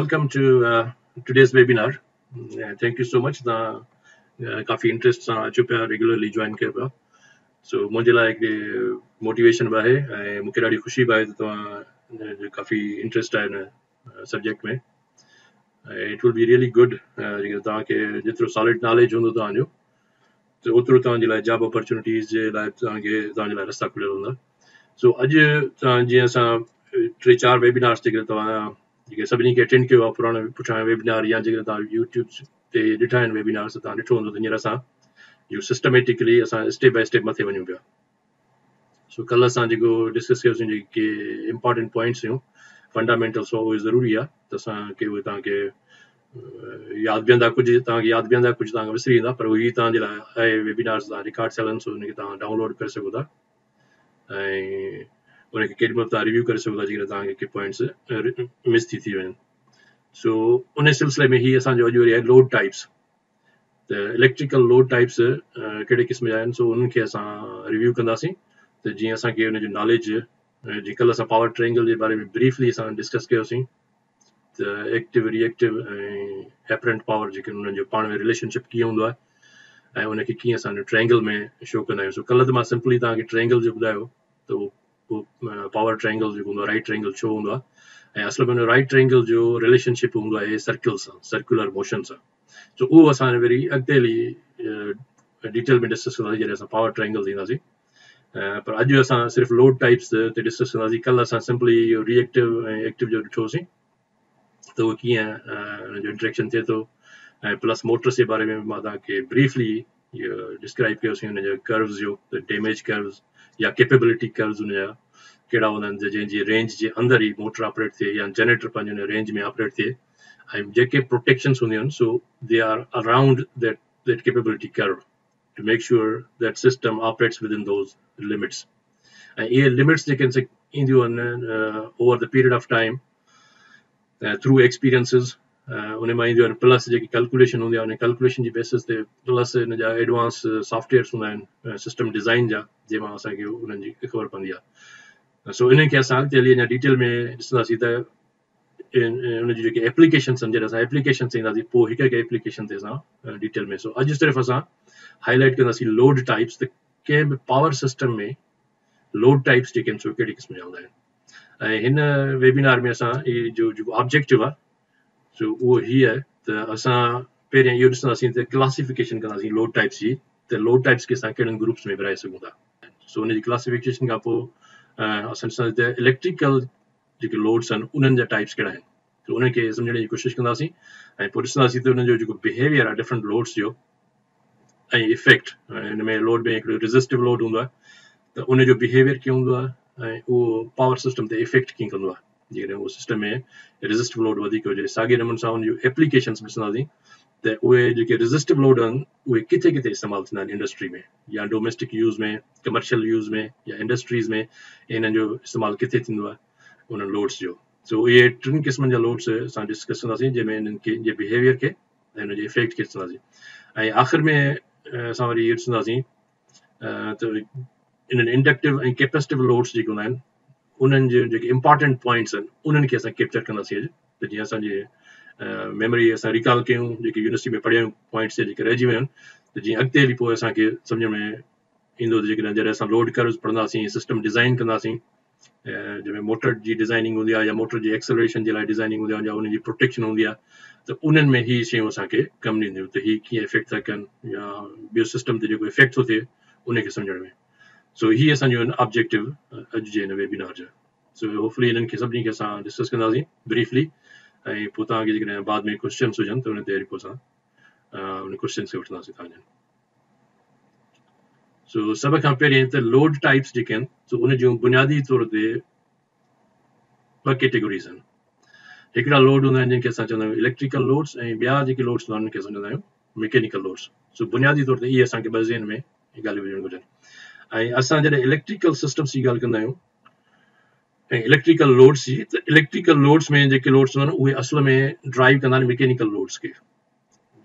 Welcome to today's webinar. Thank you so much. काफी interest सां अचो पिया रेगुलरली जॉइन कयो पिया सो मुंहिंजे लाइ हिकिड़ी मोटिवेशन बि आहे ऐं मूंखे ॾाढी ख़ुशी बि आहे त तव्हां काफ़ी इंटरेस्ट आहे हिन सब्जेक्ट में it will be really good तव्हांखे जेतिरो सॉलिड नॉलेज हूंदो तव्हांजो त ओतिरो तव्हांजे लाइ जॉब अपॉर्चुनिटीज़ जे लाइ तव्हांजे लाइ रस्ता खुलियल हूंदा सो अॼु जीअं असां 3-4 वेबिनार्स जेके तव्हां जेके सभिनी खे अटेंड कयो आहे पुराणा वेबिनार या जेके तव्हां यूट्यूब ते ॾिठा आहिनि वेबिनार्स तव्हां ॾिठो हूंदो त हींअर असां इहो सिस्टमेटिकली असां स्टेप बाय स्टेप मथे वञूं पिया सो कल्ह असां जेको डिस्कस कयोसीं जेके इम्पॉर्टेंट पॉइंट्स हुयूं फंडामेंटल्स उहे ज़रूरी आहे त असांखे उहे तव्हांखे यादि बीहंदा कुझु तव्हांखे यादि बीहंदा कुझु तव्हांखे विसरी वेंदा पर उहे तव्हांजे लाइ आहे वेबिनार्स तव्हां रिकॉर्ड्स हलनि सो हुनखे तव्हां डाउनलोड करे सघो था ऐं उनखे केॾी महिल तव्हां रिव्यू करे सघो था जेकॾहिं तव्हांखे के पॉइंट्स मिस थी वञनि सो उन सिलसिले में ही असांजो अॼु वरी आहे लोड टाइप्स त इलेक्ट्रिकल लोड टाइप्स कहिड़े क़िस्म जा आहिनि सो उन्हनि खे असां रिव्यू कंदासीं त जीअं असांखे हुनजो नॉलेज जीअं कल्ह असां पावर ट्रायंगल जे बारे में ब्रीफली असां डिस्कस कयोसीं त एक्टिव रिएक्टिव ऐं एपरेंट पावर जेके उन्हनि जो पाण में रिलेशनशिप कीअं हूंदो आहे ऐं उनखे कीअं असां ट्रायंगल में शो कंदा आहियूं सो कल्ह त मां सिंपली तव्हांखे ट्रायंगल जो ॿुधायो त उहो पावर ट्रायंगल जेको हूंदो आहे राइट ट्रायंगल छो हूंदो आहे ऐं असल में राइट ट्रायंगल जो रिलेशनशिप हूंदो आहे सर्किल सां सर्कुलर मोशन सां सो उहो असां वरी अॻिते हली डिटेल में डिस्कस कंदासीं जॾहिं असां पावर ट्रायंगल ईंदासीं पर अॼु असां सिर्फ़ु लोड टाइप्स ते डिस्कस कंदासीं कल्ह असां सिंपली इहो रिएक्टिव ऐं एक्टिव जो ॾिठोसीं त उहो कीअं हुनजो इंट्रेक्शन थिए थो ऐं प्लस मोटर्स जे बारे में मां तव्हांखे ब्रीफली इहो डिस्क्राइब कयोसीं हुनजो कर्व्स जो त डैमेज कर्व्स या कैपेबिलिटी कर्व्स हुनजा कहिड़ा हूंदा आहिनि जंहिंजी रेंज जे अंदरि ई मोटर ऑपरेट थिए या जनरेटर पंहिंजे रेंज में ऑपरेट थिए ऐं जेके प्रोटेक्शन्स हूंदियूं आहिनि so they are around that capability curve to make sure that system operates within those limits ऐं इहे लिमिट्स जेके ईंदियूं आहिनि over the period of time through experiences उन मां ईंदियूं आहिनि प्लस जेकी कैलकुलेशन हूंदी आहे उन कैलकुलेशन जी बेसिस ते प्लस हिन जा एडवांस सॉफ्टवेयर्स हूंदा आहिनि सिस्टम डिज़ाइन जा जंहिंमां असांखे उन्हनि जी ख़बर पवंदी आहे सो इन्हनि खे असां अॻिते हली अञा डिटेल में ॾिसंदासीं त उनजी जेके एप्लीकेशन्स आहिनि जॾहिं असां एप्लीकेशन ते ईंदासीं पोइ हिकु हिकु एप्लीकेशन ते असां डिटेल में सो अॼु सिर्फ़ु असां हाईलाइट कंदासीं लोड टाइप्स त कंहिं बि पावर सिस्टम में लोड टाइप्स जेके आहिनि सो कहिड़े क़िस्म जा हूंदा आहिनि ऐं हिन वेबिनार में असां इहो जेको ऑब्जेक्टिव आहे सो उहो हीअ आहे त असां पहिरियों इहो ॾिसंदासीं त क्लासिफिकेशन कंदासीं लोड टाइप्स जी त लोड टाइप्स खे असां कहिड़नि ग्रुप्स में विराए सघूं था सो हुनजी क्लासिफिकेशन खां पोइ असां ॾिसंदासीं त इलेक्ट्रिकल जेके लोड्स आहिनि उन्हनि जा टाइप्स कहिड़ा आहिनि त उनखे सम्झण जी कोशिशि कंदासीं ऐं पोइ ॾिसंदासीं त उनजो जेको बिहेवियर आहे डिफरेंट लोड्स जो ऐं इफेक्ट हिन में लोड में हिकिड़ो रेज़िस्टिव लोड हूंदो आहे त उनजो बिहेवियर कीअं हूंदो आहे ऐं उहो पावर सिस्टम ते इफेक्ट कीअं कंदो आहे जेकॾहिं उहो सिस्टम में रेज़िस्टिव लोड वधीक हुजे साॻे नमूने सां उनजो एप्लीकेशन्स ॾिसंदासीं त उहे जेके रेज़िस्टिव लोड आहिनि उहे किथे किथे इस्तेमालु थींदा आहिनि इंडस्ट्री में या डोमेस्टिक यूज़ में कमर्शियल यूज़ में या इंडस्ट्रीज़ में इन्हनि जो इस्तेमालु किथे थींदो आहे उन्हनि लोड्स जो सो इहे 3 क़िस्मनि जा लोड्स असां डिस्कस कंदासीं जंहिंमें इन्हनि खे जे बिहेवियर खे ऐं हुनजे इफेक्ट खे ॾिसंदासीं ऐं आख़िर में असां वरी इहो ॾिसंदासीं त इन्हनि इंडक्टिव ऐं कैपेसिटिव लोड्स जेके हूंदा आहिनि उन्हनि जे जेके इम्पॉर्टेंट पॉइंट्स आहिनि उन्हनि खे असां कैप्चर कंदासीं अॼु त जीअं असांजे मेमोरी असां रिकॉल कयूं जेके यूनिवर्सिटी में पढ़िया पॉइंट्स जेके रहिजी विया आहिनि त जीअं अॻिते हली पोइ असांखे सम्झ में ईंदो जेकॾहिं जॾहिं असां लोड कर्व्स पढ़ंदासीं सिस्टम डिज़ाइन कंदासीं जंहिंमें मोटर जी डिज़ाइनिंग हूंदी आहे या मोटर जी एक्सेलरेशन जे लाइ डिज़ाइनिंग हूंदी आहे या उनजी प्रोटेक्शन हूंदी आहे त उन्हनि में ही शयूं असांखे कमु ॾींदियूं त ही कीअं इफेक्ट था कनि या ॿियो सिस्टम ते जेको इफेक्ट थो थिए उनखे सम्झण में सो ही असांजो ऑब्जेक्टिव अॼु जे हिन वेबिनार जो सो होपफुली इन्हनि खे सभिनी खे असां डिस्कस कंदासीं ब्रीफली ऐं पोइ तव्हांखे जेकॾहिं बाद में क्वेश्चन्स हुजनि त उन ते वरी पोइ असां उन क्वेश्चन्स खे वठंदासीं तव्हांजा सो सभ खां पहिरीं त लोड टाइप्स जेके आहिनि सो उन जूं बुनियादी तौर ते 2 कैटेगरीज़ आहिनि हिकिड़ा लोड हूंदा आहिनि जंहिंखे असां चवंदा आहियूं इलेक्ट्रिकल लोड्स ऐं ॿिया जेके लोड्स हूंदा आहिनि उनखे असां चवंदा आहियूं मैकेनिकल लोड्स सो बुनियादी तौर ते इहे असांखे ॿ ज़हन में ॻाल्हियूं हुजणु घुरिजनि ऐं असां जॾहिं इलेक्ट्रिकल सिस्टम्स जी ॻाल्हि कंदा आहियूं ऐं इलेक्ट्रिकल लोड्स जी त इलेक्ट्रिकल लोड्स में जेके लोड्स हूंदा आहिनि उहे असल में ड्राइव कंदा आहिनि मैकेनिकल लोड्स खे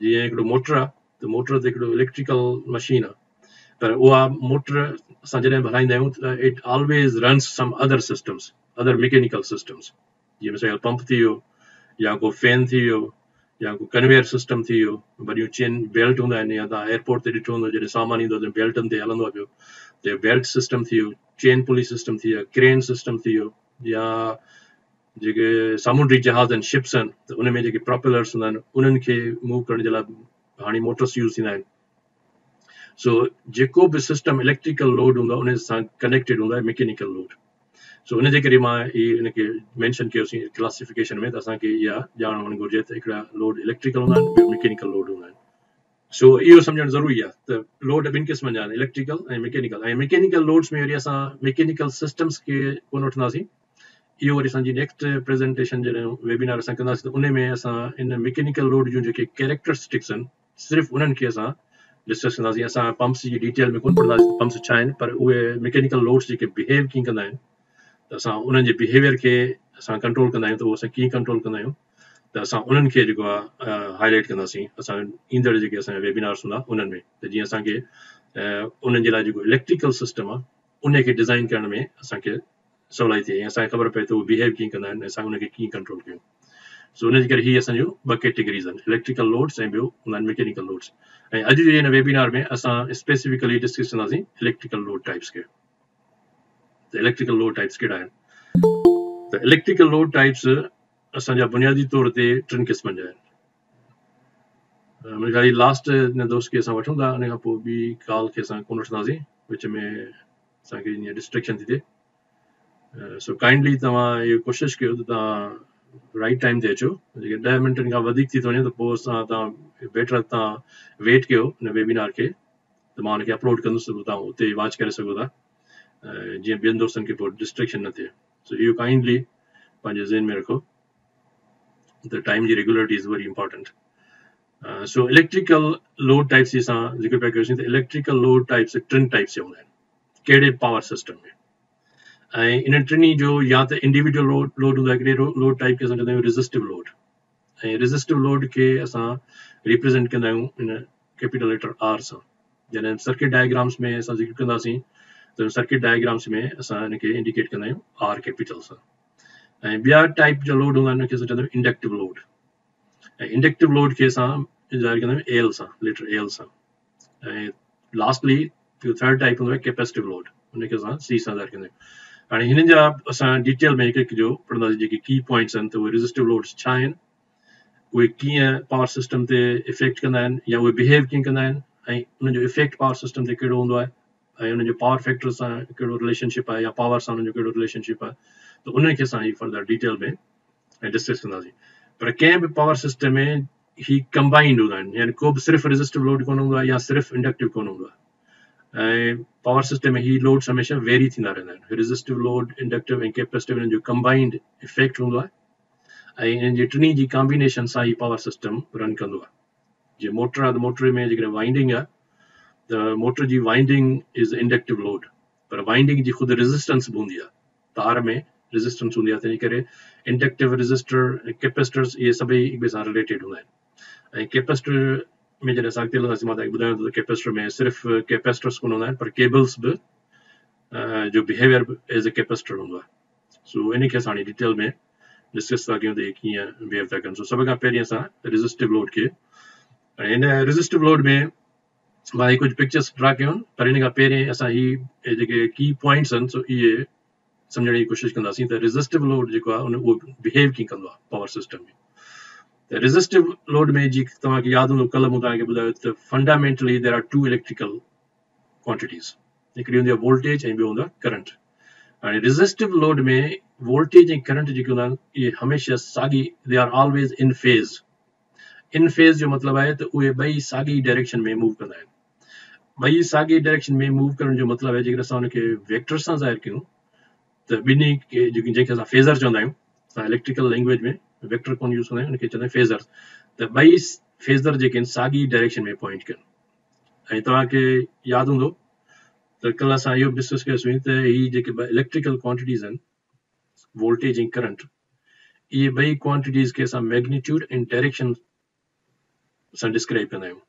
जीअं हिकिड़ो मोटर आहे त मोटर ते हिकिड़ो इलेक्ट्रिकल मशीन आहे पर उहा मोटर असां जॾहिं बि हलाईंदा आहियूं त it always runs some other systems other mechanical systems जीअं मिसाल पंप थी वियो या को फैन थी वियो या को कन्वेयर सिस्टम थी वियो वॾियूं चेन बेल्ट हूंदा आहिनि या तव्हां एयरपोर्ट ते ॾिठो हूंदो जॾहिं सामान ईंदो त बेल्टनि ते हलंदो आहे पियो त बेल्ट सिस्टम थी वियो चेन पुली सिस्टम थी वियो क्रेन सिस्टम थी वियो या जेके सामुंडी जहाज आहिनि शिप्स आहिनि त उन में जेके प्रोपेलर्स हूंदा आहिनि उन्हनि खे मूव करण जे लाइ हाणे मोटर्स यूज़ थींदा आहिनि सो जेको बि सिस्टम इलेक्ट्रिकल लोड हूंदो आहे उन सां कनेक्टेड हूंदो आहे मैकेनिकल लोड सो उन जे करे मां इनखे मेंशन कयोसीं क्लासिफिकेशन में त असांखे इहा ॼाण हुअणु घुरिजे त हिकिड़ा लोड इलेक्ट्रिकल हूंदा आहिनि ॿियो मैकेनिकल लोड हूंदा आहिनि सो इहो सम्झणु ज़रूरी आहे त लोड ॿिनि क़िस्मनि जा आहिनि इलेक्ट्रिकल ऐं मैकेनिकल लोड्स में वरी असां मैकेनिकल सिस्टम्स खे कोन वठंदासीं इहो वरी असांजी नेक्स्ट प्रेज़ेंटेशन जॾहिं वेबिनार असां कंदासीं त उन में असां इन मैकेनिकल लोड जूं जेके कैरेक्टरिस्टिक्स आहिनि सिर्फ़ु उन्हनि खे असां डिस्कस कंदासीं असां पंप्स जी डिटेल में कोन पढ़ंदासीं पंप्स छा आहिनि पर उहे मैकेनिकल लोड्स जेके बिहेव कीअं कंदा आहिनि त असां उन्हनि जे बिहेवियर खे असां कंट्रोल कंदा आहियूं त उहो असां कीअं कंट्रोल कंदा आहियूं त असां उन्हनि खे जेको आहे हाईलाइट कंदासीं असां ईंदड़ जेके असांजा वेबिनार्स हूंदा उन्हनि में त जीअं असांखे उन्हनि जे लाइ जेको इलेक्ट्रिकल सिस्टम आहे उन खे डिज़ाइन करण में असांखे सवलाई थिए ऐं असांखे ख़बर पए त उहे बिहेव कीअं कंदा आहिनि ऐं असां उनखे कीअं कंट्रोल कयूं सो उनजे करे हीअ असांजो ॿ कैटेगरीज़ आहिनि इलेक्ट्रिकल लोड्स ऐं ॿियो हूंदा आहिनि मैकेनिकल लोड्स ऐं अॼु जे हिन वेबिनार में असां स्पेसिफिकली डिस्कस कंदासीं इलेक्ट्रिकल लोड टाइप्स खे त इलेक्ट्रिकल लोड टाइप्स कहिड़ा आहिनि त इलेक्ट्रिकल लोड टाइप्स असांजा बुनियादी तौर ते 3 क़िस्मनि जा आहिनि मुंहिंजे ख़्याल लास्ट हिन दोस्त खे असां वठूं था उन खां पोइ ॿी कॉल खे असां कोन वठंदासीं विच में असांखे ईअं डिस्ट्रेक्शन थी थिए सो काइंडली तव्हां इहो कोशिशि कयो त तव्हां राइट टाइम ते अचो जेके 10 मिंटनि खां वधीक थी थो वञे त पोइ असां तव्हां बेटर तव्हां वेट कयो हिन वेबिनार खे त मां हुनखे अपलोड कंदुसि त तव्हां उते वॉच करे सघो था जीअं ॿियनि दोस्तनि खे पोइ डिस्ट्रेक्शन न थिए सो इहो काइंडली पंहिंजे ज़हन में रखो त टाइम जी regularity is very important so electrical load types जी असां ज़िक्र पिया कयोसीं त इलेक्ट्रिकल लोड टाइप्स 3 टाइप्स जा हूंदा आहिनि कहिड़े पावर सिस्टम में ऐं इन टिनी जो या त इंडिविजुअल लोड हूंदो आहे हिकिड़े लोड टाइप खे असां चवंदा आहियूं रेज़िस्टिव लोड ऐं रेज़िस्टिव लोड खे असां रिप्रेज़ेंट कंदा आहियूं इन कैपिटल लेटर आर सां जॾहिं सर्किट डायग्राम्स में असां ज़िक्र कंदासीं त सर्किट डायग्राम्स में असां हिनखे इंडिकेट कंदा आहियूं आर कैपिटल सां ऐं ॿिया टाइप जा लोड हूंदा आहिनि उनखे असां चवंदा आहियूं इंडक्टिव लोड ऐं इंडक्टिव लोड खे असां ज़ाहिर कंदा आहियूं एल सां लेटर एल सां ऐं लास्टली थर्ड टाइप हूंदो आहे कैपेसिटिव लोड उनखे असां सी सां ज़ाहिर कंदा आहियूं हाणे हिननि जा असां डिटेल में हिकु हिकु जो पढ़ंदासीं जेके की पॉइंट्स आहिनि त उहे रेज़िस्टिव लोड्स छा आहिनि उहे कीअं पावर सिस्टम ते इफेक्ट कंदा आहिनि या उहे बिहेव कीअं कंदा आहिनि ऐं उनजो इफेक्ट पावर सिस्टम ते कहिड़ो हूंदो आहे ऐं उनजो पावर फैक्टर सां कहिड़ो रिलेशनशिप आहे या पावर सां उनजो कहिड़ो रिलेशनशिप आहे त उनखे असां ही फर्दर डिटेल में डिस्कस कंदासीं पर कंहिं बि पावर सिस्टम में ही कंबाइंड हूंदा आहिनि यानी को बि सिर्फ़ु रेज़िस्टिव लोड कोन हूंदो आहे या सिर्फ़ु इंडक्टिव कोन हूंदो आहे ऐं पावर सिस्टम में ही लोड्स हमेशह वेरी थींदा रहंदा आहिनि रेज़िस्टिव लोड इंडक्टिव ऐं कैपेसिटिव हिननि जो कंबाइंड इफेक्ट हूंदो आहे ऐं हिननि जी टिनी जी कॉम्बिनेशन सां ही पावर सिस्टम रन कंदो आहे जीअं मोटर आहे त मोटर में जेकॾहिं वाइंडिंग आहे त मोटर जी वाइंडिंग इज़ इंडक्टिव लोड पर वाइंडिंग जी ख़ुदि रेज़िस्टेंस बि हूंदी आहे तार में रेज़िस्टेंस हूंदी आहे तंहिं करे इंडक्टिव रेज़िस्टर कैपेसिटर्स इहे सभई हिक ॿिए सां रिलेटेड हूंदा आहिनि ऐं कैपेसिटर में जॾहिं असां अॻिते हलंदासीं मां तव्हांखे ॿुधायां थो त कैपेसिटर में सिर्फ़ु कैपेसिटर्स कोन हूंदा आहिनि पर केबल्स बि जो बिहेवियर बि एज़ ए कैपेसिटर हूंदो आहे सो इन खे असां हाणे डिटेल में डिस्कस था कयूं त इहे कीअं बिहेव था कनि सो सभ खां पहिरीं असां रेज़िस्टिव लोड खे ऐं हिन रेज़िस्टिव लोड में मां कुझु पिक्चर्स ड्रा कयूं आहिनि पर हिन खां पहिरीं असां ही जेके की पॉइंट्स आहिनि सो इहे सम्झण जी कोशिशि कंदासीं त रेज़िस्टिव लोड जेको आहे उन उहो बिहेव कीअं कंदो आहे पावर सिस्टम में त रेज़िस्टिव लोड में जी तव्हांखे यादि हूंदो कल्ह मूं तव्हांखे ॿुधायो त fundamentally there are 2 electrical quantities हिकिड़ी हूंदी आहे वोल्टेज ऐं ॿियो हूंदो आहे करंट हाणे रेज़िस्टिव लोड में वोल्टेज ऐं करंट जेके हूंदा आहिनि इहे हमेशह साॻी they are always in phase जो मतिलबु आहे त उहे ॿई साॻी डायरेक्शन में मूव कंदा आहिनि ॿई साॻी डायरेक्शन में मूव करण जो मतिलबु आहे जेकर असां हुनखे वेक्टर सां ज़ाहिर कयूं त ॿिन्ही जंहिंखे असां फेज़र चवंदा आहियूं असां इलेक्ट्रिकल लैंग्वेज में वेक्टर कोन यूज़ कंदा आहियूं हुनखे चवंदा आहियूं फेज़र त ॿई फेज़र जेके आहिनि साॻी डायरेक्शन में पॉइंट कनि ऐं तव्हांखे यादि हूंदो त कल्ह असां इहो बि डिस्कस कयोसीं त ही जेके इलेक्ट्रिकल क्वांटिटीज़ आहिनि वोल्टेज ऐं करंट इहे ॿई क्वांटिटीज़ खे असां मैग्नीट्यूड ऐं डायरेक्शन सां डिस्क्राइब कंदा आहियूं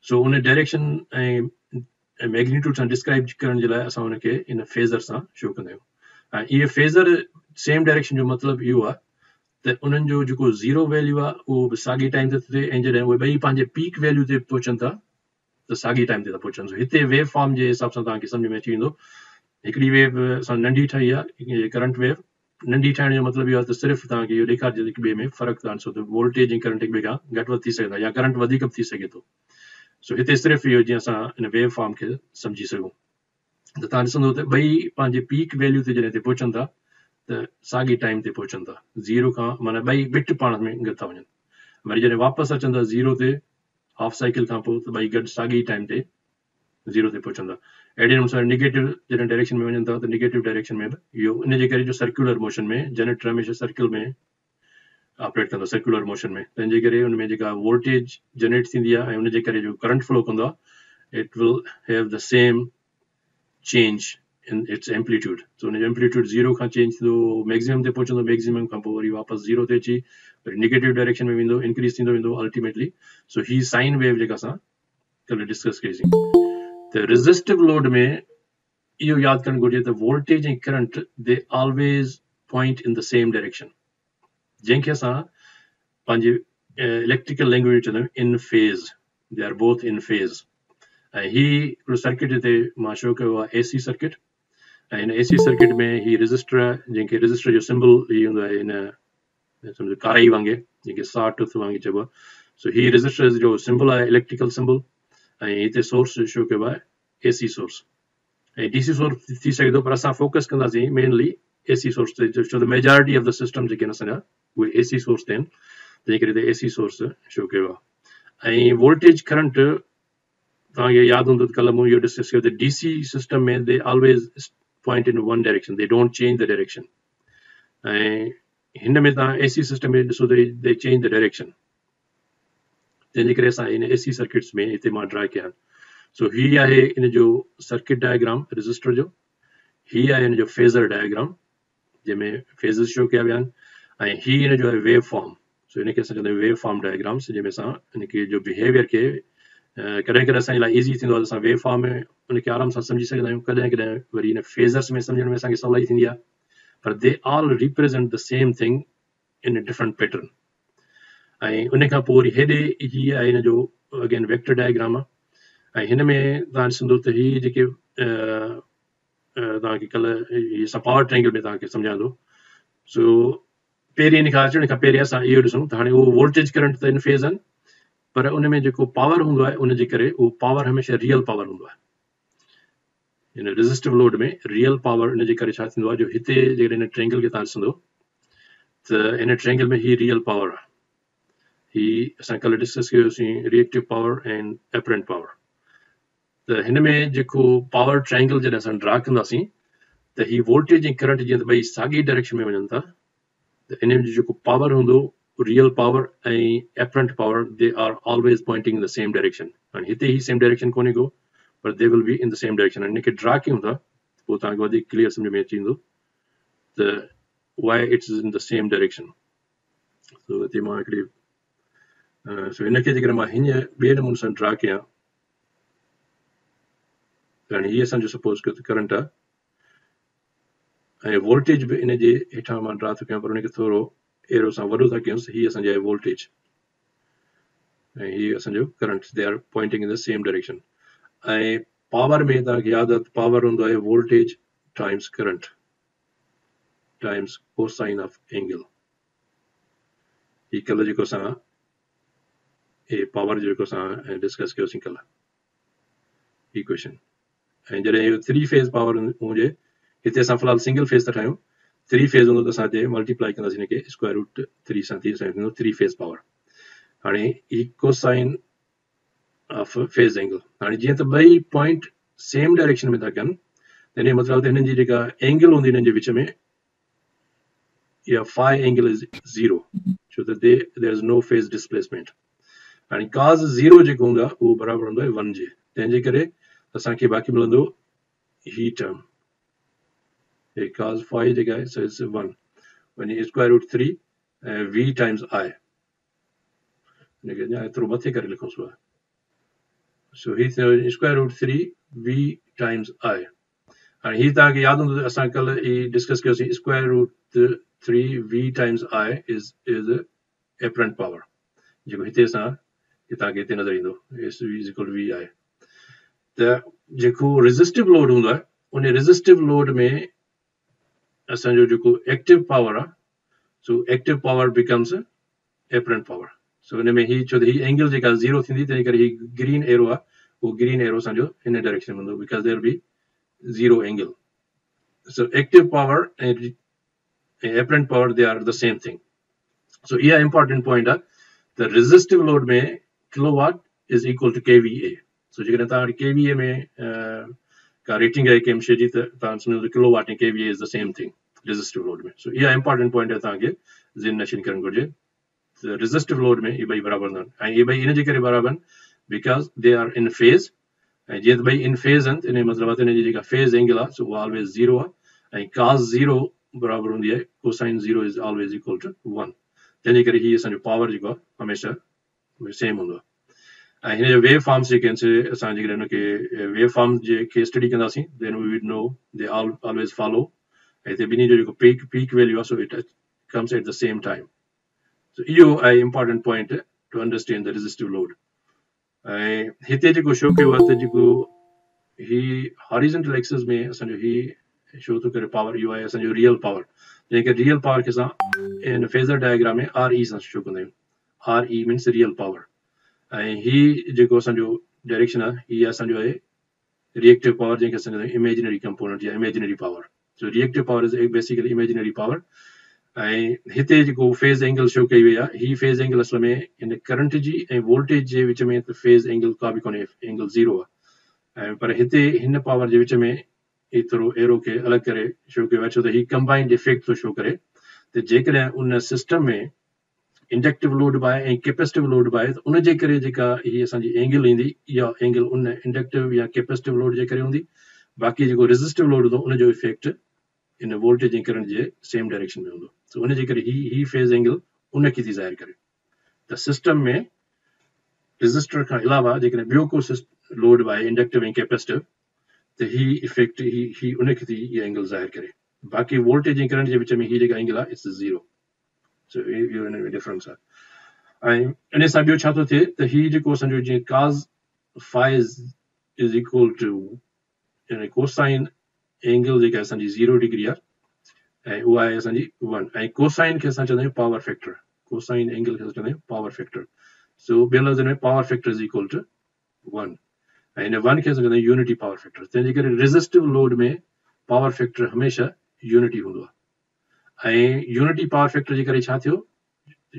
सो उन डायरेक्शन ऐं मैग्नीट्यूड सां डिस्क्राइब करण जे लाइ असां हुनखे इन फेज़र सां शो कंदा आहियूं ऐं इहे फेज़र सेम डायरेक्शन जो मतिलबु इहो आहे त उन्हनि जो जेको ज़ीरो वैल्यू आहे उहो बि साॻी टाइम ते थिए ऐं जॾहिं उहे ॿई पंहिंजे पीक वैल्यू ते पहुचनि था त साॻी टाइम ते था पहुचनि। हिते वेव फॉर्म जे हिसाब सां तव्हांखे सम्झ में अची वेंदो। हिकिड़ी वेव असां नंढी ठाही आहे करंट वेव। नंढी ठाहिण जो मतिलबु इहो आहे त सिर्फ़ु तव्हांखे इहो ॾेखारिजे हिक ॿिए में फ़र्क़ु त ॾिसो त वोल्टेज ऐं करंट हिक ॿिए खां घटि वधि थी सघंदा या करंट वधीक बि थी सघे थो। सो हिते सिर्फ़ु इहो जीअं असां इन वेव फॉर्म खे सम्झी सघूं त तव्हां ॾिसंदो त ॿई पंहिंजे पीक वैल्यू ते जॾहिं ते पहुचनि था त साॻी टाइम ते पहुचनि था। ज़ीरो खां माना ॿई बिट पाण में गॾु था वञनि। वरी जॾहिं वापसि अचनि था ज़ीरो ते हाफ साइकिल खां पोइ त ॿई गॾु साॻी टाइम ते ज़ीरो ते पहुचंदा। अहिड़े नमूने सां निगेटिव जॾहिं डायरेक्शन में वञनि था त निगेटिव डायरेक्शन में बि इहो इन जे करे जो सर्कुलर मोशन में जनरेटर हमेशह सर्किल में ऑपरेट कंदो, सर्कुलर मोशन में। तंहिंजे करे उनमें जेका वोल्टेज जनरेट थींदी आहे ऐं उनजे करे जो करंट फ्लो कंदो आहे it will have the same change in its amplitude. So उनजो एम्पलीट्यूड ज़ीरो खां चेंज थींदो, मैक्सिमम ते पहुचंदो, मैक्सिमम खां पोइ वरी वापसि ज़ीरो ते अची वरी निगेटिव डायरेक्शन में वेंदो, इंक्रीज थींदो वेंदो अल्टीमेटली। सो ही साइन वेव जेका असां कल्ह डिस्कस कईसीं। त रेज़िस्टिव लोड में इहो यादि करणु घुरिजे त वोल्टेज ऐं current they always point in the same direction, जंहिंखे असां पंहिंजे इलेक्ट्रिकल लैंग्वेज में चवंदा आहियूं इन phase, they are both in phase. ऐं ही हिकिड़ो सर्किट हिते मां शो कयो आहे एसी सर्किट। ऐं हिन एसी सर्किट में ही रजिस्टर आहे जंहिंखे रजिस्टर जो सिंबल ही हूंदो आहे हिन सम्झो कारई वांगुरु जंहिंखे सा टूथ वांगुरु चइबो आहे। सो ही रजिस्टर जो सिंबल आहे इलेक्ट्रिकल सिंबल ऐं हिते सोर्स शो कयो आहे एसी सोर्स ऐं डीसी सोर्स थी सघे थो, पर असां फोकस कंदासीं मेनली एसी सोर्स ते, छो त मेजॉरिटी ऑफ द सिस्टम जेके आहिनि असांजा उहे एसी सोर्स ते आहिनि, तंहिं करे हिते एसी सोर्स शो कयो आहे। ऐं वोल्टेज करंट तव्हांखे यादि हूंदो त कल्ह मूं इहो डिस्कस कयो त डीसी सिस्टम में they always point in one direction, they don't change the direction. ऐं हिन में तव्हां एसी सिस्टम में ॾिसो त दे चेंज द डायरेक्शन। तंहिंजे करे असां इन एसी सर्किट्स में हिते मां ड्रा कया आहिनि। सो ही आहे इन जो सर्किट डायग्राम रजिस्टर जो, ही आहे इन जो फेज़र डायग्राम जंहिंमें फेज़स शो कया विया आहिनि ऐं ही इन जो आहे वेव फॉर्म। सो इनखे असां चवंदा आहियूं वेव फॉर्म डायग्राम्स, जंहिंमें असां इनखे जो बिहेवियर खे कॾहिं कॾहिं असांजे लाइ ईज़ी थींदो आहे त असां वेव फॉर्म में उनखे आराम सां सम्झी सघंदा आहियूं, कॾहिं कॾहिं वरी इन फेज़र्स में सम्झण में असांखे सवलाई थींदी आहे, पर they all represent the same thing in a different pattern. ऐं उन खां पोइ वरी हेॾे हीअ आहे हिन जो अगेन वेक्टर डायग्राम आहे ऐं हिन में तव्हां ॾिसंदो त ही जेके तव्हांखे कल्ह असां पावर ट्रायंगल में तव्हांखे सम्झायां थो। सो पहिरीं इन खां अचण खां पहिरीं असां इहो ॾिसूं त हाणे उहो वोल्टेज करंट त इन फेज़ आहिनि, पर उन में जेको पावर हूंदो आहे उनजे करे उहो पावर हमेशह रियल पावर हूंदो आहे। हिन रेज़िस्टिव लोड में रियल पावर इनजे करे छा थींदो आहे, जो हिते जेकॾहिं हिन ट्रायंगल खे तव्हां ॾिसंदो त हिन ट्रायंगल में ही रियल पावर आहे। ही असां कल्ह डिस्कस कयोसीं रिएक्टिव पावर ऐं एपरेंट पावर। त हिन में जेको पावर ट्रायंगल जॾहिं असां ड्रा कंदासीं त ही वोल्टेज ऐं करंट जीअं त ॿई साॻी डायरेक्शन में वञनि था त इन जो जेको पावर हूंदो रियल पावर ऐं apparent power they are always pointing in the same direction. हाणे हिते ही सेम डायरेक्शन कोन्हे को, पर they will be in the same direction. इनखे ड्रा कयूं था पोइ तव्हांखे वधीक क्लियर सम्झ में अची वेंदो त why it's in the same direction. So हिते मां हिकिड़ी सो हिनखे जेकर मां हीअं ॿिए नमूने सां ड्रा कयां, हाणे हीअ असांजो सपोज कयो त करंट आहे ऐं वोल्टेज बि इन जे हेठां मां ड्रा थो कयां, पर उनखे थोरो एरो सां वॾो था कयूंसि। हीअ असांजी आहे वोल्टेज ऐं हीअ असांजो current, they are pointing in the same direction. ऐं पावर में तव्हांखे यादि आहे पावर हूंदो आहे voltage times current times cosine of angle. ही कल्ह जेको असां हे पावर जेको असां डिस्कस कयोसीं कल्ह इक्वेशन। ऐं जॾहिं इहो थ्री फेज़ पावर हुजे, हिते असां फ़िलहाल सिंगल फेज़ था ठाहियूं, थ्री फेज़ हूंदो त असां हिते मल्टीप्लाई कंदासीं हिनखे स्क्वायर रूट 3 सां, थी थींदो थ्री फेज़ पावर। हाणे ही कोसाइन ऑफ फेज़ एंगल, हाणे जीअं त ॿई पॉइंट सेम डायरेक्शन में था कनि त इन जो मतिलबु त हिननि जी जेका एंगल हूंदी हिननि जे विच में इहा फाई एंगल इज़ ज़ीरो, छो त there is no phase displacement. हाणे काज़ ज़ीरो जेको हूंदो आहे उहो बराबरि हूंदो आहे 1 जे, तंहिंजे करे असांखे बाक़ी मिलंदो ही टर्म हे काज़ फाई जेका आहे सो इट्स 1 वञी स्क्वायर रूट 3 ऐं v टाइम्स i। हिनखे अञा एतिरो मथे करे लिखूंसि सो ही square root 3 v times i। हाणे ही तव्हांखे यादि हूंदो त असां कल्ह ही डिस्कस कयोसीं square root 3v times i is apparent power जेको हिते असां तव्हांखे हिते नज़र ईंदो v आहे त जेको रेज़िस्टिव लोड हूंदो आहे उन रेज़िस्टिव लोड में असांजो जेको एक्टिव पावर आहे so active power becomes apparent power so हिन में ही छो त ही एंगल जेका ज़ीरो थींदी तंहिं करे ही ग्रीन एरो आहे उहो ग्रीन एरो असांजो हिन डायरेक्शन में हूंदो because there be zero angle so active power and apparent power they are the same thing so yeah important point the resistive load में kilowatt is equal to kVA so जेकॾहिं तव्हां kVA में का rating आहे कंहिं शइ जी त तव्हां सम्झो त किलोवाट ऐं kVA is the same thing resistive load में so इहा important point आहे तव्हांखे ज़हन नशीन करणु घुरिजे resistive load में इहे ॿई बराबरि न आहिनि ऐं इहे ॿई इन जे करे बराबरि आहिनि because they are in phase ऐं जीअं त ॿई इन फेज़ आहिनि त इन जो मतिलबु आहे त इन जी जेका फेज़ एंगल आहे सो उहा ऑलवेज ज़ीरो आहे ऐं cos ज़ीरो बराबरि हूंदी आहे cosine zero is always equal to 1 तंहिंजे करे हीउ असांजो पावर जेको आहे हमेशह सेम हूंदो आहे ऐं हिन जो वेव फॉर्म्स जेके आहिनि से असां जेकॾहिं हुनखे वेव फॉर्म खे स्टडी कंदासीं then we would know they always follow ऐं हिते ॿिन्ही जो जेको पीक वैल्यू आहे so it comes at the same time so इहो आहे important point to understand the resistive load ऐं हिते जेको शो कयो आहे त जेको ही हॉरिजॉन्टल एक्सिस में असांजो ही शो थो करे पावर इहो आहे असांजो रियल पावर जंहिंखे रियल पावर खे असां इन फेज़र डायग्राम में RE सां शो कंदा आहियूं RE मीन्स रियल पावर ऐं ही जेको असांजो डायरेक्शन आहे हीअ असांजो आहे रिएक्टिव पावर जंहिंखे असां चवंदा आहियूं इमेजिनरी कंपोनेंट या imaginary power so reactive power is basically imaginary power ऐं हिते जेको फेज़ एंगल शो कई वई आहे ही फेज़ एंगल असल में हिन करंट जी ऐं वोल्टेज जे विच में त फेज़ एंगल का बि कोन्हे एंगल ज़ीरो आहे ऐं पर हिते हिन पावर जे विच में ही थोरो एरो खे अलॻि करे शो कयो आहे छो त ही कंबाइंड इफेक्ट थो शो करे त जेकॾहिं उन सिस्टम में इंडक्टिव लोड बि आहे ऐं कैपेसिटिव लोड बि आहे त उन जे करे जेका हीअ असांजी एंगल ईंदी इहा एंगल उन इंडक्टिव या कैपेसिटिव लोड जे करे हूंदी बाक़ी जेको रेज़िस्टिव लोड हूंदो उनजो इफेक्ट इन वोल्टेज ऐं करंट जे सेम डायरेक्शन में हूंदो सो उन जे करे ही फेज़ एंगल उनखे थी ज़ाहिर करे त सिस्टम में रेज़िस्टर खां अलावा जेकॾहिं ॿियो को लोड बि आहे इंडक्टिव ऐं कैपेसिटिव त ही इफेक्ट ही उनखे थी इहा एंगल ज़ाहिर करे बाक़ी वोल्टेज ऐं करंट जे विच में ही जेका एंगल आहे इट्स ज़ीरो सो इहो हिन में डिफरेंस आहे ऐं इन सां ॿियो छा थो थिए त ही जेको असांजो जीअं cos phi is equal to cosine angle जेका असांजी 0 डिग्री आहे ऐं उहा आहे असांजी 1 ऐं कोसाइन खे असां चवंदा आहियूं पावर फैक्टर कोसाइन एंगल खे असां चवंदा आहियूं पावर फैक्टर सो ॿियनि लफ़्ज़नि में power factor is equal to 1 ऐं हिन 1 खे असां चवंदा आहियूं यूनिटी पावर फैक्टर तंहिंजे करे रेज़िस्टिव लोड में पावर फैक्टर हमेशह यूनिटी हूंदो आहे ऐं यूनिटी पावर फैक्टर जे करे छा थियो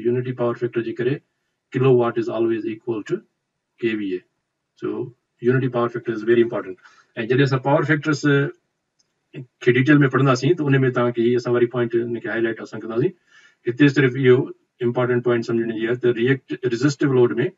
यूनिटी पावर फैक्टर जे करे kilowatt is always equal to kVA so unity power factor is very important ऐं जॾहिं असां पावर फैक्टर्स खे डिटेल में पढ़ंदासीं त उन में तव्हांखे ही असां वरी पॉइंट हिनखे हाईलाइट असां कंदासीं हिते सिर्फ़ु इहो इंपॉर्टेंट पॉइंट सम्झण जी आहे त रेज़िस्टिव लोड में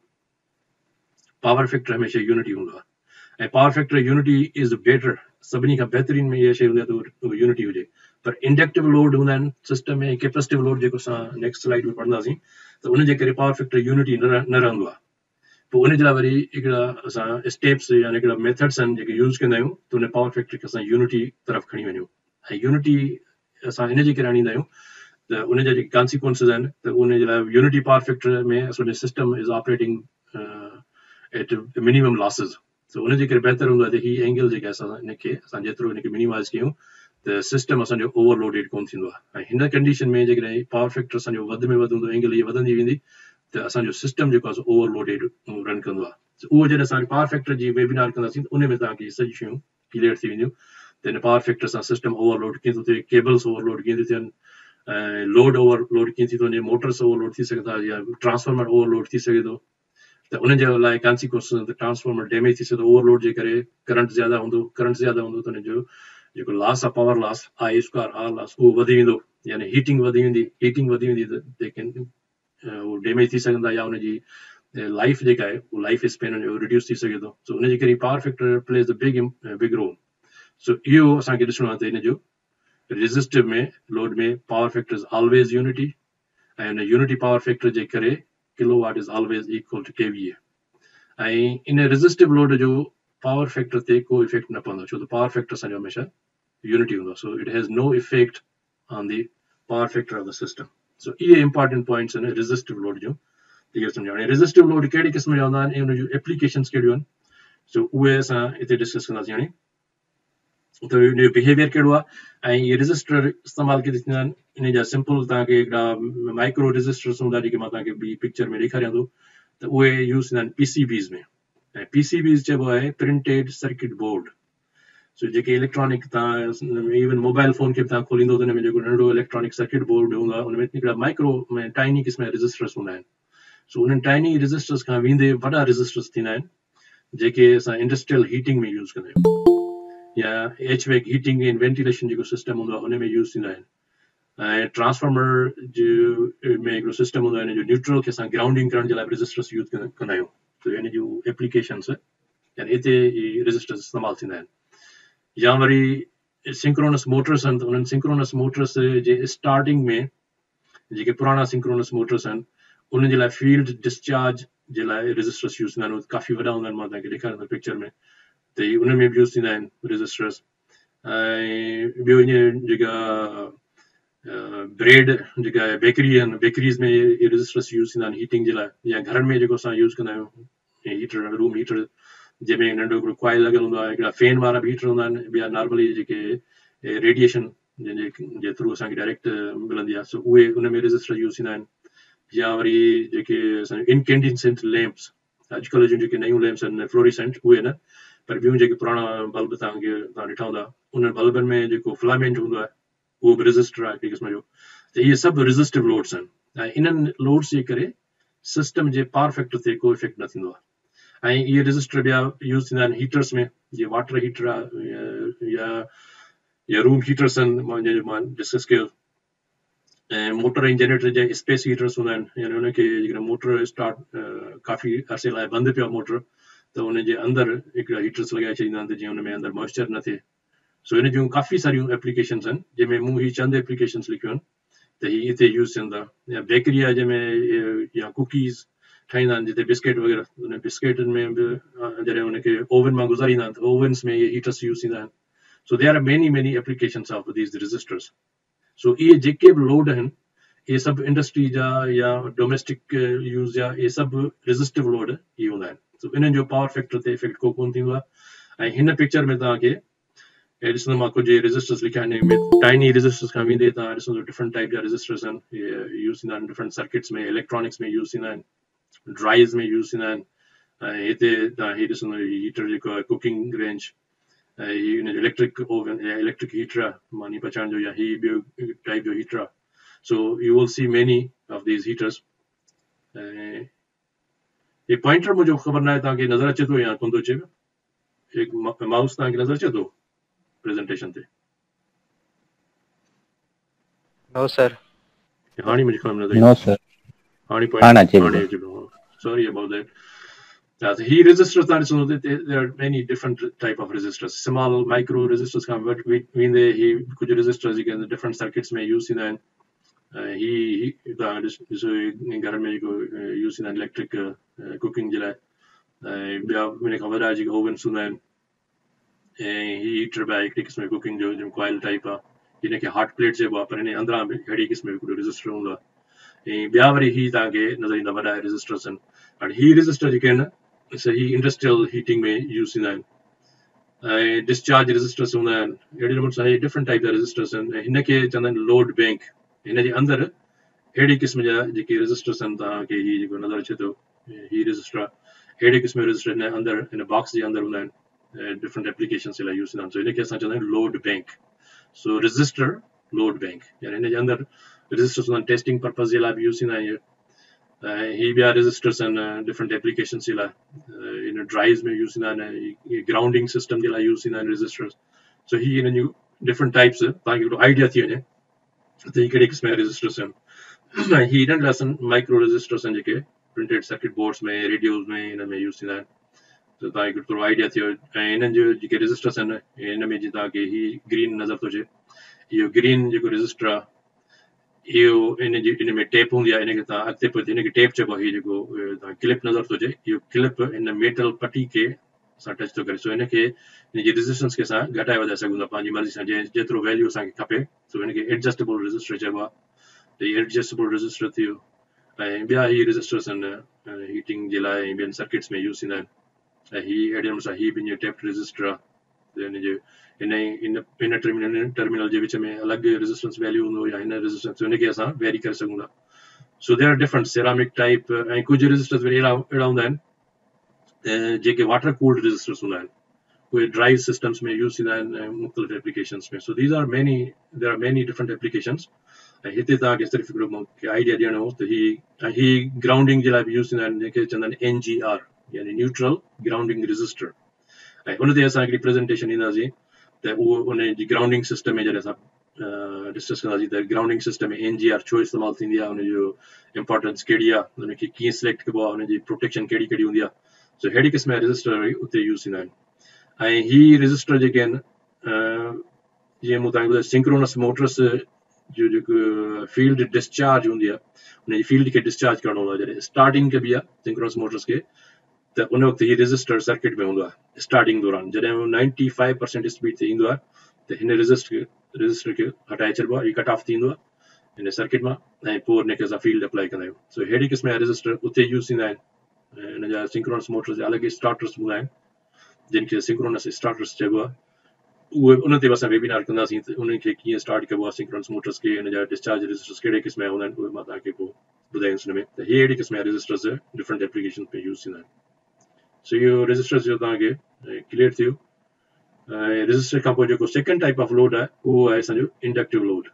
पावर फैक्टर हमेशह यूनिटी हूंदो आहे ऐं power factor unity is better सभिनी खां बहितरीन में इहा शइ हूंदी आहे त उहा यूनिटी हुजे पर इंडक्टिव लोड हूंदा आहिनि सिस्टम में कैपेसिटिव लोड जेको असां नेक्स्ट स्लाइड में पढ़ंदासीं त उन जे करे पावर फैक्टर यूनिटी न रहंदो आहे पोइ उन जे लाइ वरी हिकिड़ा असां स्टेप्स या हिकिड़ा मेथड्स आहिनि जेके यूज़ कंदा आहियूं त उन पावर फैक्टर खे असां यूनिटी तरफ़ खणी वञूं ऐं यूनिटी असां इन जे करे आणींदा आहियूं त उन जा जेके कॉन्सिक्वेंसिस आहिनि त उन जे लाइ यूनिटी पावर फैक्टर में असल में system is operating at minimum losses so उन जे करे बहितर हूंदो आहे त ही एंगल जेके असां हिनखे असां जेतिरो हिनखे मिनिमाइज़ कयूं त सिस्टम असांजो ओवरलोडेड कोन थींदो आहे ऐं हिन कंडीशन में जेकॾहिं पावर फैक्टर असांजो वधि में वधि हूंदो एंगल हीअ वधंदी वेंदी त असांजो सिस्टम जेको आहे ओवरलोडेड रन कंदो आहे उहो जॾहिं असां पावर फैक्टर जी वेबिनार कंदासीं त उन में तव्हांखे सॼी शयूं क्लियर थी वेंदियूं त हिन पावर फैक्टर सां सिस्टम ओवरलोड कीअं थो थिए केबल्स ओवरलोड कीअं थी थियनि ऐं लोड ओवरलोड कीअं थी थो वञे मोटर्स ओवरलोड थी सघे था या ट्रांसफॉर्मर ओवरलोड थी सघे थो त उन जे लाइ कॉन्सिक्वेंसिस ट्रांसफॉर्मर डैमेज थी सघे थो ओवरलोड जे करे करंट ज़्यादा हूंदो त हुन जो जेको लॉस आहे पावर लॉस I² लॉस उहो वधी वेंदो यानी हीटिंग वधी वेंदी त उहो डैमेज थी सघंदा या हुनजी लाइफ जेका आहे उहो लाइफ स्पेन जो रिड्यूस थी सघे थो सो उन जे करे power factor plays a big role so इहो असांखे ॾिसणो आहे त हिन जो रेज़िस्टिव में लोड में power factor is always unity ऐं हुन यूनिटी पावर फैक्टर जे करे kilowatt is always equal to kVA ऐं इन रेज़िस्टिव लोड जो पावर फैक्टर ते को इफेक्ट न पवंदो छो त पावर फैक्टर असांजो हमेशह unity हूंदो, so it has no effect on the power factor of the system. So ये important points आहिनि resistive load जो क्लियर सम्झाणे. resistive load कहिड़ी क़िस्म जा हूंदा आहिनि ऐं उन जूं applications कहिड़ियूं आहिनि, so उहे असां हिते डिस्कस कंदासीं हाणे. तो इन जो बिहेवियर कहिड़ो आहे ऐं ये रजिस्टर इस्तेमालु कीअं थींदा आहिनि. इन जा सिंपल तव्हांखे हिकिड़ा माइक्रो रजिस्टर्स हूंदा जेके मां तव्हांखे ॿी पिक्चर में ॾेखारियां थो, त उहे यूज़ थींदा आहिनि PCBs में. ऐं PCBs चइबो आहे प्रिंटेड सर्किट बोर्ड. सो जेके इलेक्ट्रॉनिक तव्हां इवन मोबाइल फोन खे बि तव्हां खोलींदो त हुन में जेको नंढो इलेक्ट्रॉनिक सर्किट बोर्ड हूंदो आहे उन में हिकिड़ा माइक्रो में टाइनी क़िस्म जा रजिस्टर्स हूंदा आहिनि. सो उन्हनि टाइनी रजिस्टर्स खां वेंदे वॾा रजिस्टर्स थींदा आहिनि जेके असां इंडस्ट्रियल हीटिंग में यूज़ कंदा आहियूं, या HVAC हीटिंग एंड वेंटिलेशन जेको सिस्टम हूंदो आहे उन में यूज़ थींदा आहिनि. ऐं ट्रांसफॉर्मर जो में हिकिड़ो सिस्टम हूंदो आहे, हिन जो न्यूट्रल खे असां ग्राउंडिंग करण जे लाइ रजिस्टर्स यूज़ कंदा आहियूं. त इन जूं एप्लीकेशन्स यानी हिते रजिस्टर्स इस्तेमालु थींदा आहिनि. या वरी सिंक्रोनस मोटर्स आहिनि, त उन्हनि सिंक्रोनस मोटर्स जे स्टार्टिंग में जेके पुराणा सिंक्रोनस मोटर्स आहिनि उन्हनि जे लाइ फील्ड डिस्चार्ज जे लाइ रजिस्टर्स यूज़ थींदा आहिनि. काफ़ी वॾा हूंदा आहिनि, मां तव्हांखे ॾेखारियां थो पिक्चर में, त इहे उन में बि यूज़ थींदा आहिनि रजिस्टर्स. ऐं ॿियो ईअं जेका ब्रेड जेका आहे बेकरी आहिनि, बेकरीज़ में इहे रजिस्टर्स यूज़ थींदा आहिनि हीटिंग जे लाइ. या घरनि में जेको असां यूज़ कंदा आहियूं हीटर, रूम हीटर जंहिंमें नंढो हिकिड़ो कॉइल लॻल हूंदो आहे. हिकिड़ा फैन वारा बि हीटर हूंदा आहिनि, ॿिया नॉर्मली जेके रेडिएशन जे थ्रू असांखे डायरेक्ट मिलंदी आहे, सो उहे उन में रजिस्टर यूज़ थींदा आहिनि. या वरी जेके असांजो इनकेंडिसेंट लैम्प्स, अॼुकल्ह जूं जेके नयूं लैम्प्स आहिनि फ्लोरिसेंट उहे न, पर ॿियूं जेके पुराणा बल्ब तव्हां ॾिठा हूंदा, उन बल्बनि में जेको फिलामेंट हूंदो आहे उहो बि रजिस्टर आहे हिकिड़े क़िस्म जो. त इहे सभु रजिस्टिव लोड्स आहिनि ऐं इन्हनि लोड्स जे करे सिस्टम जे पावर फैक्टर ते को इफेक्ट न थींदो आहे. ऐं इहे रजिस्टर ॿिया यूज़ थींदा आहिनि हीटर्स में, जीअं वाटर हीटर आहे या रूम हीटर्स आहिनि मां डिस्कस कयो. ऐं मोटर ऐं जनरेटर जा स्पेस हीटर्स हूंदा आहिनि, यानी हुनखे जेकॾहिं मोटर स्टार्ट काफ़ी अरसे लाइ बंदि पियो आहे मोटर, त हुनजे अंदरि हिकिड़ा हीटर्स लॻाए छॾींदा आहिनि त जीअं हुन में अंदरि मॉइस्चर न थिए. सो इन जूं काफ़ी सारियूं एप्लीकेशन्स आहिनि, जंहिंमें मूं ही चंद एप्लीकेशन्स लिखियूं आहिनि त हीअ हिते यूज़ थियनि था. या बेकरी आहे जंहिंमें या कुकीज़ ठाहींदा आहिनि, जिते बिस्किट वग़ैरह, उन बिस्किटनि में बि जॾहिं हुनखे ओवन मां गुज़ारींदा आहिनि त ओवन्स में इहे हीटर्स यूज़ थींदा आहिनि. So they are many applications of these resistors. So इहे जेके बि लोड आहिनि इहे सभु इंडस्ट्री जा या डोमेस्टिक यूज़ जा, इहे सभु रजिस्टिव लोड इहे हूंदा आहिनि. सो इन्हनि जो पावर फैक्टर ते इफेक्ट को कोन थींदो आहे. ऐं हिन पिक्चर में तव्हांखे ॾिसंदो मां कुझु रजिस्टर्स लिखिया आहिनि. टाइनी रजिस्टर्स खां वेंदे तव्हां ॾिसंदो डिफरेंट टाइप जा रजिस्टर्स आहिनि, इहे यूज़ थींदा आहिनि डिफरेंट सर्किट्स में, इलेक्ट्रॉनिक्स में यूज़ थींदा आहिनि, ड्राइज़ में यूज़ थींदा आहिनि. ऐं हिते तव्हां हीअ ॾिसंदो हीटर जेको आहे कुकिंग रेंज, ऐं हीअ हुन जो इलेक्ट्रिक ओवन या इलेक्ट्रिक हीटर आहे मानी पचाइण जो, या हीअ ॿियो टाइप जो हीटर आहे. So you will see many of these heaters. ऐं ये पॉइंटर मुंहिंजो ख़बर न आहे तव्हांखे नज़र अचे थो या कोन थो अचे. हिकु माउस तव्हांखे नज़र अचे थो प्रेज़ेंटेशन ते? नो सर. हाणे मुंहिंजे ख़्याल में नज़र नो सर. हाणे हाणे अचे हाणे अचे पियो. Sorry about that. ही रजिस्टर्स तव्हां ॾिसंदो there are many different type of resistors. Small micro resistors खां वेंदे ही कुझु रजिस्टर्स जेके डिफरेंट सर्किट्स में यूज़ थींदा आहिनि. ऐं ही तव्हां ॾिसो घर में जेको यूज़ थींदा आहिनि इलेक्ट्रिक कुकिंग जे लाइ. ऐं ॿिया इन खां वॾा जेके ओवन्स हूंदा आहिनि. ऐं ही हीटर बि आहे हिकिड़ी क़िस्म कुकिंग जो कॉइल टाइप आहे, हिनखे हॉट प्लेट चइबो आहे, पर हिन अंदरां बि अहिड़ी क़िस्म जो हिकिड़ो रजिस्टर हूंदो आहे. ऐं ॿिया वरी ही तव्हांखे नज़र ईंदा वॾा रजिस्टर्स आहिनि. हाणे ही रजिस्टर जेके आहिनि सही इंडस्ट्रियल हीटिंग में यूज़ थींदा आहिनि. ऐं डिस्चार्ज रजिस्टर्स हूंदा आहिनि. अहिड़े नमूने सां डिफरेंट टाइप जा रजिस्टर्स आहिनि. ऐं हिनखे चवंदा आहिनि लोड बैंक. हिन जे अंदरि अहिड़ी क़िस्म जा जेके रजिस्टर्स आहिनि, तव्हांखे ही जेको नज़र अचे थो ही रजिस्टर आहे, अहिड़े क़िस्म जो रजिस्टर हिन अंदरि हिन बॉक्स जे अंदरि हूंदा आहिनि. डिफरेंट एप्लीकेशन जे लाइ यूज़ थींदा आहिनि. सो हिनखे असां चवंदा आहियूं लोड बैंक. सो रजिस्टर लोड बैंक, यानी हिन जे अंदरि रजिस्टर्स हूंदा आहिनि. टेस्टिंग पर्पज़ जे लाइ बि यूज़ थींदा आहिनि. ऐं ही ॿिया रजिस्टर्स आहिनि डिफरेंट एप्लीकेशन जे लाइ. इन ड्राइव्स में यूज़ थींदा आहिनि. ग्राउंडिंग सिस्टम जे लाइ यूज़ थींदा आहिनि रजिस्टर्स. सो ही हिन जूं डिफरेंट टाइप्स तव्हांखे हिकिड़ो आइडिया थी वञे त ही कहिड़े क़िस्म जा रजिस्टर्स आहिनि. ऐं ही हिननि लाइ माइक्रो रजिस्टर्स आहिनि जेके प्रिंटेड सर्किट बोर्ड्स में, रेडियोज़ में, हिन में यूज़ थींदा आहिनि. त तव्हांखे थोरो आइडिया थियो. ऐं हिननि जो जेके रजिस्टर्स आहिनि हिन में जीअं तव्हांखे ही ग्रीन नज़र थो अचे, इहो ग्रीन जेको रजिस्टर आहे इहो इन में टेप हूंदी आहे. हिनखे तव्हां अॻिते पोइ हिनखे टेप चइबो आहे. हीअ जेको तव्हां क्लिप नज़र थो अचे, इहो क्लिप हिन मेटल पटी खे सां टच थो करे, सो हिनखे हिनजी रेजिस्टेंस खे असां घटाए वधाए सघूं था पंहिंजी मर्ज़ी सां, जेतिरो वैल्यू असांखे खपे, सो हिनखे एडजस्टेबल रेजिस्टर चइबो आहे। त हीउ एडजस्टेबल रेजिस्टर थी वियो। ऐं ॿिया ही रेजिस्टर्स आहिनि हीटिंग जे लाइ ऐं ॿियनि सर्किट्स में यूज़ थींदा आहिनि। ऐं हीउ अहिड़े नमूने सां हीउ बि हीअं टेप्ड रेजिस्टर आहे, हिनजे इन टर्मिनल जे विच में अलॻि रेजिस्टेंस वैल्यू हूंदो या हिन रेजिस्टेंस हुनखे असां वेरी करे सघूं था। So there are different ceramic type, ऐं कुझु रेजिस्टर्स वरी अहिड़ा हूंदा आहिनि जेके वाटर कूल्ड रेजिस्टर्स हूंदा आहिनि, उहे ड्राइव सिस्टम्स में यूज़ थींदा आहिनि ऐं मुख़्तलिफ़ एप्लीकेशन्स में। So there are many different applications. ऐं हिते तव्हांखे सिर्फ़ु हिकिड़ो मूंखे आइडिया ॾियणो हो त ही ग्राउंडिंग जे लाइ बि यूज़ थींदा आहिनि, जेके चवंदा आहिनि NGR यानी न्यूट्रल ग्राउंडिंग रेजिस्टर। ऐं हुन ते असां हिकिड़ी प्रेज़ेंटेशन ॾींदासीं त उहो उन जी ग्राउंडिंग सिस्टम में जॾहिं असां डिस्कस कंदासीं त ग्राउंडिंग सिस्टम में NGR छो इस्तेमालु थींदी आहे, हुनजो इम्पोर्टेंस कहिड़ी आहे, हुनखे कीअं सिलेक्ट कबो आहे, हुनजी प्रोटेक्शन कहिड़ी कहिड़ी हूंदी आहे। सो अहिड़ी क़िस्म जा रेजिस्टर उते यूज़ थींदा आहिनि। ऐं ही रेजिस्टर जेके आहिनि जीअं मूं तव्हांखे ॿुधायो सिंक्रोनस मोटर्स जो जेको फील्ड डिस्चार्ज हूंदी आहे, हुनजी फील्ड खे डिस्चार्ज करणो हूंदो आहे जॾहिं स्टार्टिंग कबी आहे सिंक्रोनस मोटर्स खे, त उन वक़्तु हीउ रेजिस्टर सर्किट में हूंदो आहे स्टार्टिंग दौरान। जॾहिं 95% स्पीड ते ईंदो आहे त हिन रेजिस्टर खे हटाए छॾिबो आहे, हीउ कट ऑफ थींदो आहे हिन सर्किट मां, ऐं पोइ हिनखे असां फील्ड अप्लाई कंदा आहियूं। सो अहिड़ी क़िस्म जा रेजिस्टर उते यूज़ थींदा आहिनि। हिन जा सिंक्रोनस मोटर्स जा अलॻि स्टार्टर्स हूंदा आहिनि जिन खे सिंक्रोनस स्टार्टर्स चइबो आहे। उहे उन ते असां वेबिनार कंदासीं त उन्हनि खे कीअं स्टार्ट कबो आहे सिंक्रोनस मोटर्स खे, हिन जा डिस्चार्ज रेजिस्टर्स कहिड़े क़िस्म जा हूंदा आहिनि, उहे मां तव्हांखे पोइ ॿुधाईंदुसि हिन में। त इहे अहिड़ी क़िस्म जा रेजिस्टर्स डिफरेंट एप्लीकेशन में यूज़ थींदा आहिनि। सो इहो रेजिस्टर्स जो तव्हांखे क्लियर थियो। ऐं रेजिस्टर खां पोइ जेको सेकेंड टाइप ऑफ लोड आहे उहो आहे असांजो इंडक्टिव लोड।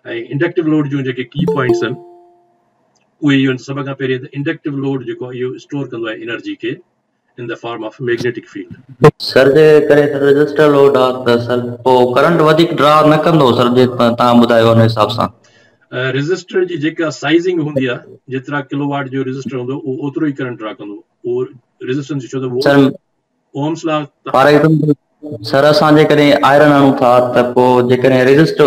ऐं इंडक्टिव लोड जूं जेके की पॉइंट्स आहिनि उहे इहो सभ खां पहिरीं त इंडक्टिव लोड जेको आहे इहो स्टोर कंदो आहे एनर्जी खे in the form of magnetic field. सर जे करे रजिस्टर लोड आहे त सर पोइ करंट वधीक ड्रा न कंदो सर, जे तव्हां ॿुधायो हुन हिसाब सां। रेजिस्टर जी जेका साइजिंग हूंदी आहे, जेतिरा किलोवाट जो रेजिस्टर हूंदो उहो ओतिरो ई करंट ड्रा कंदो। उहो रेजिस्टेंस छो त sir Ohm's law for example sir असां जेकॾहिं आयरन आणूं था त पोइ जेकॾहिं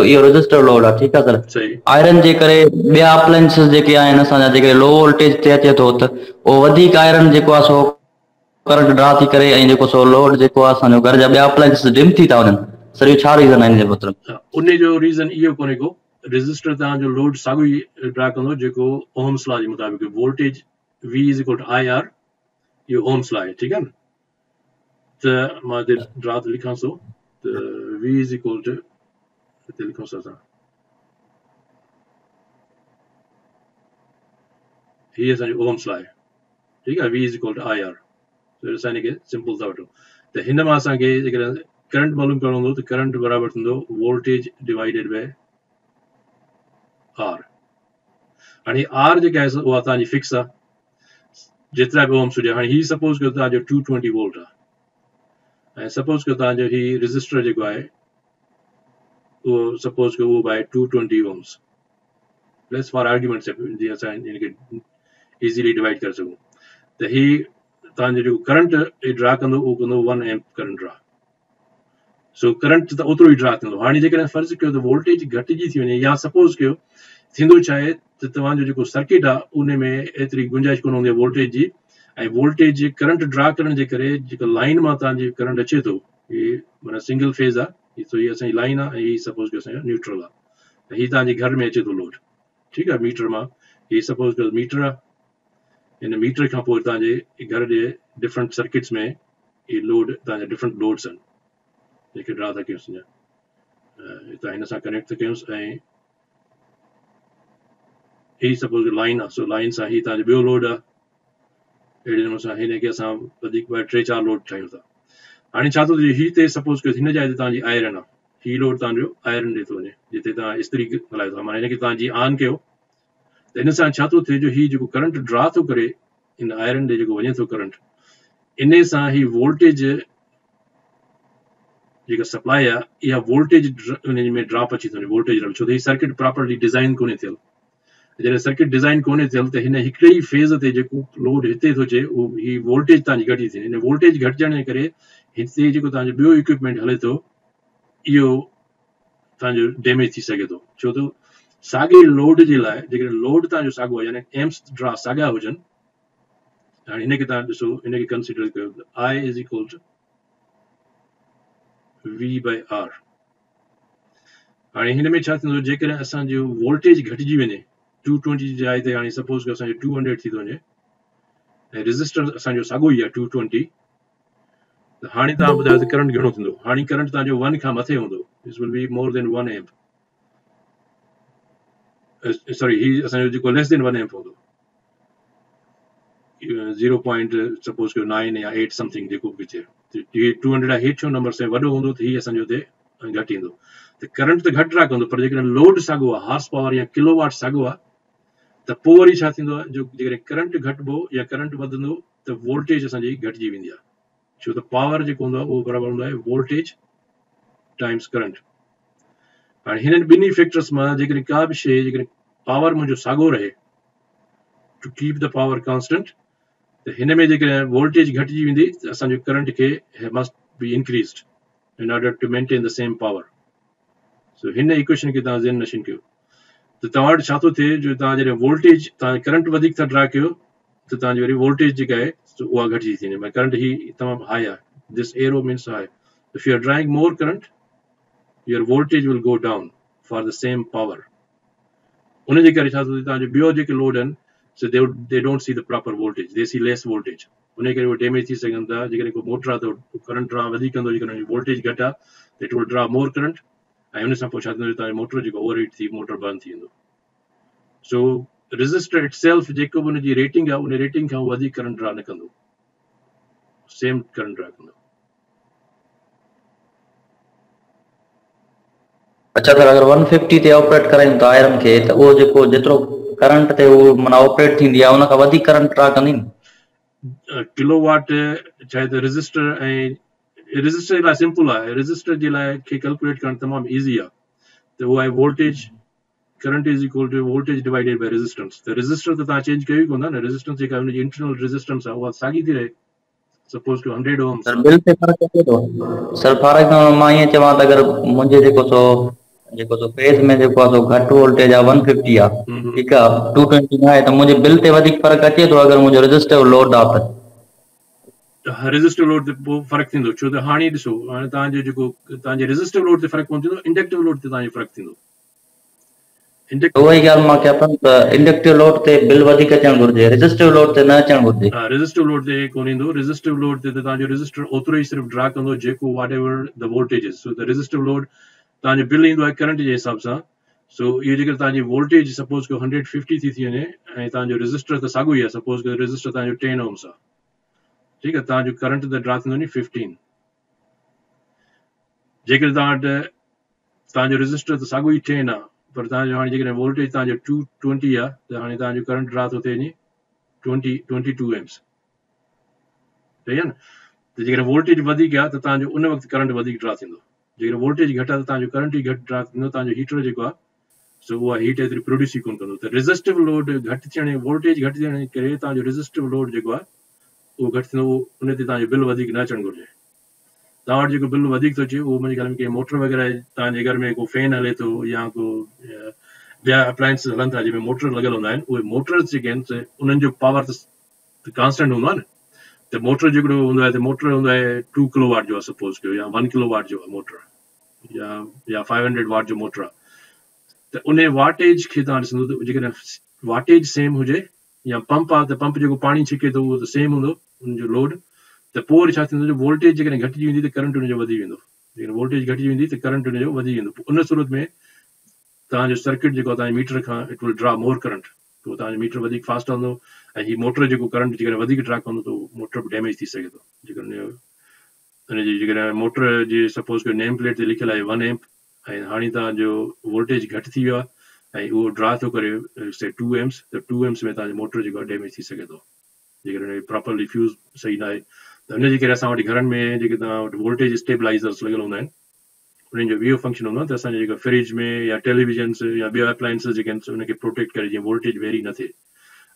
इहो रजिस्टर लोड आहे, ठीकु आहे सर, सही आयरन जे करे ॿिया अप्लायंसिस जेके आहिनि असांजा जेके लो वोल्टेज ते अचे थो त उहो वधीक आयरन जेको आहे सो करंट ड्रा थी करे, ऐं जेको सो लोड जेको आहे असांजो घर जा ॿिया अप्लायंसिस डिम थी था वञनि। सर इहो छा रीज़न आहे हिन जो मतिलबु? उन जो रीज़न इहो कोन्हे को, रेजिस्टर तव्हांजो लोड साॻियो ई ड्रा कंदो जेको ओम्स लॉ जे मुताबिक़ voltage V is equal to IR, इहो ओम्स लॉ आहे, ठीकु आहे न। त मां हिते ड्रा थो लिखां थो त V इज़ इक्वल टू, हिते लिखूं असां, हीअ असांजो ओम्स लॉ आहे, ठीकु आहे, V is equal to IR। असां हिनखे सिंपल था वठूं त हिन मां असांखे जेकॾहिं करंट मालूम करणो हूंदो त करंट बराबरि थींदो वोल्टेज डिवाइडेड बाय R। हाणे R जेका आहे उहा तव्हांजी फिक्स आहे, जेतिरा बि ओम्स हुजे। हाणे हीउ सपोज़ कयो तव्हांजो 220 वोल्ट आहे, ऐं सपोज़ कयो तव्हांजो हीउ रेजिस्टर जेको आहे उहो सपोज़ कयो उहो by 220 ohms, plus for argument जीअं असां हिनखे इज़ीली डिवाइड करे सघूं। त हीउ तव्हांजो जेको करंट ड्रा कंदो उहो कंदो 1 amp current draw. So current त ओतिरो ई ड्रा कंदो। हाणे जेकॾहिं फर्ज़ कयो त वोल्टेज घटिजी थी वञे, या सपोज़ कयो थींदो छा आहे त तव्हांजो जेको सर्किट आहे उन में एतिरी गुंजाइश कोन हूंदी आहे वोल्टेज जी, ऐं वोल्टेज करंट ड्रा करण जे करे जेको लाइन मां तव्हांजी करंट अचे थो, हीअ माना सिंगल फेज़ आहे, सो हीअ असांजी लाइन आहे, ऐं हीअ सपोज़ कयो असांजो न्यूट्रल आहे, ऐं हीअ तव्हांजे घर में अचे थो लोड, ठीकु आहे, मीटर मां। हीअ सपोज़ कयो मीटर आहे, हिन मीटर खां पोइ तव्हांजे घर जे डिफरेंट सर्किट्स में हीअ लोड तव्हांजा डिफरेंट लोड्स आहिनि जेके ड्रा था कयूंसि। हितां हिन सां कनेक्ट था कयूंसि, ऐं हीअ सपोज़ लाइन आहे, सो लाइन सां हीअ तव्हांजो ॿियो लोड आहे। अहिड़े नमूने सां हिनखे असां वधीक 2-4 लोड ठाहियूं था। हाणे छा थो थिए, हीअ ते सपोज़ कयो हिन जाइ ते तव्हांजी आयरन आहे, हीअ लोड तव्हांजो आयरन ॾे थो वञे जिते तव्हां इस्त्री हलायो था, माना हिनखे तव्हां जीअं ऑन कयो त हिन सां छा थो थिए, जो हीअ जेको करंट ड्रा थो करे हिन आयरन ॾे जेको वञे थो करंट, इन सां ही वोल्टेज जेका सप्लाई आहे इहा वोल्टेज उन में ड्रॉप अची थो वञे, वोल्टेज ड्रॉप, छो त हीअ सर्किट प्रॉपरली डिज़ाइन कोन्हे थियल। जॾहिं सर्किट डिज़ाइन कोन्हे थियल त हिन हिकिड़े ई फेज़ ते जेको लोड हिते थो अचे उहो ही वोल्टेज तव्हांजी घटी थी। हिन वोल्टेज घटिजण जे करे हिते जेको तव्हांजो ॿियो इक्विपमेंट हले थो इहो तव्हांजो डैमेज थी सघे थो, छो त साॻे लोड जे लाइ जेकॾहिं लोड तव्हांजो साॻियो आहे, यानी एम्स ड्रा साॻिया हुजनि, हाणे हिनखे तव्हां ॾिसो, हिनखे कंसीडर कयो I is equal two V/R। हाणे हिन में छा थींदो, जेकॾहिं असांजो वोल्टेज घटिजी वञे 220 जी जाइ ते, हाणे सपोज कि असांजो 200 थी थो वञे ऐं रेज़िस्टर असांजो साॻियो ई आहे 220, त हाणे तव्हां ॿुधायो त करंट घणो थींदो। हाणे करंट तव्हांजो 1 खां मथे हूंदो, this will be more than 1 amp, sorry ही असांजो जेको लेस देन 1 एम्प हूंदो, 0. सपोज कयो 9 या 8 समथिंग जेको बि थिए। 200 आहे, हेठियों नंबर से वॾो हूंदो त हीउ असांजो हुते घटि ईंदो। त करंट त घटि ड्रा कंदो, पर जेकॾहिं लोड साॻियो आहे, हॉर्स पावर या किलोवाट साॻियो आहे, त पोइ वरी छा थींदो आहे, जो जेकॾहिं करंट घटिबो या करंट वधंदो त वोल्टेज असांजी घटिजी वेंदी आहे, छो त पावर जेको हूंदो आहे उहो बराबरि हूंदो आहे वोल्टेज टाइम्स करंट। हाणे हिननि ॿिन्ही फैक्टर्स मां जेकॾहिं का बि शइ, जेकॾहिं पावर मुंहिंजो साॻियो रहे, to keep the power constant, त हिन में जेकॾहिं वोल्टेज घटिजी वेंदी त असांजो करंट खे must be increased in order to maintain the same power. So हिन इक्वेशन खे तव्हां ज़हन नशीन कयो, त तव्हां वटि छा थो थिए, जो तव्हां जॾहिं वोल्टेज, तव्हां करंट वधीक था ड्रा कयो, त तव्हांजी वरी वोल्टेज जेका आहे उहा घटिजी थी वञे। करंट ही तमामु हाई आहे, this arrow means high. If you are drawing more current, your voltage will go down for the same power. उनजे करे छा थो थिए, तव्हांजो ॿियो जेके लोड आहिनि, so they don't see the proper voltage, they see less voltage, उन करे उहे डैमेज थी सघनि था। जेकॾहिं को मोटर आहे त करंट ड्रा वधीक कंदो, जेकॾहिं वोल्टेज घटि आहे त it will draw more current, ऐं उन सां पोइ छा थींदो, तव्हांजो मोटर जेको ओवरहीट थी मोटर बंदि थी वेंदो। सो रेज़िस्टर इटसेल्फ जेको बि उनजी रेटिंग आहे, उन रेटिंग खां वधीक करंट ड्रा न कंदो, सेम करंट ड्रा कंदो। अच्छा सर, अगर 150 ते ऑपरेट करायूं था आयरन खे, त उहो जेको जेतिरो करंट ते उहो माना ऑपरेट थींदी आहे, उन खां वधीक करंट ड्रा कंदी न? किलोवाट चाहे त रेज़िस्टर जे लाइ सिंपल आहे, रेज़िस्टर जे लाइ खे कैलकुलेट करणु तमामु ईज़ी आहे। त उहो आहे voltage current is equal to voltage divided by resistance. त रेज़िस्टर त तव्हां चेंज कयो ई कोन था न, रेज़िस्टेंस जेका हुनजी इंटरनल रेज़िस्टेंस आहे उहा साॻी थी रहे। सपोज टू 100 ओम्स सर आहे। बिल ते फ़र्क़ु अचे थो सर? फॉर एग्जाम्पल मां ईअं चवां त अगरि मुंहिंजे जेको सो फेस में जेको आहे सो घटि वोल्टेज आहे 150 आहे, ठीकु आहे, 220 न आहे, त मुंहिंजे बिल ते वधीक फ़र्क़ु अचे थो अगरि मुंहिंजो रेज़िस्टिव लोड आहे त? रेज़िस्टिव लोड ते पोइ फ़र्क़ु थींदो, छो त हाणे ॾिसो, हाणे तव्हांजो जेको तव्हांजे रेज़िस्टिव लोड ते फ़र्क़ु कोन थींदो, इंडक्टिव लोड ते तव्हांजो फ़र्क़ु थींदो। उहा ई ॻाल्हि मां कयां थो त इंडक्टिव लोड ते बिल वधीक अचणु घुरिजे, रेज़िस्टिव लोड ते न अचणु घुरिजे। रेज़िस्टिव लोड ते कोन ईंदो, रेज़िस्टिव लोड ते तव्हांजो रेज़िस्टर ओतिरो ई सिर्फ़ु ड्रा कंदो जेको whatever the voltage is. So the resistive load तव्हांजो बिल ईंदो आहे करंट जे हिसाब सां। सो इहो जेकर तव्हांजी वोल्टेज सपोज कयो 150 थी वञे ऐं तव्हांजो रेज़िस्टर त साॻियो ई आहे, सपोज कयो रेज़िस्टर तव्हांजो 10 ओम्स आहे, ठीकु आहे, तव्हांजो करंट त ड्रा थींदो नी 15। जेकर तव्हां वटि तव्हांजो रेज़िस्टर त साॻियो ई 10 आहे, पर तव्हांजो हाणे जेकॾहिं वोल्टेज तव्हांजो 220 आहे, त हाणे तव्हांजो करंट ड्रा थो थिए नी 22 एम्प्स, सही आहे न। त जेकॾहिं वोल्टेज वधीक आहे त तव्हांजो उन वक़्तु करंट वधीक ड्रा थींदो, जेकॾहिं वोल्टेज घटि आहे त तव्हांजो करंट ई घटि ड्रा थींदो, तव्हांजो हीटर जेको आहे सो उहा हीट एतिरी प्रोड्यूस ई कोन कंदो। त रेज़िस्टिव लोड घटि थियण, वोल्टेज घटि थियण जे करे तव्हांजो रेज़िस्टिव लोड जेको आहे उहो घटि थींदो, उन ते तव्हांजो बिल वधीक न अचणु घुरिजे। तव्हां वटि जेको बिल वधीक थो अचे उहो मुंहिंजे ख़्याल में कंहिं मोटर वग़ैरह, तव्हांजे घर में को फैन हले थो या को ॿिया अप्लायंसिस हलनि था जंहिंमें मोटर लॻल हूंदा आहिनि, उहे मोटर्स जेके आहिनि त उन्हनि जो पावर त कॉन्स्टेंट हूंदो आहे न। त मोटर जेकॾहिं हूंदो आहे त मोटर हूंदो आहे 2 किलोवाट जो आहे, सपोज कयो, या 1 किलोवाट जो आहे मोटर, या 500 वाट जो मोटर आहे। त उन वाटेज खे तव्हां ॾिसंदो त जेकॾहिं वाटेज सेम हुजे, या पंप आहे त पंप जेको पाणी छिके थो उहो त सेम हूंदो उनजो लोड, त पोइ वरी छा थींदो, वोल्टेज जेकॾहिं घटिजी वेंदी त करंट उनजो वधी वेंदो। जेकॾहिं वोल्टेज घटिजी वेंदी त करंट उनजो वधी वेंदो। उन सूरत में तव्हांजो सर्किट जेको आहे तव्हांजे मीटर खां it will draw more current, पोइ तव्हांजो मीटर वधीक फास्ट हलंदो, ऐं हीअ मोटर जेको करंट जेकॾहिं वधीक ड्रा कंदो त मोटर बि डैमेज थी सघे थो। जेकॾहिं हुनजी जेकॾहिं मोटर जी सपोज कयो नेम प्लेट ते लिखियलु आहे 1 एम्प, ऐं हाणे तव्हांजो वोल्टेज घटि थी वियो आहे ऐं उहो ड्रा थो करे से 2 एम्प्स, त 2 एम्प्स में तव्हांजो मोटर जेको आहे डैमेज थी सघे थो, जेकॾहिं प्रॉपरली फ्यूज़ सही न आहे। त हुनजे करे असां वटि घरनि में जेके तव्हां वटि वोल्टेज स्टेबलाइज़र्स लॻल हूंदा आहिनि, उन्हनि जो इहो फंक्शन हूंदो आहे त असांजे जेका फ्रिज में या टेलीविजन्स या ॿिया अप्लायंसिस जेके आहिनि उनखे प्रोटेक्ट करे जीअं वोल्टेज वेरी न थिए।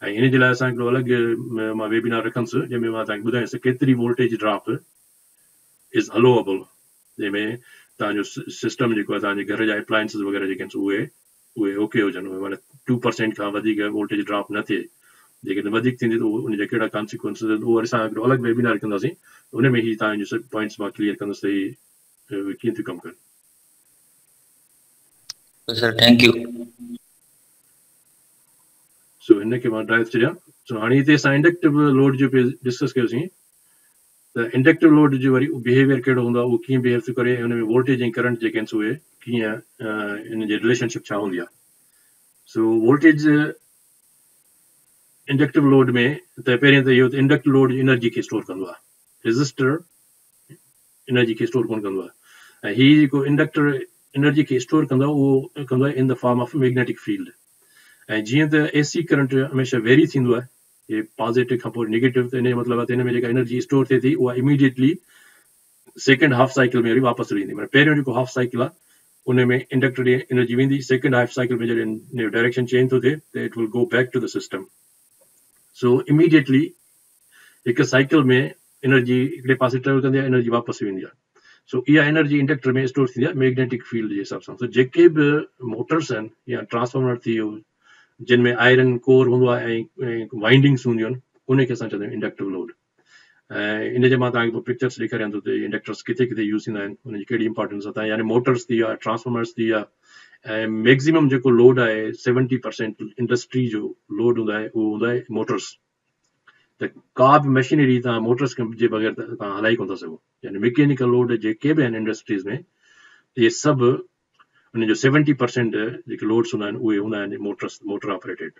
ऐं हिन जे लाइ असां हिकिड़ो अलॻि मां वेबिनार रखंदुसि जंहिंमें मां तव्हांखे ॿुधायांसि केतिरी वोल्टेज ड्रॉप इज़ अलोएबल, जंहिंमें तव्हांजो सिस्टम जेको आहे तव्हांजे घर जा अप्लायंसिस वग़ैरह जेके आहिनि उहे ओके हुजनि, माना 2% खां वधीक वोल्टेज ड्रॉप न थिए। जेकॾहिं वधीक थींदी त उन जा कहिड़ा कॉन्सिक्वेंसिस आहिनि उहो असां हिकिड़ो अलॻि वेबिनार कंदासीं उन में ही तव्हांजो सभु पॉइंट्स मां क्लियर कंदुसि त ही कीअं थियूं कमु कनि. Sir thank U. सो हिन खे मां ड्राइव छॾियां. सो हाणे हिते असां इंडक्टिव लोड जो डिस्कस कयोसीं. त इंडक्टिव लोड जो वरी बिहेवियर कहिड़ो हूंदो आहे, उहो कीअं बिहेव थो करे, हुन में वोल्टेज ऐं करंट जेके आहिनि उहे कीअं इन जी रिलेशनशिप छा हूंदी आहे. सो वोल्टेज इंडक्टिव लोड में त पहिरियों त इहो त इंडक्टिव लोड एनर्जी खे स्टोर कंदो आहे, रेज़िस्टर एनर्जी खे स्टोर कोन कंदो आहे. ऐं हीउ जेको इंडक्टर एनर्जी खे स्टोर कंदो आहे उहो कंदो आहे इन the form of magnetic field. ऐं जीअं त एसी करंट हमेशह वेरी थींदो आहे, ये पॉजिटिव खां पोइ नेगेटिव, त इन जो मतिलबु आहे त हिन में जेका एनर्जी स्टोर थिए थी उहा इमीडिएटली सेकेंड हाफ साइकिल में वरी वापसि हली वेंदी. मतलब पहिरियों जेको हाफ साइकिल आहे उन में इंडक्टर ॾे एनर्जी वेंदी, सेकेंड हाफ साइकिल में जॾहिं डायरेक्शन चेंज थो थिए त it will go back to the system. So immediately हिकु साइकिल में एनर्जी हिकिड़े पासे ट्रेवल कंदी आहे, एनर्जी वापसि वेंदी आहे. सो इहा एनर्जी इंडक्टर में स्टोर थींदी आहे मैग्नेटिक फील्ड जे हिसाब सां. सो जेके बि मोटर्स आहिनि या ट्रांसफॉर्मर थी वियो जिन में आयरन कोर हूंदो आहे ऐं वाइंडिंग्स हूंदियूं आहिनि, उनखे असां चवंदा आहियूं इंडक्टिव लोड. ऐं इन जे मां तव्हांखे पिक्चर्स ॾेखारियां थो त इंडक्टर्स किथे किथे यूज़ थींदा आहिनि, उनजी कहिड़ी इंपॉर्टेंस आहे. यानी मोटर्स थी विया, ट्रांसफॉर्मर्स थी विया, ऐं मैक्सिमम जेको लोड आहे 70% इंडस्ट्री जो लोड हूंदो आहे उहो हूंदो आहे मोटर्स. त का बि मशीनरी तव्हां मोटर्स जे बग़ैर तव्हां हलाई कोन था सघो. यानी मैकेनिकल लोड जेके बि आहिनि इंडस्ट्रीज़ में इहे सभु उन जो 70% जेके लोड्स हूंदा आहिनि उहे हूंदा आहिनि मोटर ऑपरेटेड.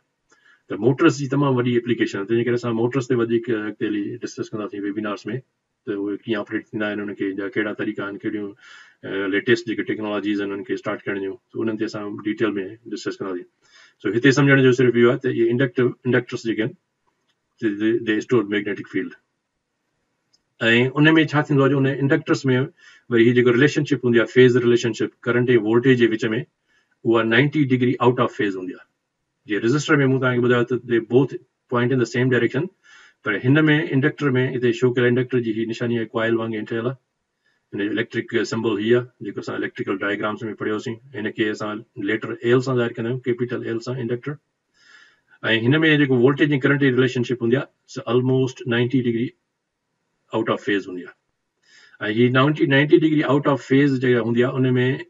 त मोटर्स जी तमामु वॾी एप्लीकेशन आहे. तंहिंजे करे असां मोटर्स ते वधीक अॻिते हली डिस्कस कंदासीं वेबिनार्स में, त उहे कीअं ऑपरेट थींदा आहिनि, उनखे जा कहिड़ा तरीक़ा आहिनि, कहिड़ियूं लेटेस्ट जेके टेक्नोलॉजीज़ आहिनि उनखे स्टार्ट करणियूं, त उन्हनि ते असां डिटेल में डिस्कस कंदासीं. सो हिते सम्झण जो सिर्फ़ु इहो आहे त इहे इंडक्टर्स जेके आहिनि दे स्टोर मैग्नेटिक फील्ड. ऐं उन में छा थींदो आहे जो उन इंडक्टर्स में वरी हीअ जेको रिलेशनशिप हूंदी आहे, फेज़ रिलेशनशिप करंट ऐं वोल्टेज जे विच में, उहा 90 डिग्री आउट ऑफ फेज़ हूंदी आहे. जीअं रजिस्टर में मूं तव्हांखे ॿुधायो त they both point in the same direction, पर हिन में इंडक्टर में हिते शो कयल इंडक्टर जी ही निशानी आहे क्वाइल वांगुरु ठहियल आहे. हिन जो इलेक्ट्रिक सिंबल हीअ आहे जेको असां इलेक्ट्रिकल डायग्राम्स में पढ़ियोसीं. हिनखे असां लेटर एल सां ज़ाहिर कंदा आहियूं, कैपिटल एल सां इंडक्टर. ऐं हिन में जेको वोल्टेज ऐं करंट जी रिलेशनशिप हूंदी आहे almost 90 degree out of phase हूंदी आहे. ऐं हीअ 90 डिग्री आउट ऑफ फेज़ जेका हूंदी आहे उन में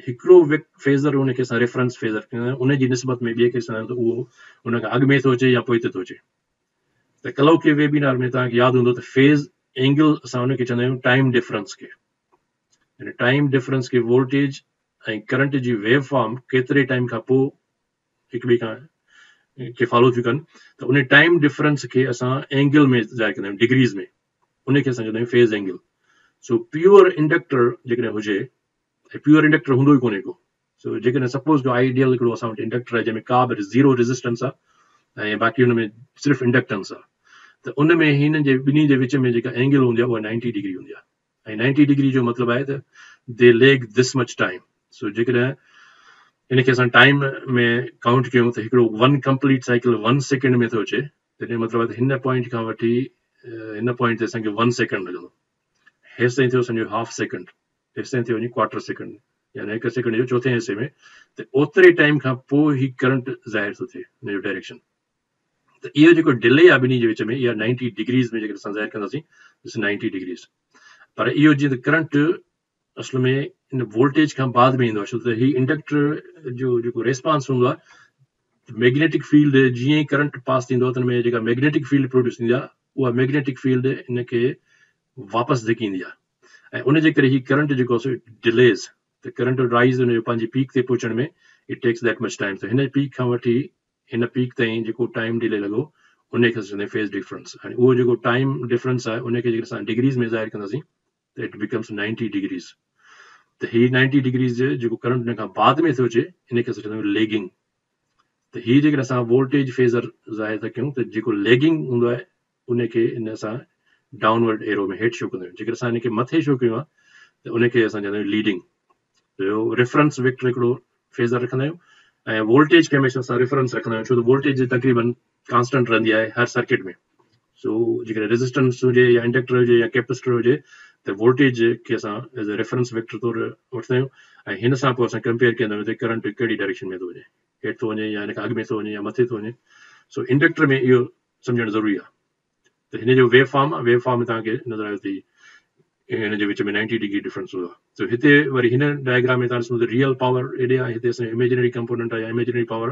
हिकिड़ो फेज़र उनखे असां रेफरेंस फेज़र कंदा आहियूं, उनजी निस्बत में ॿिए खे ॾिसंदा आहियूं त उहो उनखां अॻु में थो अचे या पोइ थो अचे. त कल्ह के वेबिनार में तव्हांखे यादि हूंदो त फेज़ एंगल असां उनखे चवंदा आहियूं टाइम डिफरेंस खे. यानी टाइम डिफरेंस खे वोल्टेज ऐं करंट जी वेव फॉर्म केतिरे टाइम खां पोइ हिक ॿिए खां खे फॉलो थियूं कनि, त उन टाइम डिफरेंस खे असां एंगल में ज़ाहिर कंदा आहियूं, डिग्रीज़ में. उनखे असां चवंदा आहियूं phase angle. So pure inductor जेकॾहिं हुजे, प्योर इंडक्टर हूंदो ई कोन्हे को. सो जेकॾहिं सपोज़ जो आइडियल हिकिड़ो असां वटि इंडक्टर आहे जंहिंमें का बि ज़ीरो रेज़िस्टेंस आहे ऐं बाक़ी हुन में सिर्फ़ु इंडक्टेंस आहे, त उन में हिन जे ॿिन्ही जे विच में जेका एंगल हूंदी आहे उहा 90 डिग्री हूंदी आहे. ऐं 90 डिग्री जो मतिलबु आहे त दे लेग दिस मच टाइम. सो जेकॾहिं हिनखे असां टाइम में काउंट कयूं त हिकिड़ो 1 कंप्लीट साइकिल 1 सेकेंड में थो अचे, त हिन जो मतिलबु आहे त हिन पॉइंट खां वठी हिन पॉइंट ते असांखे 1 सेकेंड लॻंदो. हेसि ताईं थियो असांजो हाफ सेकेंड, हेसि ताईं थियो वञे क्वार्टर सेकेंड, यानी 1 सेकेंड जो चोथे हिसे में. त ओतिरे टाइम खां पोइ ही करंट ज़ाहिर थो थिए हिन जो डायरेक्शन. त इहो जेको डिले आहे ॿिन्ही जे विच में, इहा 90 डिग्रीज़ में जेकॾहिं असां ज़ाहिर कंदासीं, 90 डिग्रीज़. पर इहो जीअं त करंट असल में इन वोल्टेज खां बाद में ईंदो आहे, छो त ही इंडक्टर जो जेको रेस्पॉन्स हूंदो आहे, मैग्नेटिक फील्ड जीअं ई करंट पास थींदो आहे त हुन में जेका मैग्नेटिक फील्ड प्रोड्यूस थींदी आहे, उहा मैग्नेटिक फील्ड इनखे वापसि धिकींदी आहे. ऐं उनजे करे ही करंट जेको आहे डिलेज, त करंट राइज़ हुनजो पंहिंजी पीक ते पहुचण में it takes that much time. त हिन पीक खां वठी हिन पीक ताईं जेको टाइम डिले लॻो उनखे असां चवंदा आहियूं फेज़ डिफरेंस. ऐं उहो जेको टाइम डिफरेंस आहे उनखे जेकॾहिं असां डिग्रीज़ में ज़ाहिर कंदासीं त इट बिकम्स 90 डिग्रीज़. त ही 90 डिग्रीज़ जेको करंट हिन खां बाद में थो अचे इनखे असां चवंदा आहियूं लेगिंग. त हीअ जेकॾहिं असां वोल्टेज फेज़र ज़ाहिर था कयूं त जेको लेगिंग हूंदो आहे उनखे इन असां डाउनवर्ड एरो में हेठि शो कंदा आहियूं. जेकॾहिं असां हिनखे मथे शो कयूं आहे त उनखे असां चवंदा आहियूं लीडिंग. त रेफरेंस वेक्टर हिकिड़ो फेज़र रखंदा आहियूं ऐं वोल्टेज खे हमेशह असां रेफरेंस रखंदा आहियूं, छो त वोल्टेज तक़रीबन कांस्टेंट रहंदी आहे हर सर्किट में. सो जेकॾहिं रेज़िस्टेंस हुजे या इंडक्टर हुजे या कैपेसिटर हुजे त वोल्टेज खे असां एज़ अ रेफरेंस वेक्टर तौरु वठंदा आहियूं ऐं हिन सां पोइ असां कंपेयर कंदा आहियूं त करंट कहिड़ी डायरेक्शन में थो वञे, हेठि थो वञे या हिन खां अॻु में थो वञे या मथे थो वञे. सो इंडक्टर में इहो सम्झणु ज़रूरी आहे त हिन जो वेव फॉर्म में तव्हांखे नज़र आयो थी हिन जे विच में 90 डिग्री डिफरेंस हूंदो आहे। सो हिते वरी हिन डायग्राम में तव्हां ॾिसो त रियल पावर एॾे आहे, हिते असांजो इमेजिनरी कंपोनेंट आहे या इमेजिनरी पावर।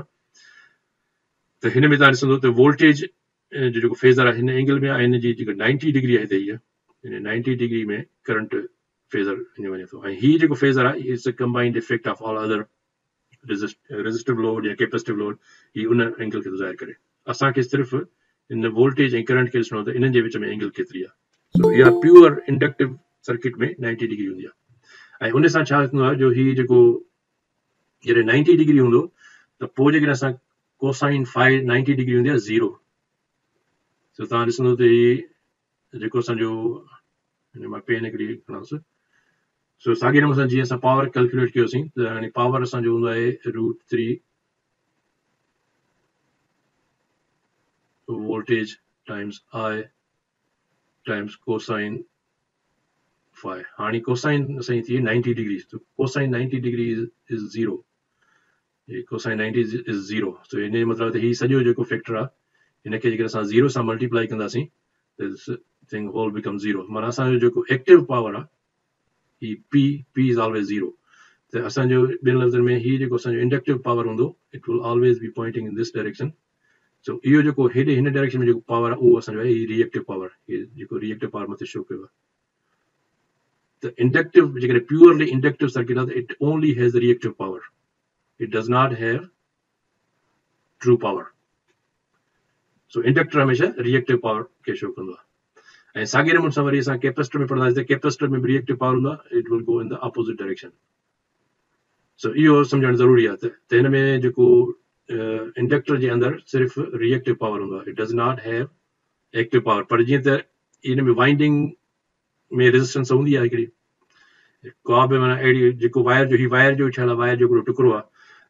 त हिन में तव्हां ॾिसंदो त वोल्टेज जो जेको फेज़र आहे हिन एंगल में आहे, हिन जी जेको 90 डिग्री आहे हिते हीअ हिन 90 डिग्री में करंट फेज़र हिन वञे थो। ऐं हीअ जेको फेज़र आहे it's a combined effect of all other resistive load या कैपेसिटिव लोड, ही उन एंगल खे ज़ाहिर करे। असांखे सिर्फ़ु इन वोल्टेज ऐं करंट खे ॾिसणो त इन्हनि जे विच में एंगल केतिरी आहे। सो इहा प्योर इंडक्टिव सर्किट में 90 डिग्री हूंदी आहे। ऐं उन सां छा थींदो आहे जो हीअ जेको जॾहिं 90 डिग्री हूंदो त पोइ जेकॾहिं असां कोसाइन फाइ 90 डिग्री हूंदी आहे 0। सो तव्हां ॾिसंदो त हीअ जेको असांजो हिन मां पेन हिकिड़ी खणोसि। सो साॻिए नमूने सां जीअं असां पावर कैलकुलेट कयोसीं त हाणे पावर असांजो हूंदो आहे √3 voltage times I times cosine phi. हाणे कोसाइन असांजी थी 90 डिग्री, तो cosine 90 degree is 0, cosine 90 is 0। So इन जो मतिलबु त हीउ सॼो जेको फैक्टर आहे हिनखे जेकर असां 0 सां मल्टीप्लाई कंदासीं त थिंग होल बिकम 0। माना असांजो जेको एक्टिव पावर आहे ही पी इज़ ऑलवेज 0। त असांजो ॿिनि लफ़्ज़नि में हीउ जेको असांजो इंडक्टिव पावर हूंदो it will always be pointing in this direction. So इहो जेको हेॾे हिन डायरेक्शन में जेको पावर आहे उहो असांजो आहे रिएक्टिव पावर। हीउ जेको रिएक्टिव पावर मथे शो कयो आहे त इंडक्टिव जेकॾहिं प्योरली इंडक्टिव सर्किट आहे त it only has reactive power, it does not have true power. So inductor हमेशह रिएक्टिव पावर खे शो कंदो आहे। ऐं साॻिए नमूने सां वरी असां कैपेसिटर में पढ़ंदासीं त कैपेसिटर में बि रिएक्टिव पावर हूंदो आहे, it will go in the opposite direction. So इहो सम्झणु ज़रूरी आहे त हिन में जेको इंडक्टर जे अंदरि सिर्फ़ु रिएक्टिव पावर हूंदो आहे, it does not have active power. पर जीअं त इन में वाइंडिंग में रेजिस्टेंस हूंदी आहे हिकिड़ी, का बि माना अहिड़ी जेको वायर जो ठहियल आहे, वायर जो हिकिड़ो टुकड़ो आहे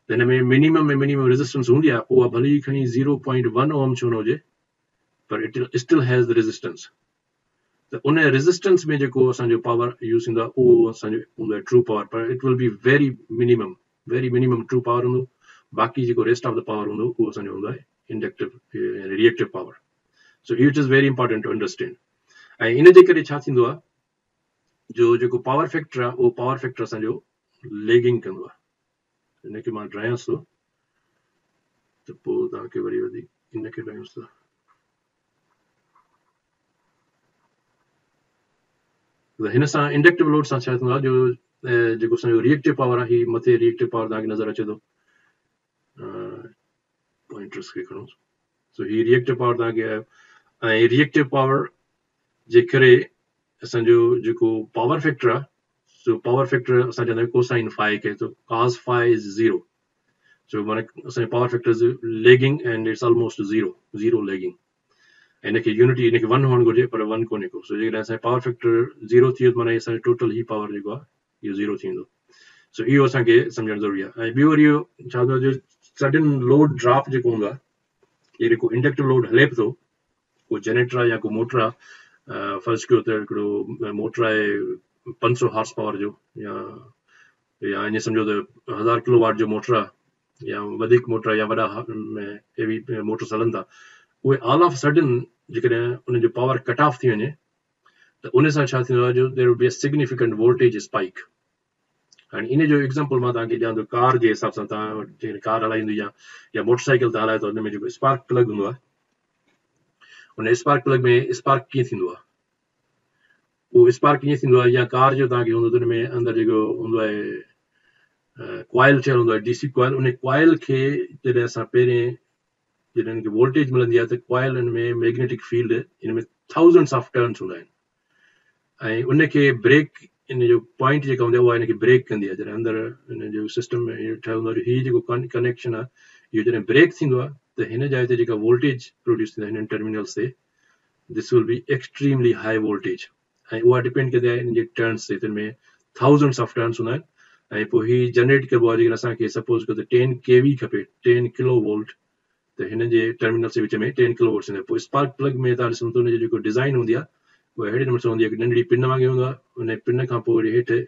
त हिन में मिनिमम रेजिस्टेंस हूंदी आहे, उहा भले ई खणी 0.1 ओम छो न हुजे पर it still has the resistance. त उन रेजिस्टेंस में जेको असांजो पावर यूज़ थींदो आहे उहो असांजो हूंदो आहे ट्रू पावर, पर it will be very minimum true power हूंदो। बाक़ी जेको रेस्ट ऑफ द पावर हूंदो उहो असांजो हूंदो आहे inductive reactive power. So it is very important to understand. ऐं इन जे करे छा थींदो आहे जो जेको पावर फैक्टर आहे उहो पावर फैक्टर असांजो लेगिंग कंदो आहे। हिनखे मां ड्रायांसि थो त पोइ तव्हांखे वरी वधीक इनखे ड्रायांसि थो। हिन सां इंडक्टिव लोड सां छा थींदो आहे जो जेको असांजो रिएक्टिव पावर आहे हीउ मथे रिएक्टिव पावर तव्हांखे नज़र अचे थो, पॉइंटर्स खे खणो। सो हीउ रिएक्टिव पावर तव्हांखे आहे ऐं रिएक्टिव पावर जे करे असांजो जेको पावर फैक्टर आहे सो पावर फैक्टर असां चवंदा आहियूं कोसाइन फाइ खे, तो कॉस फाइ इज़ 0। सो माना असांजो power factor is lagging and it's almost 0 lagging. इनखे यूनिटी इनखे 1 हुअणु घुरिजे पर 1 कोन्हे को। सो जेकॾहिं असांजो पावर फैक्टर 0 थी वियो त माना असांजो टोटल ही पावर जेको आहे इहो 0 थींदो। सो इहो असांखे सम्झणु ज़रूरी आहे। ऐं ॿियो वरी इहो छा हूंदो आहे जो सडन लोड ड्रॉप जेको हूंदो आहे, इहो जेको इंडक्टिव लोड हले बि थो, को जनरेटर आहे या को मोटर आहे, फर्ज़ कयो त हिकिड़ो मोटर आहे 500 हॉर्स पावर जो या ईअं सम्झो त 1000 किलोवाट जो मोटर आहे या वधीक मोटर आहे या वॾा हेवी मोटर्स हलनि था, उहे ऑल ऑफ सडन जेकॾहिं उनजो पावर कट ऑफ थी वञे त उन सां छा थींदो आहे जो there will be a significant voltage spike. हाणे इन जो एग्ज़ाम्पल मां तव्हांखे ॾियां थो। कार जे हिसाब सां तव्हां जीअं कार हलाईंदी या मोटरसाइकिल त हलाए थो, हुन में जेको स्पार्क प्लग हूंदो आहे उन स्पार्क प्लग में स्पार्क कीअं थींदो आहे, उहो स्पार्क कीअं थींदो आहे, या कार जो तव्हांखे हूंदो त हुन में अंदरि जेको हूंदो आहे क्वाइल ठहियल हूंदो आहे, डीसी क्वाइल। उन क्वाइल खे जॾहिं असां पहिरें जॾहिं हिनखे वोल्टेज मिलंदी आहे त क्वाइल में मैग्नेटिक फील्ड इन में थाउज़ेंड्स ऑफ टर्न्स हूंदा आहिनि ऐं उनखे ब्रेक इन जो पॉइंट जेका हूंदी आहे उहा हिनखे ब्रेक कंदी आहे। जॾहिं अंदरि हिन जो सिस्टम में इहो ठहियल हूंदो आहे, हीउ जेको कनेक्शन आहे इहो जॾहिं ब्रेक थींदो आहे त हिन जाइ ते जेका वोल्टेज प्रोड्यूस थींदा हिननि टर्मिनल्स ते, this will be extremely high voltage ऐं उहा डिपेंड कंदी आहे इन जे टर्न्स ते। हिन में थाउज़ेंड्स ऑफ टर्न्स हूंदा आहिनि ऐं पोइ हीउ जनरेट कबो आहे। जेकॾहिं असांखे सपोज़ कयो त 10 kV खपे, 10 किलो वोल्ट, त हिन जे टर्मिनल्स जे विच में 10 किलो वोल्ट्स हूंदा। पोइ स्पार्क प्लग में तव्हां ॾिसो त हुनजो जेको डिज़ाइन हूंदी आहे उहा अहिड़े नमूने सां हूंदी आहे कि नंढड़ी पिन वांगुरु हूंदो आहे। उन पिन खां पोइ वरी हेठि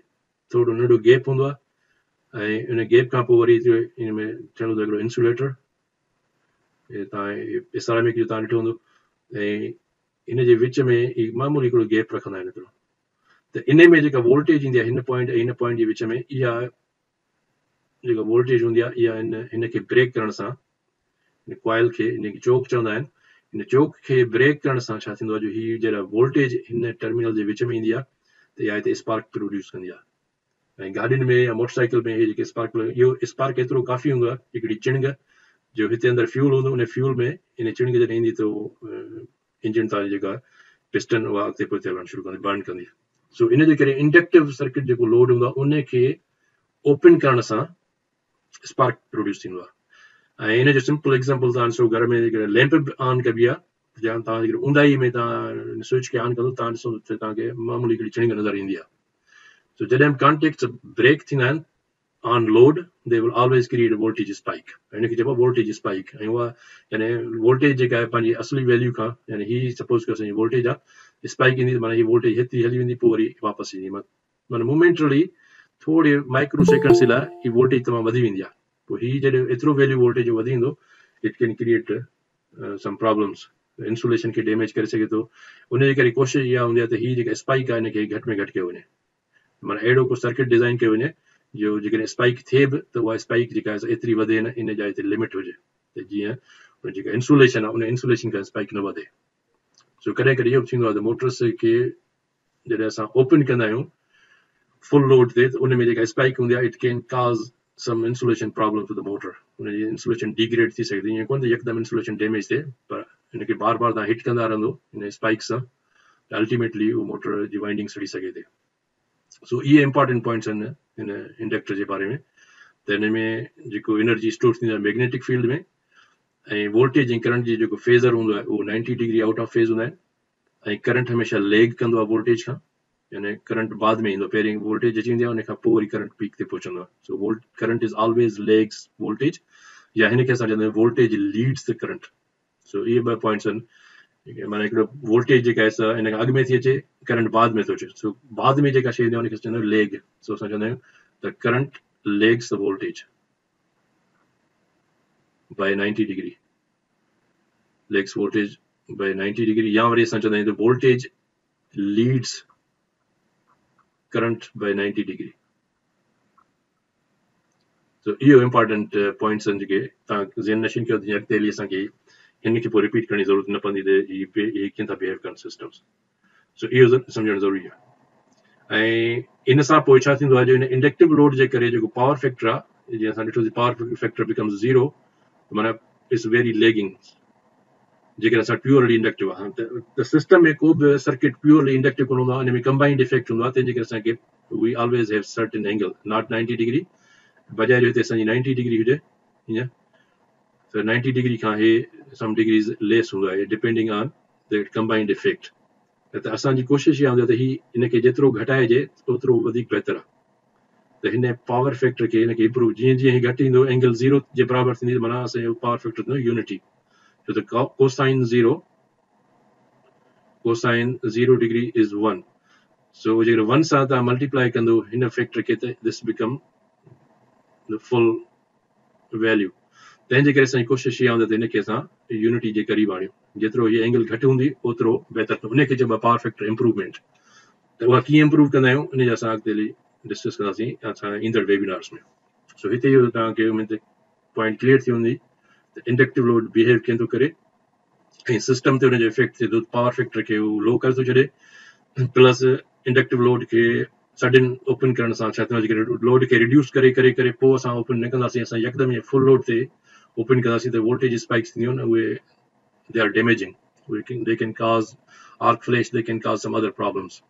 थोरो नंढो गैप हूंदो आहे ऐं उन गैप खां पोइ वरी इन में ठहियल हूंदो आहे हिकिड़ो इंसुलेटर। तव्हां इस्लामिक जो तव्हां ॾिठो हूंदो ऐं इन जे विच में मामूली हिकिड़ो गैप रखंदा आहिनि एतिरो, त इन में जेका वोल्टेज ईंदी आहे हिन पॉइंट ऐं हिन पॉइंट जे विच में, इहा जेका वोल्टेज हूंदी आहे इहा हिनखे ब्रेक करण सां, हिन कॉइल खे, हिनखे चोक चवंदा आहिनि, हिन चोक खे ब्रेक करण सां छा थींदो आहे जो हीअ जहिड़ा वोल्टेज हिन टर्मिनल जे विच में ईंदी आहे त इहा हिते स्पार्क प्रोड्यूस कंदी आहे। ऐं गाॾियुनि में या मोटरसाइकिल में इहे जेके स्पार्क, इहो स्पार्क एतिरो काफ़ी हूंदो आहे, हिकिड़ी चिणग जो हिते अंदरि फ्यूल हूंदो, उन फ्यूल में इन चिणग जॾहिं ईंदी त इंजन तां जेका पिस्टन उहा अॻिते पोइ हलणु शुरू कंदी, बर्न कंदी। सो इन जे करे इंडक्टिव सर्किट जेको लोड हूंदो आहे उन खे ओपन करण सां स्पार्क प्रोड्यूस थींदो आहे। ऐं इन जो सिंपल एग्जाम्पल तव्हां ॾिसो, घर में जेकॾहिं लैंप ऑन कबी आहे या तव्हां जेकॾहिं ऊंदाई में तव्हां स्विच खे ऑन कंदो, तव्हां ॾिसो त तव्हांखे मामूली हिकिड़ी चिणग नज़र ईंदी आहे। सो जॾहिं कॉन्टेक्ट्स ब्रेक थींदा आहिनि on load, they will always create a voltage spike, हिनखे चइबो आहे वोल्टेज स्पाइक। ऐं उहा यानी वोल्टेज जेका आहे पंहिंजी असली वैल्यू खां, यानी ही सपोज कयो असांजी वोल्टेज आहे, स्पाइक ईंदी माना हीअ वोल्टेज हेतिरी हली वेंदी, पोइ वरी वापसि ईंदी, माना मोमेंटली थोरे माइक्रो सेकेंड्स जे लाइ ही वोल्टेज तमामु वधी वेंदी आहे। पोइ हीअ जॾहिं एतिरो वैल्यू वोल्टेज वधी वेंदो, it can create some problems, insulation खे डैमेज करे सघे थो। उन जे करे कोशिशि इहा हूंदी आहे त हीअ जेका स्पाइक आहे हिनखे घटि में घटि कयो वञे, माना अहिड़ो को सर्किट डिज़ाइन कयो वञे जो जेकॾहिं स्पाइक थिए बि त उहा स्पाइक जेका आहे एतिरी वधे न, इन जा हिते लिमिट हुजे त जीअं जेका इंसुलेशन आहे उन इंसुलेशन खां स्पाइक न वधे। सो कॾहिं कॾहिं इहो बि थींदो आहे त मोटर्स खे जॾहिं असां ओपन कंदा आहियूं फुल लोड ते, त उन में जेका स्पाइक हूंदी आहे, it can cause some insulation problem to the motor, उनजी इंसुलेशन डिग्रेड थी सघे थी। ईअं कोन त यकदमि इंसुलेशन डैमेज थिए, पर हिनखे बार बार तव्हां हिट कंदा रहंदो हिन स्पाइक सां, अल्टीमेटली उहो मोटर जी वाइंडिंग सड़ी सघे थी। सो इहे इंपॉर्टेंट पॉइंट्स आहिनि हिन इंडक्टर जे बारे में। त हिन में जेको एनर्जी स्टोर थींदी आहे मैग्नेटिक फील्ड में, ऐं वोल्टेज ऐं करंट जी जेको फेज़र हूंदो आहे उहो 90 डिग्री आउट ऑफ फेज़ हूंदा आहिनि, ऐं करंट हमेशह लेग कंदो आहे वोल्टेज खां, यानी करंट बाद में ईंदो, पहिरीं वोल्टेज अची वेंदी आहे, उन खां पोइ वरी करंट पीक ते पहुचंदो आहे। So current is always legs voltage, या हिनखे असां चवंदा आहियूं वोल्टेज लीड्स द करंट। सो इहे ॿ पॉइंट्स आहिनि, माना हिकिड़ो वोल्टेज जेका आहे सा हिन खां अॻु में थी अचे, करंट बाद में थो अचे। सो बाद में जेका शइ ईंदी आहे उनखे चवंदा आहियूं लेग। सो असां चवंदा आहियूं त current lags the voltage by 90 degree, lags voltage by 90 degree, या वरी असां चवंदा आहियूं त voltage leads current by 90 degree. So इहो इंपॉर्टेंट पॉइंट्स आहिनि जेके तव्हां ज़हन नशीन कयो, जीअं अॻिते हली असांखे हिनखे पोइ रिपीट करण जी ज़रूरत न पवंदी त हीअ कीअं था बिहेव कनि सिस्टम्स। सो इहो सम्झणु ज़रूरी आहे। ऐं इन सां पोइ छा थींदो आहे, जो हिन इंडक्टिव लोड जे करे जेको पावर फैक्टर आहे, जीअं असां ॾिठोसीं पावर फैक्टर बिकम्स 0, माना इट्स वेरी लेगिंग जेकॾहिं असां प्योरली इंडक्टिव आहे। त सिस्टम में को बि सर्किट प्योरली इंडक्टिव कोन हूंदो आहे, हिन में कंबाइंड इफेक्ट हूंदो आहे, तंहिंजे करे असांखे we always have certain angle, not 90 degree, बजाय जो हिते असांजी 90 डिग्री हुजे हीअं, त 90 डिग्री खां हे सम डिग्रीज़ लेस हूंदो आहे, depending on the combined effect. त असांजी कोशिशि इहा हूंदी आहे त ही हिनखे जेतिरो घटाइजे ओतिरो वधीक बहितर आहे। त हिन पावर फैक्टर खे हिनखे इम्प्रूव, जीअं जीअं ही घटि ईंदो, एंगल 0 जे बराबरि थींदी, माना असांजो पावर फैक्टर थींदो यूनिटी। छो त कोसाइन 0 डिग्री इज़ 1। सो जेकर 1 सां तव्हां मल्टीप्लाई कंदो हिन फैक्टर खे, त this become the full value. तंहिंजे करे असांजी कोशिशि इहा हूंदी त हिनखे असां यूनिटी जे क़रीब आणियूं, जेतिरो हीअ एंगल घटि हूंदी ओतिरो बहितर, उनखे चइबो आहे पावर फैक्टर इम्प्रूवमेंट। त उहा कीअं इम्प्रूव कंदा आहियूं, इन जा असां अॻिते हली डिस्कस कंदासीं असां ईंदड़ वेबिनार्स में। सो हिते इहो तव्हांखे उमेद पॉइंट क्लियर थी हूंदी त इंडक्टिव लोड बिहेव कीअं थो करे, ऐं सिस्टम ते हुनजो इफेक्ट थिए थो, पावर फैक्टर खे उहो लो करे थो छॾे, प्लस इंडक्टिव लोड खे सडन ओपन करण सां छा थींदो आहे, जेकॾहिं लोड खे रिड्यूस करे करे करे पोइ असां ओपन न कंदासीं, असां यकदमि फुल लोड ते ओपन कंदासीं त वोल्टेज स्पाइक्स थींदियूं न, उहे they are damaging, they can काज़ arc flash, they can cause sum other problems.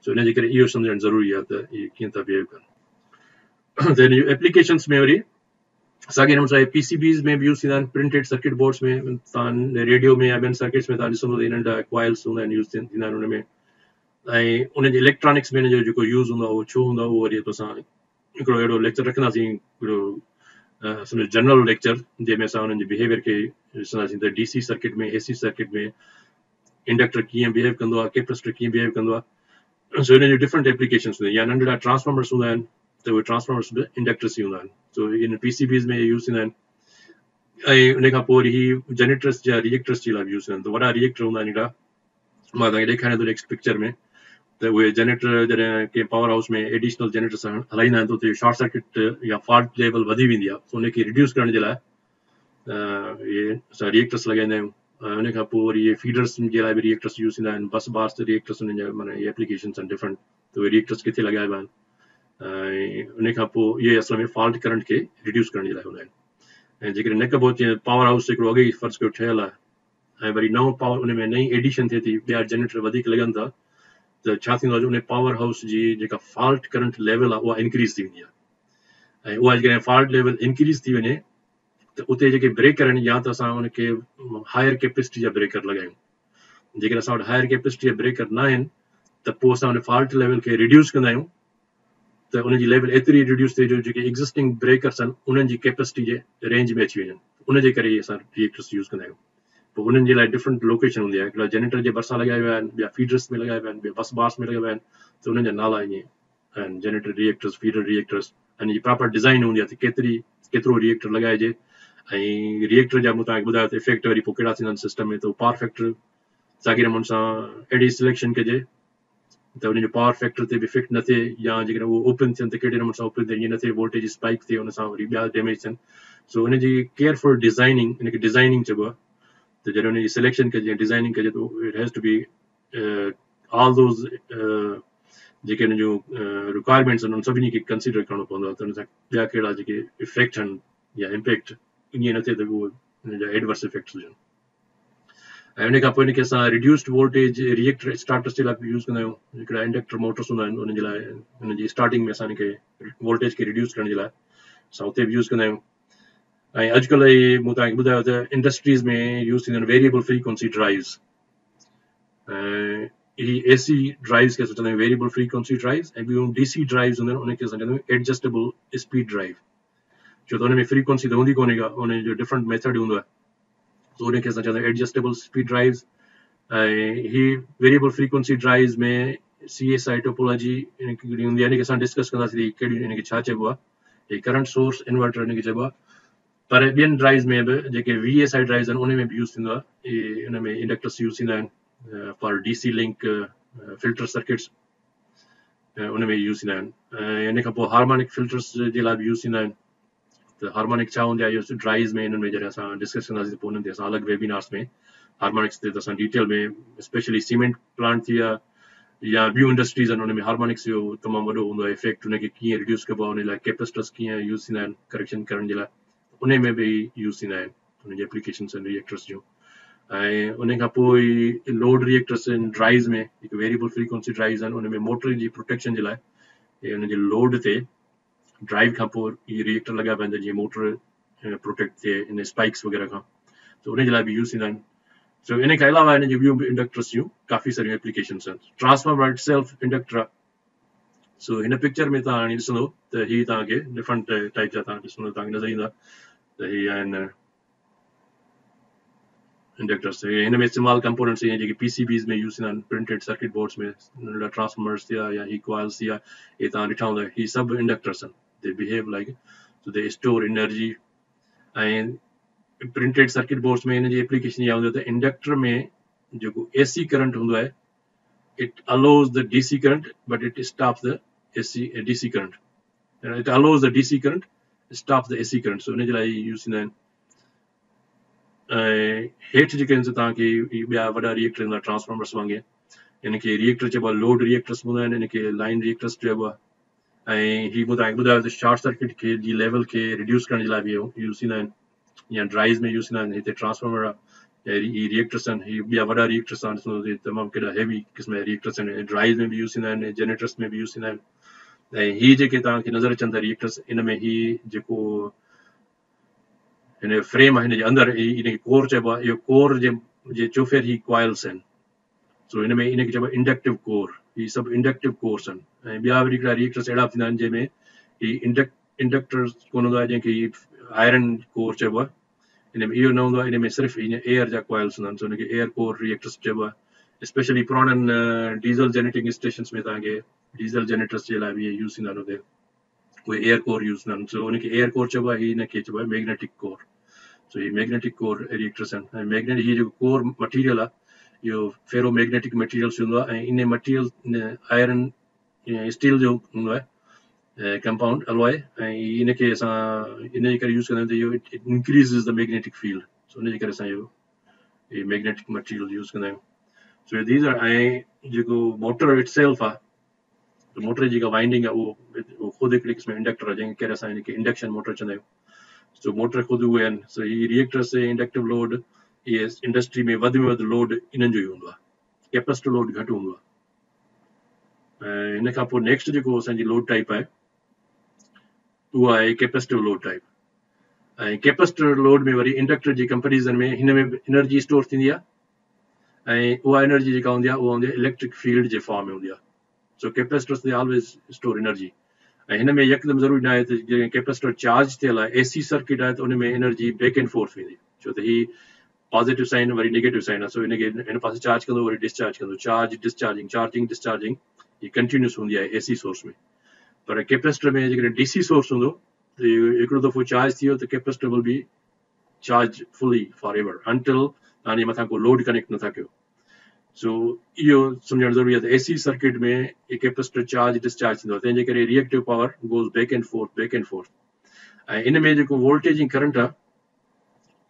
सो इन जे करे इहो सम्झणु ज़रूरी आहे त इहे कीअं था बिहेव कनि। त हिन जूं एप्लीकेशन्स में वरी साॻे नमूने सां पीसीबीज़ में बि यूज़ थींदा आहिनि, प्रिंटेड सर्किट बोर्ड्स में, तव्हां रेडियो में या ॿियनि सर्किट्स में तव्हां ॾिसंदो त नंढा क्वाइल्स हूंदा आहिनि, यूज़ थींदा आहिनि उनमें। ऐं उनजे इलेक्ट्रॉनिक्स में हिन जो जेको यूज़ हूंदो आहे उहो छो हूंदो आहे, उहो वरी असां हिकिड़ो अहिड़ो लेक्चर रखंदासीं, हिकिड़ो सम्झो जनरल लेक्चर, जंहिंमें असां उन्हनि जे बिहेवियर खे ॾिसंदासीं त डीसी सर्किट में, एसी सर्किट में इंडक्टर कीअं बिहेव कंदो आहे, कैपेसिटर कीअं बिहेव कंदो आहे। सो हिन जूं डिफरेंट एप्लीकेशन्स हूंदा आहिनि, या नंढड़ा ट्रांसफॉर्मर्स हूंदा आहिनि, त उहे ट्रांसफॉर्मर्स बि इंडक्टर्स ई हूंदा आहिनि। सो इन पीसीबीज़ में यूज़ थींदा आहिनि। ऐं उन खां पोइ वरी ही जनरेटर्स जा रिएक्टर्स जे लाइ बि यूज़ थियनि त वॾा रिएक्टर हूंदा आहिनि हिकिड़ा मां तव्हांखे ॾेखारियां थो नेक्स्ट पिक्चर में त उहे जनरेटर जॾहिं कंहिं पावर हाउस में एडिशनल जनरेटर्स हलाईंदा आहिनि त उते शॉर्ट सर्किट या फॉल्ट लेवल वधी वेंदी आहे त उनखे रिड्यूस करण जे लाइ इहे असां रिएक्टर्स लॻाईंदा आहियूं उन खां पोइ वरी इहे फीडर्स जे लाइ बि रिएक्टर्स यूज़ थींदा आहिनि बस बार्स रिएक्टर्स उन्हनि जा माना इहे एप्लीकेशन्स आहिनि डिफरेंट त उहे रिएक्टर्स किथे लॻाइबा आहिनि ऐं उन खां पोइ इहे असल में फॉल्ट करंट खे रिड्यूस करण जे लाइ हूंदा आहिनि ऐं जेकॾहिं न कबो जीअं पावर हाउस हिकिड़ो अॻे ई फर्ज़ कयो ठहियलु आहे ऐं वरी नओं पावर उन में नई एडिशन थिए थी ॿिया जनरेटर वधीक लॻनि था त छा थींदो आहे उन पावर हाउस जी जेका फॉल्ट करंट लेवल आहे उहा इंक्रीज़ थी वेंदी आहे ऐं उहा जेकॾहिं फॉल्ट लेवल इंक्रीज़ थी वञे त उते जेके ब्रेकर आहिनि या त असां उनखे हायर कैपेसिटी जा ब्रेकर लॻायूं जेकॾहिं असां वटि हायर कैपेसिटी जा ब्रेकर न आहिनि त पोइ असां उन फॉल्ट लेवल खे रिड्यूस कंदा आहियूं त उनजी लेवल एतिरी रिड्यूस थिए जो जेके एग्ज़िस्टिंग ब्रेकर्स आहिनि उन्हनि जी कैपेसिटी जे रेंज में अची वञनि उनजे करे असां रिएक्टर्स यूज़ कंदा आहियूं पोइ उन्हनि जे लाइ डिफरेंट लोकेशन हूंदी आहे हिकिड़ा जनरेटर जे भरिसां लॻाया विया आहिनि ॿिया फीडर्स में लॻाया विया आहिनि ॿिया बस बार्स में लॻाया विया आहिनि त उन्हनि जा नाला ईअं आहिनि जनरेटर रिएक्टर्स फीडर रिएक्टर्स ऐं प्रॉपर डिज़ाइन हूंदी आहे त केतिरो रिएक्टर लॻाइजे ऐं रिएक्टर जा मूं तव्हांखे ॿुधायो त इफेक्ट वरी पोइ कहिड़ा थींदा आहिनि सिस्टम में त पावर फैक्टर साॻे नमूने सां अहिड़ी सिलेक्शन कजे त उनजो पावर फैक्टर ते बि इफेक्ट न थिए या जेकॾहिं उहो ओपन थियनि त कहिड़े नमूने सां ओपन थिए ईअं न थिए वोल्टेज स्पाइक थिए उन सां वरी ॿिया डैमेज थियनि सो उनजी केयरफुल डिज़ाइनिंग इनखे डिज़ाइनिंग चइबो आहे त जॾहिं उनजी सिलेक्शन कजे डिज़ाइनिंग कजे त it has to be all those जेके हुन जूं रिक्वायरमेंट्स आहिनि उन सभिनी खे कंसिडर करणो पवंदो आहे त हुन सां ॿिया कहिड़ा जेके इफेक्ट आहिनि या इम्पैक्ट ईअं न थिए त उहो हुन जा एडवर्स इफेक्ट्स हुजनि ऐं उन खां पोइ इनखे असां रिड्यूस्ड वोल्टेज रिएक्टर स्टार्टर्स जे लाइ बि यूज़ कंदा आहियूं हिकिड़ा इंडक्टर मोटर्स हूंदा आहिनि उनजे लाइ हुनजी स्टार्टिंग में असां इनखे वोल्टेज खे रिड्यूस करण जे लाइ असां उते बि यूज़ कंदा आहियूं ऐं अॼुकल्ह इहे मूं तव्हांखे ॿुधायो त इंडस्ट्रीज़ में यूज़ थींदा आहिनि वेरिएबल फ्रीक्वेंसी ड्राइव्स ऐं ही एसी ड्राइव्स खे असां चवंदा आहियूं वेरिएबल फ्रीक्वेंसी ड्राइव्स ऐं ॿियूं डीसी ड्राइव्स हूंदा आहिनि उनखे असां चवंदा आहियूं एडजस्टेबल स्पीड ड्राइव छो त हुन में फ्रीक्वेंसी त हूंदी कोन्हे का उनजो डिफरेंट मेथड हूंदो आहे त उनखे असां चवंदा आहियूं एडजस्टेबल स्पीड ड्राइव्स ऐं ही वेरिएबल फ्रीक्वेंसी ड्राइव्स में CSI टोपोलॉजी हिकिड़ी हूंदी आहे इनखे असां डिस्कस कंदासीं कहिड़ी इनखे छा चइबो आहे करंट सोर्स इन्वर्टर इनखे चइबो आहे पर ॿियनि ड्राइव्स में बि जेके VSI ड्राइव्स आहिनि उन में बि यूज़ थींदो आहे इहे इन में इंडक्टर्स यूज़ थींदा आहिनि for DC link filter circuits उन में यूज़ थींदा आहिनि ऐं इन खां पोइ हार्मोनिक फिल्टर्स जे लाइ बि यूज़ थींदा आहिनि त हार्मोनिक छा हूंदी आहे इहो ड्राइव्स में इन्हनि में जॾहिं असां डिस्कस कंदासीं पोइ उन्हनि ते असां अलॻि वेबिनार्स में हार्मोनिक्स ते त असां डिटेल में स्पेशली सीमेंट प्लांट थी विया या ॿियूं इंडस्ट्रीज़ आहिनि उन में हार्मोनिक्स जो तमामु वॾो हूंदो आहे इफेक्ट उनखे कीअं रिड्यूस कबो आहे उन लाइ कैपेसिटर्स कीअं यूज़ थींदा आहिनि करेक्शन करण जे लाइ उन में बि यूज़ थींदा आहिनि उनजी एप्लीकेशन्स आहिनि रिएक्टर्स जूं ऐं उन खां पोइ लोड रिएक्टर्स आहिनि ड्राइव्स में हिकु वेरिएबल फ्रीक्वेंसी ड्राइव्स आहिनि उन में मोटर जी प्रोटेक्शन जे लाइ उनजे लोड ते ड्राइव खां पोइ इहे रिएक्टर लॻाइबा आहिनि जीअं मोटर प्रोटेक्ट थिए इन स्पाइक्स वग़ैरह खां त उन जे लाइ बि यूज़ थींदा आहिनि सो इन खां अलावा इन जी ॿियूं बि इंडक्टर्स जूं काफ़ी सारियूं एप्लीकेशन्स आहिनि ट्रांसफार्मर इट सेल्फ इंडक्टर आहे सो हिन पिक्चर में तव्हां हाणे ॾिसंदो त हीअ तव्हांखे डिफरेंट टाइप जा तव्हां ॾिसंदो तव्हांखे नज़र ईंदा त हीअ आहिनि इंडक्टर्स हिन में इस्तेमालु कंपोनेंट्स ईअं जेके PCBs में यूज़ थींदा आहिनि प्रिंटेड सर्किट बोर्ड्स में नंढा ट्रांसफार्मर्स थिया या ही कॉइल्स थिया इहे तव्हां ॾिठा हूंदा ही सभु इंडक्टर्स आहिनि they behave like so they store energy ऐं प्रिंटेड सर्किट बोर्ड्स में हिन जी एप्लीकेशन इहा हूंदी आहे त इंडक्टर में जेको AC करंट हूंदो आहे it allows the DC current but it stops the DC current and it allows the DC current stops the AC current so इन जे लाइ यूज़ थींदा आहिनि ऐं हेठि जेके आहिनि तव्हांखे ॿिया वॾा रिएक्टर हूंदा ट्रांसफार्मर्स वांगुरु इनखे रिएक्टर चइबो आहे लोड रिएक्टर्स हूंदा आहिनि इनखे लाइन रिएक्टर्स चइबो आहे ऐं हीअ मूं तव्हांखे ॿुधायो त शॉर्ट सर्किट खे जी लेवल खे रिड्यूस करण जे लाइ बि यूज़ थींदा आहिनि या ड्राइव्स में यूज़ थींदा आहिनि हिते ट्रांसफार्मर आहे ही रिएक्टर्स आहिनि ही ॿिया वॾा रिएक्टर्स आहिनि तमामु केॾा हैवी क़िस्म जा रिएक्टर्स आहिनि ड्राइव्स में बि यूज़ थींदा आहिनि जनरेटर्स में बि यूज़ थींदा आहिनि ऐं ही जेके तव्हांखे नज़र अचनि था रिएक्टर्स इन में ही जेको हिन जो फ्रेम आहे हिन जे अंदरि इनखे कोर चइबो आहे इहो कोर जे चोफेर ही कॉइल्स आहिनि सो हिन में इनखे चइबो आहे इंडक्टिव कोर ही सभु इंडक्टिव कोर्स आहिनि ऐं ॿिया वरी हिकिड़ा रिएक्टर्स अहिड़ा थींदा आहिनि जंहिंमें ही इंडक्टर्स कोन हूंदो आहे जंहिंखे आयरन कोर चइबो आहे इन में इहो न हूंदो आहे इन में सिर्फ़ु हीअं एयर जा कॉइल्स हूंदा आहिनि सो हिनखे एयर कोर रिएक्टर्स चइबो आहे स्पेशली पुराणनि डीज़ल जेनेटिंग स्टेशन्स में तव्हांखे डीज़ल जेनेटर्स जे लाइ बि इहे यूज़ थींदा आहिनि हुते उहे एयर कोर यूज़ कंदा आहिनि सो हुनखे एयर कोर चइबो आहे ही हिनखे चइबो आहे मैग्नेटिक कोर सो ये मैग्नेटिक कोर रिएक्टर्स आहिनि। मैग्नेटिक ही जो कोर मटीरियल आहे इहो फेरो मैग्नेटिक मटीरियल्स हूंदो आहे ऐं इन मटीरियल आयरन स्टील जो हूंदो आहे कंपाउंड अलॉय ऐं इनखे असां इन जे करे यूज़ कंदा आहियूं त इहो इंक्रीज़िस द मैग्नेटिक फील्ड। सो उन जे करे असां इहो मैग्नेटिक मटीरियल यूज़ कंदा आहियूं। सो दीज आर ऐं जेको मोटर इटसेल्फ आहे मोटर जी जेका वाइंडिंग आहे उहो ख़ुदि हिकिड़ी क़िस्म इंडक्टर आहे जंहिंखे करे असां इनखे इंडक्शन मोटर चवंदा आहियूं। सो मोटर ख़ुदि उहे आहिनि। सो ही रिएक्टर्स इंडक्टिव लोड इहे इंडस्ट्री में वधि लोड इन्हनि जो ई हूंदो आहे, कैपेसिटिव लोड घटि हूंदो आहे। ऐं हिन खां पोइ नेक्स्ट जेको असांजी लोड टाइप आहे उहो आहे कैपेसिटिव लोड टाइप। ऐं कैपेसिटिव लोड में वरी इंडक्टर जी कंपेरिजन में हिन में एनर्जी स्टोर थींदी आहे ऐं उहा एनर्जी जेका हूंदी आहे उहा हूंदी आहे इलेक्ट्रिक फील्ड जे फॉर्म में हूंदी आहे। So capacitors they always store energy ऐं हिन में यकदमि ज़रूरी न आहे त जीअं कैपेसिटर चार्ज थियल आहे एसी सर्किट आहे त उन में एनर्जी बैक एंड फोर्थ वेंदी, छो त ही पॉजिटिव साइन वरी नेगेटिव साइन आहे। सो इनखे हिन पासे चार्ज कंदो वरी डिस्चार्ज कंदो, चार्ज डिस्चार्जिंग चार्जिंग डिस्चार्जिंग ही कंटिन्यूस हूंदी आहे एसी सोर्स में। पर कैपेसिटर में जेकॾहिं डीसी सोर्स हूंदो त हिकिड़ो दफ़ो चार्ज थी वियो त capacitor will be charge fully for ever until तव्हांजे मथां को लोड कनेक्ट नथा कयो। सो इहो सम्झणु ज़रूरी आहे त एसी सर्किट में कैपेसिटर चार्ज डिस्चार्ज थींदो आहे, तंहिंजे करे reactive power goes back and fourth. ऐं इन में जेको वोल्टेज ऐं करंट आहे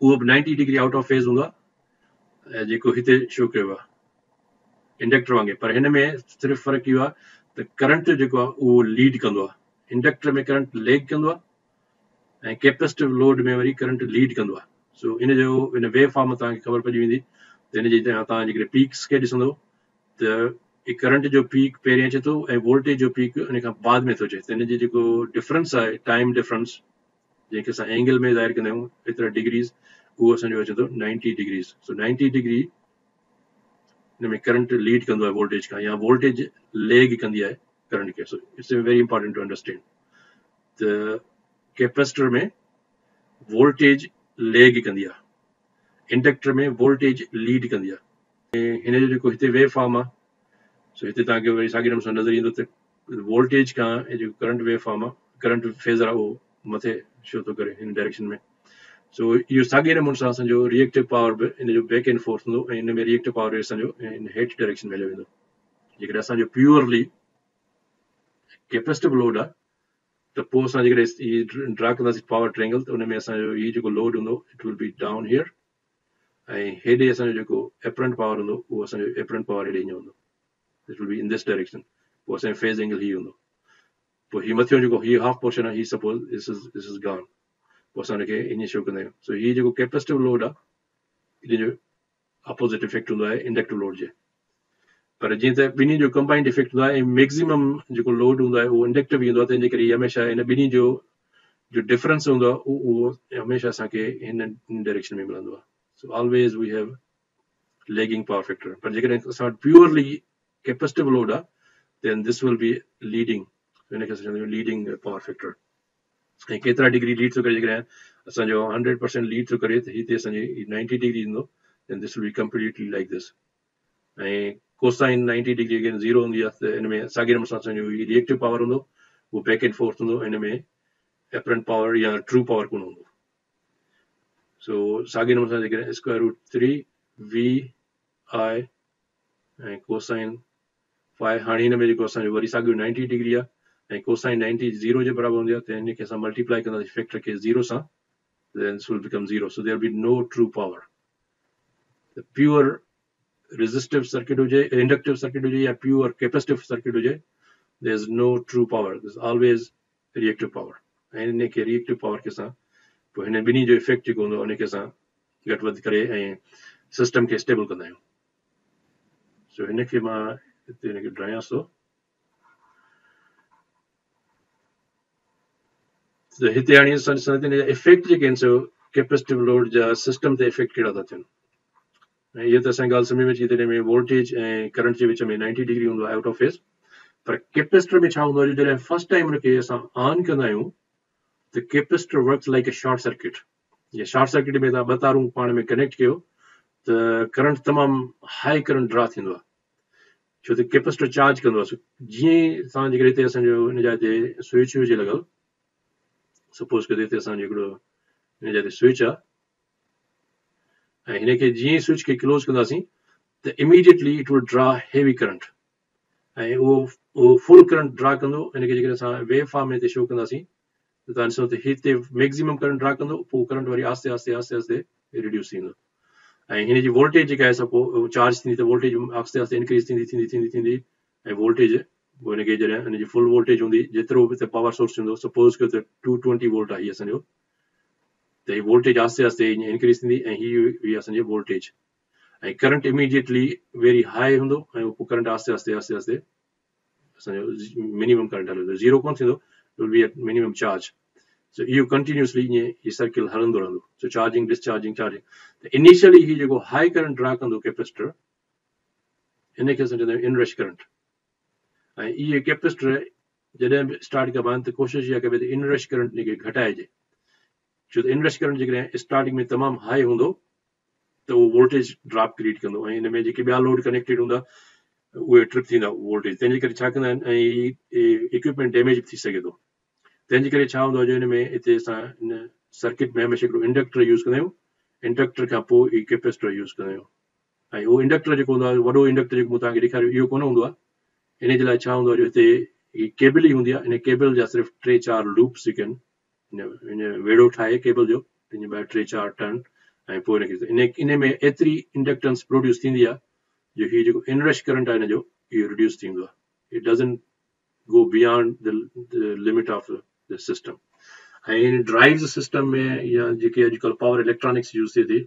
उहो बि 90 डिग्री आउट ऑफ फेज़ हूंदो आहे जेको हिते शो कयो आहे इंडक्टर वांगुरु। पर हिन में सिर्फ़ु फ़र्क़ु इहो आहे त करंट जेको आहे उहो लीड कंदो आहे, इंडक्टर में करंट लैग कंदो आहे ऐं कैपेसिटिव लोड में वरी करंट लीड कंदो आहे। सो इन जो इन वेव फॉर्म तव्हांखे ख़बर पइजी वेंदी त हिन जी तव्हां जेकॾहिं पीक्स खे ॾिसंदो त करंट जो पीक पहिरियों अचे थो ऐं वोल्टेज जो पीक इन खां बाद में थो अचे। त हिन जी जेको डिफरेंस आहे टाइम डिफरेंस जंहिंखे असां एंगल में ज़ाहिर कंदा आहियूं एतिरा डिग्रीज़ उहो असांजो अचे थो 90 डिग्रीज़। सो 90 डिग्री हिन में करंट लीड कंदो आहे वोल्टेज खां या वोल्टेज लेग कंदी आहे करंट खे। So it's very important to understand त कैपेसिटर में वोल्टेज लेग कंदी आहे, इंडक्टर में वोल्टेज लीड कंदी आहे। ऐं हिन जो जेको हिते वेव फॉर्म आहे सो हिते तव्हांखे वरी साॻिए नमूने सां नज़र ईंदो त वोल्टेज खां जेको करंट वेव फॉर्म आहे करंट फेज़र आहे उहो मथे शो थो करे हिन डायरेक्शन में। सो इहो साॻिए नमूने सां असांजो रिएक्टिव पावर बि इन जो बैक एंड फोर्थ हूंदो ऐं इन में रिएक्टिव पावर असांजो इन हेठि डायरेक्शन में हलियो वेंदो। जेकॾहिं असांजो प्योरली कैपेसिटिव लोड आहे त पोइ असां जेकॾहिं ड्रा कंदासीं पावर ट्रायंगल त उन में असांजो हीउ जेको लोड हूंदो it will be down here ऐं हेॾे असांजो जेको एपरेंट पावर हूंदो उहो असांजो एपरेंट पावर हेॾे ईअं हूंदो, it will be in this direction. पोइ असांजो फेज़ एंगल हीउ हूंदो। पोइ हीउ मथियों जेको हीउ हाफ पोर्शन आहे हीउ सपोज दिस इज़ गॉन, पोइ असां हुनखे ईअं शो कंदा आहियूं। सो हीउ जेको कैपेसिटिव लोड आहे इन जो अपोज़िट इफेक्ट हूंदो आहे इंडक्टिव लोड जे। पर जीअं त ॿिन्ही जो कंबाइंड इफेक्ट हूंदो आहे ऐं मैक्सिमम जेको लोड हूंदो आहे उहो इंडक्टिव ईंदो आहे, तंहिंजे करे हमेशह हिन ॿिन्ही जो डिफरेंस हूंदो आहे उहो हमेशह असांखे हिन डायरेक्शन में मिलंदो आहे। So always we have lagging power factor. पर जेकॾहिं असां वटि प्योरली कैपेसिटिव लोड आहे then this will be leading, हिनखे असां चवंदा आहियूं लीडिंग पावर फैक्टर। ऐं केतिरा डिग्री लीड थो करे, जेकॾहिं असांजो 100% लीड थो करे त हिते असांजी 90 डिग्री ईंदो then this will be completely like this. ऐं कोसाइन 90 डिग्री अगेन 0 हूंदी आहे त हिन में साॻिए नमूने सां असांजो रिएक्टिव पावर हूंदो उहो बैक एंड फोर्थ हूंदो, हिन में एपरेंट पावर या ट्रू पावर कोन हूंदो। सो साॻिए नमूने सां जेकॾहिं स्क्वायर रूट 3 वी आई ऐं कोसाइन 5, हाणे हिन में जेको असांजो वरी साॻियो 90 डिग्री आहे ऐं कोसाइन 90 0 जे बराबरि हूंदी आहे त हिनखे असां मल्टीप्लाई कंदासीं फैक्टर खे 0 सां then this will become 0. So there will be no true power. The pure resistive circuit हुजे, inductive circuit हुजे या pure capacitive circuit हुजे, there is no true power. There is always reactive power. ऐं हिनखे reactive power के सां पोइ हिन ॿिन्ही जो इफेक्ट जेको हूंदो उनखे असां घटि वधि करे ऐं सिस्टम खे स्टेबल कंदा आहियूं। सो हिनखे मां हिते हिनखे ड्रायांसि थो त हिते हाणे असां इफेक्ट जेके आहिनि सो कैपेसिटिव लोड जा सिस्टम ते इफेक्ट कहिड़ा था थियनि। ऐं इहा त असांजी ॻाल्हि सम्झ में अची त हिन में वोल्टेज ऐं करंट जे विच में 90 डिग्री हूंदो आहे आउट ऑफ फेज़। पर कैपेसिटर में छा हूंदो आहे, जॾहिं फर्स्ट टाइम हुनखे असां ऑन कंदा आहियूं त capacitor works like a short circuit. या शॉर्ट सर्किट में तव्हां ॿ तारूं पाण में कनेक्ट कयो त करंट तमामु हाई करंट ड्रा थींदो आहे, छो त कैपेसिटर चार्ज कंदो आहे। जीअं ई तव्हां जेकॾहिं हिते असांजो हिन जा हिते स्विच हुजे लॻल, सपोज कयो हिते असांजो हिकिड़ो हिन जा हिते स्विच आहे ऐं हिन खे जीअं स्विच खे क्लोज़ कंदासीं त immediately it will draw heavy current ऐं उहो फुल करंट ड्रा कंदो। हिन खे जेकॾहिं असां वेव फॉर्म में हिते शो कंदासीं त तव्हां ॾिसो त हिते मैक्सिमम करंट ड्रा कंदो, पोइ करंट वरी आस्ते आस्ते आस्ते आस्ते रिड्यूस थींदो ऐं हिन जी वोल्टेज जेका आहे पोइ चार्ज थींदी त वोल्टेज आस्ते आस्ते इंक्रीज थींदी थींदी थींदी थींदी ऐं वोल्टेज हिन खे जॾहिं हिन जी फुल वोल्टेज हूंदी जेतिरो बि पावर सोर्स हूंदो, सपोज़ कयो त 220 वोल्ट आहे हीअ असांजो, त हीअ वोल्टेज आस्ते आस्ते ईअं इंक्रीज थींदी ऐं हीअ असांजी वोल्टेज ऐं करंट इमीडिएटली वेरी हाई हूंदो ऐं पोइ करंट आस्ते आस्ते आस्ते आस्ते असांजो मिनिमम करंट हलंदो, ज़ीरो कोन थींदो, will be at minimum charge. So इहो कंटिन्यूसली ईअं हीअ सर्किल हलंदो रहंदो। सो चार्जिंग डिस्चार्जिंग चार्जिंग त इनिशियली हीअ जेको हाई करंट ड्रा कंदो कैपेसिटर, हिन खे असां चवंदा आहियूं इनरश करंट। ऐं इहे कैपेसिटर जॾहिं बि स्टार्ट कबा आहिनि त कोशिशि इहा कबी त इनरश करंट हिनखे घटाइजे, छो त इनरश करंट जेकॾहिं स्टार्टिंग में तमामु हाई हूंदो त उहो वोल्टेज ड्रॉप क्रिएट कंदो ऐं हिन में जेके ॿिया लोड कनेक्टेड हूंदा उहे ट्रिप थींदा वोल्टेज। तंहिंजे करे छा कंदा आहिनि ऐं इक्विपमेंट डैमेज बि थी सघे थो। तंहिंजे करे छा हूंदो आहे जो हिन में हिते असां हिन सर्किट में हमेशह हिकिड़ो इंडक्टर यूज़ कंदा आहियूं, इंडक्टर खां पोइ ही कैपेसिटर यूज़ कंदा आहियूं। ऐं उहो इंडक्टर जेको हूंदो आहे वॾो इंडक्टर जेको मूं तव्हांखे ॾेखारियो इहो कोन हूंदो आहे। हिन जे लाइ छा हूंदो आहे जो हिते ही केबल ई हूंदी आहे, हिन केबल जा सिर्फ़ु 3-4 लूप्स जेके आहिनि हिन वेड़ो ठाहे केबल जो, हिन ॿाहिरि 3-4 टर्न ऐं पोइ हिनखे इन में एतिरी इंडक्टेंस प्रोड्यूस थींदी आहे जो हीअ जेको इनरश करंट आहे हिन जो इहो रिड्यूस थींदो आहे। It doesn't go beyond the limit of the system. ऐं इन ड्राइव सिस्टम में या जेके अॼुकल्ह पावर इलेक्ट्रॉनिक्स यूज़ थिए थी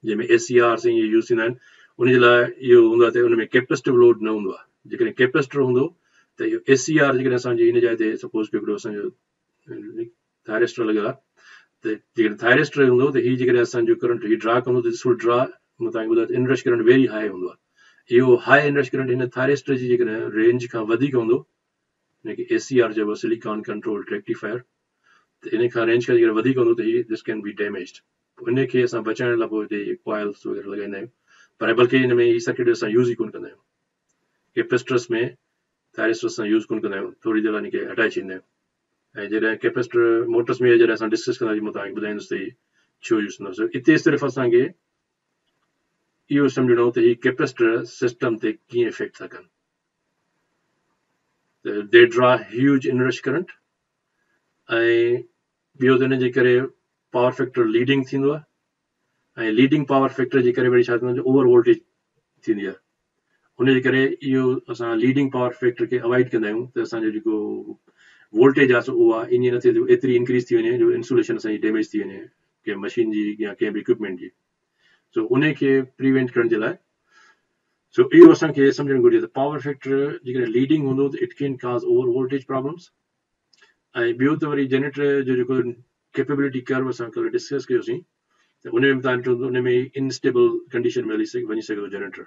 जंहिंमें ACRs इहे यूज़ थींदा आहिनि, उनजे लाइ इहो हूंदो आहे त उन में कैपेसिटिव लोड न हूंदो आहे। जेकॾहिं कैपेसिटर हूंदो त इहो ACR जेकॾहिं असांजी हिन जाइ ते सपोज़ हिकिड़ो असांजो थायरिस्टर लॻियल आहे त जेकॾहिं थायरिस्टर हूंदो त हीअ जेकॾहिं असांजो करंट हीअ ड्रा कंदो त दिस विल ड्रा, मां तव्हांखे ॿुधायो इनरश करंट वेरी हाई हूंदो आहे। इहो हाई इनरश करंट हिन थायरिस्टर जी जेकॾहिं रेंज खां वधीक हूंदो, हिनखे ACR चइबो आहे, सिलिकॉन कंट्रोल्ड रेक्टिफायर, त इन खां रेंज खां जेकॾहिं वधीक हूंदो त हीअ दिस कैन बी डैमेज्ड। इनखे असां बचाइण लाइ पोइ हिते कॉइल्स वग़ैरह लॻाईंदा आहियूं, पर बल्कि हिन में हीअ सर्किट असां यूज़ ई कोन कंदा आहियूं। कैपेसिटर्स में थायरिस्टर्स असां यूज़ कोन कंदा आहियूं, थोरी देरि लाइ हिनखे हटाए छॾींदा आहियूं। ऐं जॾहिं कैपेसिटर मोटर्स में जॾहिं असां डिस्कस कंदासीं मां तव्हांखे ॿुधाईंदुसि त छो यूज़ कंदासीं। हिते सिर्फ़ु असांखे इहो सम्झणो त हीअ कैपेसिटर सिस्टम ते कीअं इफेक्ट था कनि। त दे ड्रा ह्यूज इनरश करंट ऐं ॿियो त हिन जे करे पावर फैक्टर लीडिंग थींदो आहे ऐं लीडिंग पावर फैक्टर जे करे वरी छा थींदो आहे ओवर वोल्टेज थींदी आहे। उनजे करे इहो असां लीडिंग पावर फैक्टर खे अवॉइड कंदा आहियूं त असांजो जेको वोल्टेज आहे उहा ईअं न थिए त एतिरी इंक्रीज थी वञे जो इंसुलेशन असांजी डैमेज थी वञे कंहिं मशीन जी या कंहिं बि इक्विपमेंट जी। सो उन खे प्रिवेंट करण जे लाइ सो इहो असांखे सम्झणु घुरिजे त पावर फैक्टर जेकॾहिं लीडिंग हूंदो त it can cause over voltage problems. ऐं ॿियो त वरी जनरेटर जो जेको कैपेबिलिटी कर्व असां कल्ह डिस्कस कयोसीं त उन में तव्हां ॾिठो उन में इनस्टेबल कंडीशन में वञी सघे थो जनरेटर,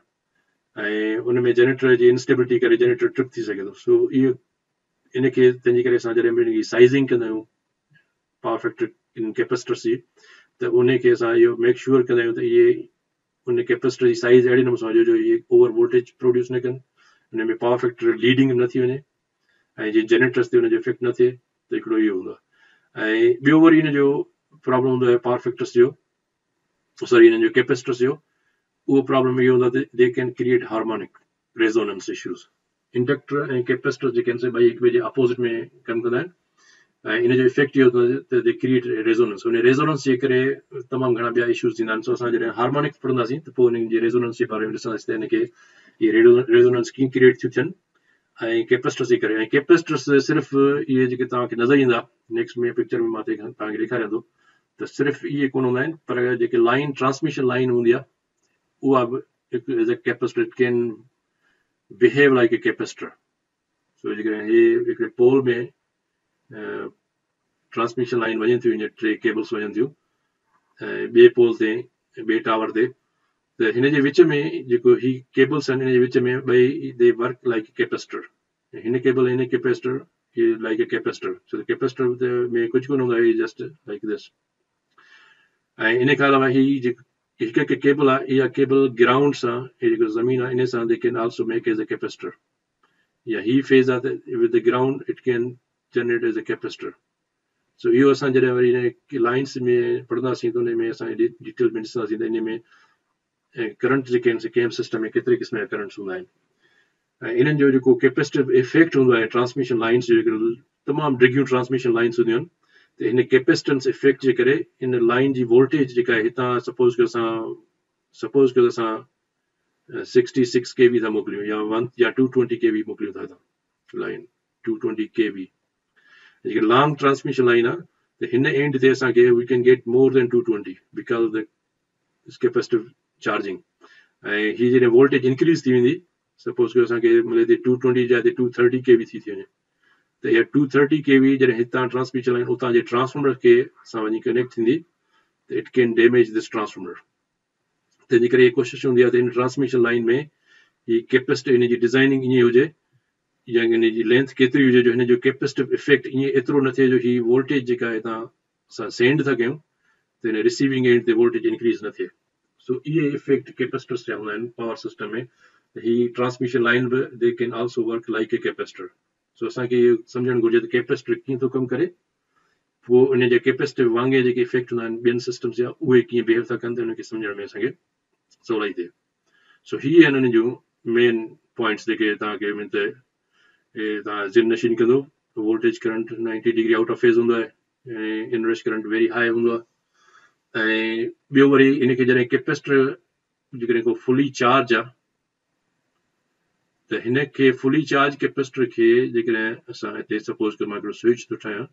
ऐं उन में जनरेटर जी इनस्टेबिलिटी करे जनरेटर ट्रिप थी सघे थो। सो इहो इनखे तंहिंजे करे असां जॾहिं बि साइज़िंग कंदा आहियूं पावर फैक्टर इन कैपेसिटर्स जी त उनखे असां इहो मेक श्योर कंदा आहियूं त इहे उन कैपेसिटर जी साइज़ अहिड़े नमूने हुजे जो इहे ओवर वोल्टेज प्रोड्यूस न कनि, उन में पावर फैक्टर लीडिंग न थी वञे ऐं जीअं जनरेटर्स ते हुनजो इफेक्ट न थिए। त हिकिड़ो इहो हूंदो आहे। ऐं ॿियो वरी हिन जो प्रॉब्लम हूंदो आहे पावर फैक्टर्स जो, सॉरी हिननि जो कैपेसिटर्स जो, उहो प्रॉब्लम इहो हूंदो आहे त they can create harmonic resonance issues. Inductor ऐं कैपेसिटर जेके आहिनि ॿई हिक ॿिए जे अपोज़िट में कमु कंदा आहिनि ऐं इन जो इफेक्ट इहो हूंदो आहे त दे क्रिएट रेजोनेंस। उन रेजोनेंस जे करे तमामु घणा ॿिया इश्यूज़ थींदा आहिनि। सो असां जॾहिं हार्मोनिक्स पढ़ंदासीं त पोइ उन्हनि जे रेजोनेंस जे बारे में ॾिसंदासीं त हिनखे इहे रेजोनेंस कीअं क्रिएट थियूं थियनि ऐं कैपेसिटर्स जे करे। ऐं कैपेसिटर्स सिर्फ़ु इहे जेके तव्हांखे नज़र ईंदा नेक्स्ट में पिक्चर में मां तव्हांखे ॾेखारियां थो त सिर्फ़ु इहे कोन हूंदा आहिनि, पर जेके लाइन ट्रांसमिशन लाइन हूंदी आहे उहा बि हिकु as a capacitor can behave like a capacitor. So जेकॾहिं इहे हिकिड़े पोल में ट्रांसमिशन लाइन वञे थियूं, हीअं 3 केबल्स वञनि थियूं ऐं ॿिए पोल ते ॿिए टावर ते, त हिन जे विच में जेको ही केबल्स आहिनि हिन जे विच में ॿई दे वर्क लाइक कैपेसिटर। हिन केबल हिन capacitor like a capacitor. So capacitor में कुझु कोन हूंदो आहे, जस्ट लाइक दिस। ऐं इन खां अलावा ही जेको हिकु केबल आहे इहा केबल ग्राउंड सां जेको ज़मीन आहे इन सां they can also make as a capacitor. या ही फेज़ आहे त with the ground it can generate as a capacitor. So इहो असां जॾहिं वरी हिन लाइन्स में पढ़ंदासीं त उन में असां डिटेल में ॾिसंदासीं त इन में करंट जेके आहिनि केम सिस्टम में केतिरे क़िस्म जा करंट्स हूंदा आहिनि ऐं इन्हनि जो जेको कैपेसिटिव इफेक्ट हूंदो आहे ट्रांसमिशन लाइन्स जो तमामु डिघियूं ट्रांसमिशन लाइन्स हूंदियूं आहिनि त हिन कैपेसिटेंस इफेक्ट जे करे इन लाइन जी वोल्टेज जेका आहे हितां सपोज कयो असां 66 kV था मोकिलियूं या 220 kV मोकिलियूं था लाइन 220 kV जेके लॉन्ग ट्रांसमिशन लाइन आहे त हिन एंड ते असांखे we can get more than 220 because of the capacitive charging ऐं हीअ जॾहिं वोल्टेज इंक्रीज थी वेंदी सपोज कयो असांखे मिले थी 220 जा 230 kV थी वञे त इहा 230 kV जॾहिं हितां ट्रांसमिशन लाइन उतां जे ट्रांसफॉर्मर खे सां वञी कनेक्ट थींदी त it can damage this transformer तंहिंजे करे इहा कोशिशि हूंदी आहे त हिन ट्रांसमिशन लाइन में हीअ कैपेसिटी हिन जी डिज़ाइनिंग ईअं हुजे या हिन जी लेंथ केतिरी हुजे जो हिन जो कैपेसिटिव इफेक्ट ईअं एतिरो न थिए जो हीअ वोल्टेज जेका हितां असां सेंड था कयूं त हिन रिसीविंग एंड ते वोल्टेज इंक्रीज न थिए सो इहे इफेक्ट कैपेसिटर्स जा हूंदा आहिनि पावर सिस्टम में ही ट्रांसमिशन लाइन बि they can also work like a capacitor so असांखे इहो सम्झणु घुरिजे त कैपेसिटर कीअं थो कमु करे पोइ उन जे कैपेसिटिव वांगुरु जेके इफेक्ट हूंदा आहिनि ॿियनि सिस्टम्स जा उहे कीअं बिहेव था कनि त उनखे सम्झण में असांखे सवलाई थिए सो हीअ आहिनि उन्हनि जूं मेन पॉइंट्स जेके तव्हांखे तव्हां ज़िन नशीन कंदो voltage current 90 degree out of phase हूंदो आहे ऐं इनरश करंट वेरी हाई हूंदो आहे ऐं ॿियो वरी इनखे जॾहिं कैपेसिटर जेकॾहिं को फुली चार्ज आहे त हिन खे फुली चार्ज कैपेसिटर खे जेकॾहिं असां हिते सपोज कयो मां हिकिड़ो स्विच थो ठाहियां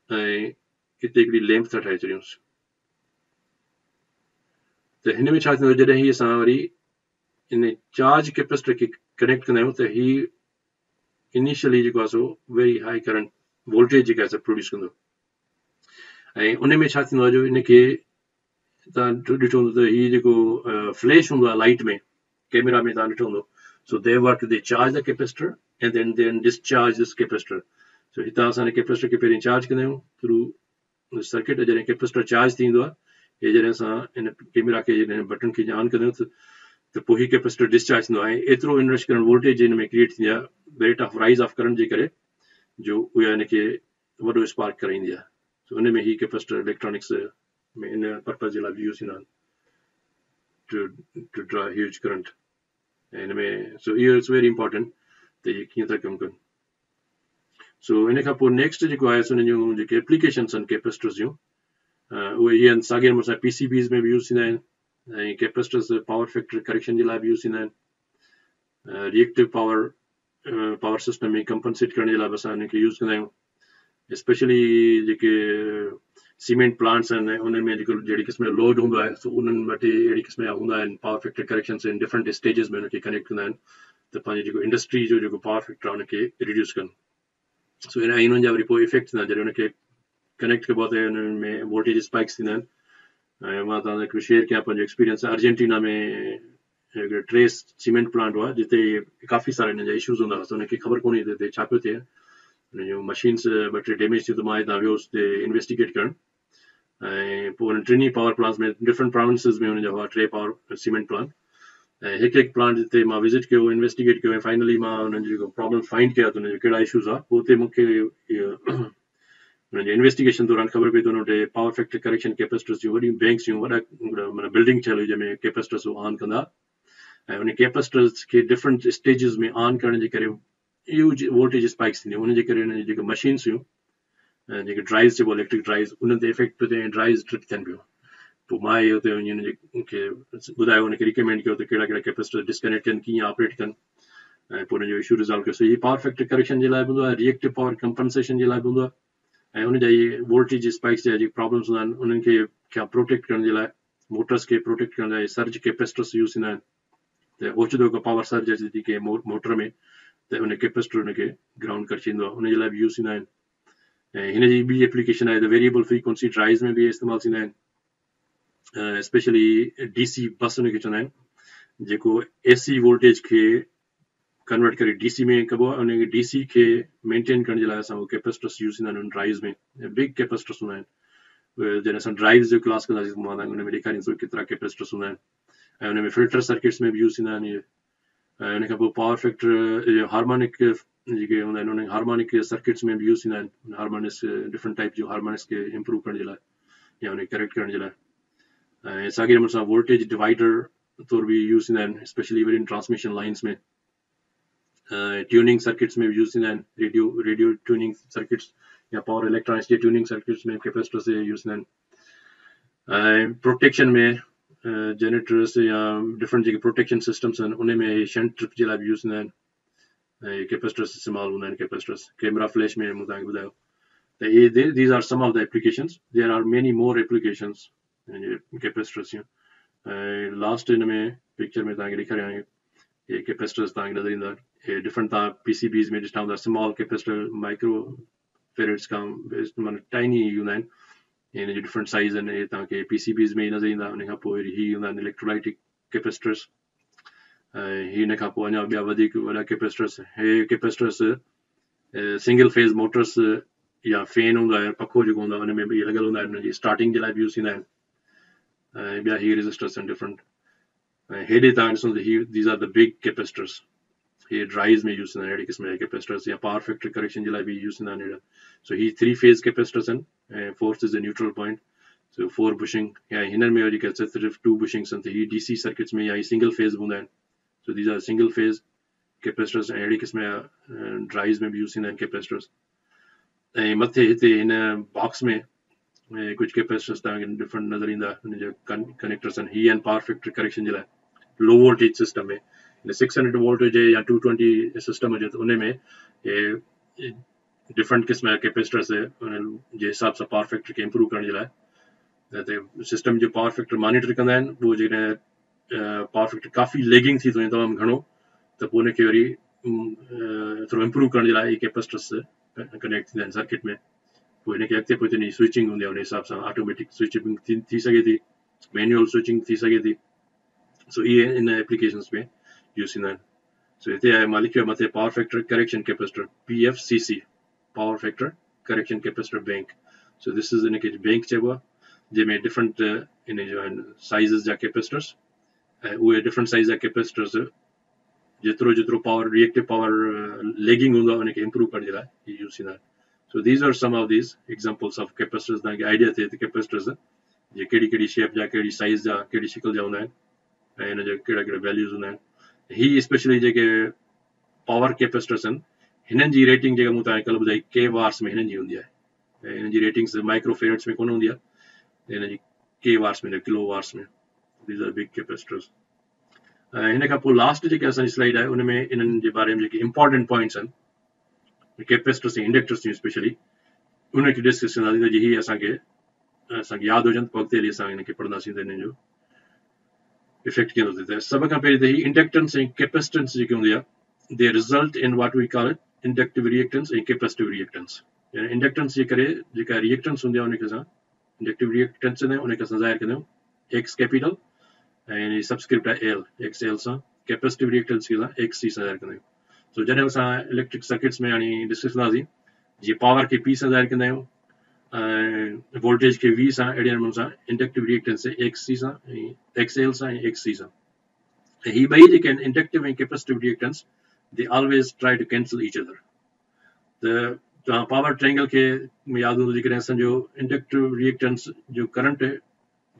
ऐं हिते हिकिड़ी लैम्प था ठाहे छॾियूंसि त हिन में छा थींदो जॾहिं ही असां वरी इन चार्ज कैपेसिटर खे कनेक्ट कंदा आहियूं त ही इनिशियली जेको आहे so very high current voltage जेका आहे प्रोड्यूस कंदो ऐं उन में छा थींदो आहे जो इनखे तव्हां ॾिठो हूंदो त हीअ जेको फ्लैश हूंदो आहे लाइट में कैमरा में तव्हां ॾिठो हूंदो so they work they charge the capacitor and then discharge this capacitor so हितां असां कैपेसिटर खे पहिरीं चार्ज कंदा आहियूं थ्रू सर्किट जॾहिं कैपेसिटर चार्ज थींदो आहे हे जॾहिं असां हिन कैमरा खे जॾहिं बटन खे ऑन कंदा आहियूं त पोइ ही कैपेसिटर डिस्चार्ज थींदो आहे एतिरो इनरश करंट वोल्टेज हिन में क्रिएट थींदी आहे rate of rise of current जे करे जो उहा हिनखे वॾो स्पार्क कराईंदी आहे सो हुन में ही कैपेसिटर इलेक्ट्रॉनिक्स में इन पर्पज़ जे लाइ बि यूज़ थींदा आहिनि टू ड्रा ह्यूज करंट ऐं हिन में सो इहो इट्स वेरी इंपॉर्टेंट त इहे कीअं था कमु कनि सो इन खां पोइ नेक्स्ट जेको आहे हुन जूं जेके एप्लीकेशन्स आहिनि कैपेसिटर्स जूं उहे इहे आहिनि साॻिए नमूने PCBs में बि यूज़ थींदा आहिनि ऐं कैपेसिटर्स पावर फैक्टर करेक्शन जे लाइ बि यूज़ थींदा आहिनि रिएक्टिव पावर सिस्टम में कंपनसेट करण जे लाइ बि असां हिनखे यूज़ कंदा आहियूं स्पेशली जेके सीमेंट प्लांट्स आहिनि उन्हनि में जेको जहिड़ी क़िस्म जो लोड हूंदो आहे सो उन्हनि वटि अहिड़ी क़िस्म जा हूंदा आहिनि power factor corrections in different stages में उनखे कनेक्ट कंदा आहिनि त पंहिंजी जेको इंडस्ट्री जो जेको पावर फैक्टर आहे उनखे रिड्यूस कनि सो इन्हनि जा वरी पोइ इफेक्ट थींदा जॾहिं उनखे कनेक्ट कबो आहे त उन्हनि में वोल्टेज स्पाइक्स थींदा आहिनि ऐं मां तव्हांखे शेयर कयां पंहिंजो एक्सपीरियंस अर्जेंटीना में हिकिड़ो ट्रेस सीमेंट प्लांट हुआ जिते काफ़ी सारा हिन जा इशूज़ हूंदा हुआ त उनखे ख़बर कोन्हे त हिते छा पियो थिए हुन जूं मशीन्स ॿ टे डैमेज थियूं त मां हितां वियोसि हुते इन्वेस्टिगेट करणु ऐं पोइ हुन टिनी पावर प्लांट्स में डिफरेंट प्रोविंसिस में हुनजा हुआ 3 पावर सीमेंट प्लांट ऐं हिकु प्लांट जिते मां विज़िट कयो इन्वेस्टिगेट कयो ऐं फाइनली मां हुननि जो जेको प्रॉब्लम फाइंड कया त हुनजा कहिड़ा इशूज़ आहे पोइ हुते मूंखे हुनजे इन्वेस्टिगेशन दौरान ख़बर पई त हुन वटि पावर फैक्टर करेक्शन कैपेसिटर्स जूं वॾियूं बैंक्स जूं वॾा माना बिल्डिंग ठहियल हुई जंहिंमें कैपेसिटर्स ऑन कंदा ऐं उन कैपेसिटर्स खे डिफरेंट स्टेजिस में ऑन करण जे करे ह्यूज वोल्टेज स्पाइक्स थींदियूं उनजे करे हुन जी जेके मशीन्स हुयूं जेके ड्राइव्स चइबो इलेक्ट्रिक ड्राइव्स उन्हनि ते इफेक्ट पियो थिए ऐं ड्राइव्स ट्रिप थियनि पियूं पोइ मां इहो हुते हुनखे ॿुधायो हुनखे रिकमेंड कयो त कहिड़ा कहिड़ा कैपेसिटर डिस्कनेक्ट कनि कीअं ऑपरेट कनि ऐं पोइ हुनजो इशू रिज़ॉल्व कयो सो हीअ पावर फैक्टर करेक्शन जे लाइ बि हूंदो आहे रिएक्टिव पावर कंपनसेशन जे लाइ बि हूंदो आहे ऐं हुनजा इहे वोल्टेज स्पाइक्स जा जेके प्रॉब्लम्स हूंदा आहिनि उन्हनि खे प्रोटेक्ट करण जे लाइ मोटर्स खे प्रोटेक्ट करण लाइ सर्ज कैपेसिटर्स यूज़ थींदा आहिनि त ओचितो को पावर सर्ज अचे थी कंहिं मोटर में त उन कैपेसिटर हुनखे ग्राउंड करे छॾींदो आहे उनजे लाइ बि यूज़ थींदा आहिनि ऐं हिन जी ॿी एप्लीकेशन आहे त वेरिएबल फ्रीक्वेंसी ड्राइव्स में बि इस्तेमालु थींदा आहिनि स्पेशली DC बस हुनखे चवंदा आहिनि जेको AC वोल्टेज खे कन्वर्ट करे DC में कबो आहे उनखे DC खे मेंटेन करण जे लाइ असां कैपेसिटर्स यूज़ थींदा आहिनि उन ड्राइव्स में बिग कैपेसिटर्स हूंदा आहिनि जॾहिं असां ड्राइव्स जो क्लास कंदासीं मां तव्हांखे हुन में ॾेखारींदुसि केतिरा कैपेसिटर्स हूंदा आहिनि ऐं हुन में फिल्टर सर्किट्स में बि यूज़ थींदा आहिनि इहे ऐं हुन खां पोइ पावर फैक्टर हार्मोनिक जेके हूंदा आहिनि उन हार्मोनिक सर्किट्स में बि यूज़ थींदा आहिनि, हार्मोनिक्स डिफरेंट टाइप जो हार्मोनिक्स खे इम्प्रूव करण जे लाइ या उन करेक्ट करण जे लाइ। ऐं साॻिए नमूने सां वोल्टेज डिवाइडर तौर बि यूज़ थींदा आहिनि, specially with in transmission lines में। ट्यूनिंग सर्किट्स में यूज़ थींदा आहिनि, रेडियो ट्यूनिंग सर्किट्स या पावर इलेक्ट्रॉनिक्स जे ट्यूनिंग सर्किट्स में कैपेसिटर्स यूज़ थींदा आहिनि। ऐं प्रोटेक्शन में जनरेटर्स या डिफरेंट जेके प्रोटेक्शन सिस्टम्स आहिनि उन में शंट ट्रिप जे लाइ बि यूज़ थींदा आहिनि, ऐं कैपेसिटर्स इस्तेमालु हूंदा आहिनि। कैपेसिटर्स कैमरा फ्लैश में मूं तव्हांखे ॿुधायो त ये these are some of the applications, there are many more applications capacitors जूं। ऐं लास्ट हिन में पिक्चर में तव्हांखे ॾेखारिया आहिनि ये कैपेसिटर्स तव्हांखे नज़र ईंदा। हे डिफरेंट तव्हां PCBs में ॾिठा हूंदा, स्मॉल कैपेसिटर माइक्रो फेरेड्स खां माना टाइनी हूंदा आहिनि, हिन जी डिफरेंट साइज़ आहिनि। हे तव्हांखे PCBs में ई नज़र ईंदा। उन खां पोइ ही हूंदा आहिनि इलेक्ट्रोलाइटिक कैपेसिटर्स, ऐं हिन खां पोइ अञा ॿिया वधीक वॾा कैपेसिटर्स। हे कैपेसिटर्स सिंगल फेज़ मोटर्स या फैन हूंदो आहे, पखो जेको हूंदो आहे उन में बि लॻल हूंदा आहिनि, उनजी स्टार्टिंग जे लाइ बि यूज़ थींदा आहिनि। ऐं ॿिया ही रेजिस्टर्स आहिनि डिफरेंट। ऐं हेॾे तव्हां ॾिसो त ही these are the big capacitors, ये ड्राइव्स में यूज़ थींदा आहिनि, अहिड़े क़िस्म जा कैपेसिटर्स या पावर फैक्टर करेक्शन जे लाइ बि यूज़ थींदा आहिनि अहिड़ा। सो ही 3 फेज़ कैपेसिटर्स आहिनि ऐं fourth is the neutral point. So 4 bushing या हिननि में वरी सिर्फ़ु 2 बुशिंग्स आहिनि, त ही DC सर्किट्स में या ही सिंगल फेज़ हूंदा आहिनि। So these are single phase capacitors, ऐं अहिड़े क़िस्म जा ड्राइव्स में बि यूज़ थींदा आहिनि कैपेसिटर्स। ऐं मथे हिते हिन बॉक्स में कुछ कैपेसिटर्स तव्हांखे डिफरेंट नज़र ईंदा, हुन जा कनेक्टर्स आहिनि। ही आहिनि पावर फैक्टर करेक्शन जे लाइ लो वोल्टेज सिस्टम में। 600 वोल्ट हुजे या 220 सिस्टम हुजे त उन में डिफरेंट क़िस्म जा कैपेसिटर्स उन जे हिसाब सां पावर फैक्टर खे इम्प्रूव करण जे लाइ त सिस्टम जो पावर फैक्टर मॉनिटर कंदा आहिनि। पोइ जॾहिं पावर फैक्टर काफ़ी लेगिंग थी थो वञे तमामु घणो, त पोइ उनखे वरी थोरो इम्प्रूव करण जे लाइ कैपेसिटर्स कनेक्ट थींदा आहिनि सर्किट में। पोइ हिनखे अॻिते पोइ हिन जी स्विचिंग हूंदी आहे, उन हिसाब सां ऑटोमेटिक स्विचिंग थी सघे थी, मैनुअल स्विचिंग थी सघे थी। सो इहे इन एप्लीकेशंस में यूज़ थींदा आहिनि। सो हिते आहे मां लिखियो मथे power factor correction capacitor PFCC, power factor correction capacitor bank. So this is इनखे बैंक चइबो आहे, जंहिंमें डिफरेंट इन जो आहिनि साइज़िस जा कैपेसिटर्स, ऐं उहे डिफरेंट साइज़ जा कैपेसिटर्स जेतिरो पावर रिएक्टिव पावर लेगिंग हूंदो आहे उनखे इम्प्रूव करण जे लाइ यूज़ थींदा आहिनि। So these are some of these examples of capacitors. तव्हांखे आइडिया थिए त कैपेसिटर्स जे कहिड़ी शेप जा, कहिड़ी साइज़ जा, कहिड़ी शिकल जा हूंदा आहिनि, ऐं हिन जा कहिड़ा वैल्यूज़ हूंदा आहिनि। ही स्पेशली जेके पावर कैपेसिटर्स आहिनि, हिननि जी रेटिंग जेका मूं तव्हांखे कल्ह ॿुधाई के वार्स में हिननि जी हूंदी आहे, ऐं हिननि जी रेटिंग्स माइक्रो फेरेड्स में कोन हूंदी आहे, हिन जी के वार्स में, किलो वार्स में। These are big capacitors. ऐं हिन खां पोइ लास्ट जेके असांजी स्लाइड आहे उन में इन्हनि जे बारे में जेके इंपॉर्टेंट पॉइंट्स आहिनि कैपेसिटर्स ऐं इंडक्टर्स जूं स्पेशली, उनखे डिस्कस कंदासीं त ही असांखे यादि हुजनि, पोइ अॻिते हली असां हिनखे पढ़ंदासीं त हिननि जो इफेक्ट कीअं थो थिए। त सभ खां पहिरीं त ही इंडक्टेंस ऐं कैपेसिटेंस जेकी हूंदी आहे, they result in what we call it inductive reactance ऐं कैपेसिटिव रिएक्टेंस। यानी इंडक्टेंस जे करे जेका रिएक्टेंस हूंदी आहे उनखे असां इंडक्टिव रिएक्टेंस चवंदा आहियूं, उनखे असां ज़ाहिर कंदा आहियूं एक्स कैपिटल ऐं सबस्क्रिप्ट आहे एल, एक्स एल सां। कैपेसिटिव रिएक्टेंस खे असां XC सां ज़ाहिर कंदा आहियूं। सो जॾहिं असां इलेक्ट्रिक सर्किट्स में हाणे डिस्कस कंदासीं, जीअं पावर खे P सां ज़ाहिर कंदा आहियूं ऐं वोल्टेज खे V सां, अहिड़े नमूने सां इंडक्टिव रिएक्टेंस XC सां ऐं XL सां ऐं XC सां। ऐं ही ॿई जेके आहिनि इंडक्टिव ऐं capacitive reactance, they always try to cancel each other. त तव्हां पावर ट्रायंगल खे यादि हूंदो, जेकॾहिं असांजो इंडक्टिव रिएक्टेंस जो करंट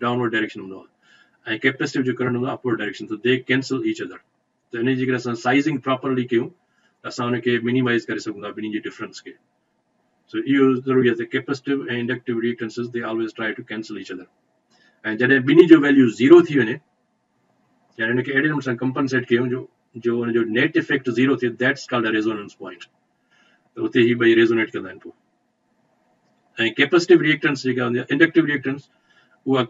डाउनवर्ड डायरेक्शन हूंदो आहे ऐं कैपेसिटिव जो करंट हूंदो आहे अपवर्ड डायरेक्शन, त दे कैंसिल ईच अदर। त हिन जी जेकॾहिं असां साइज़िंग प्रॉपरली कयूं त असां हुनखे मिनिमाइज़ करे सघूं था, ॿिन्ही जे डिफरेंस खे। सो इहो ज़रूरी आहे त कैपेसिटिव ऐं inductive reactances they always try to cancel each other. ऐं जॾहिं ॿिन्ही जो वैल्यू 0 थी वञे, यानी हिनखे अहिड़े नमूने सां कंपनसेट कयूं जो हुनजो नेट इफेक्ट 0 थिए, that's called a resonance point. त उते ही ॿई रेजोनेट कंदा आहिनि पोइ। ऐं कैपेसिटिव रिएक्टेंस जेका हूंदी आहे, इंडक्टिव रिएक्टेंस, उहा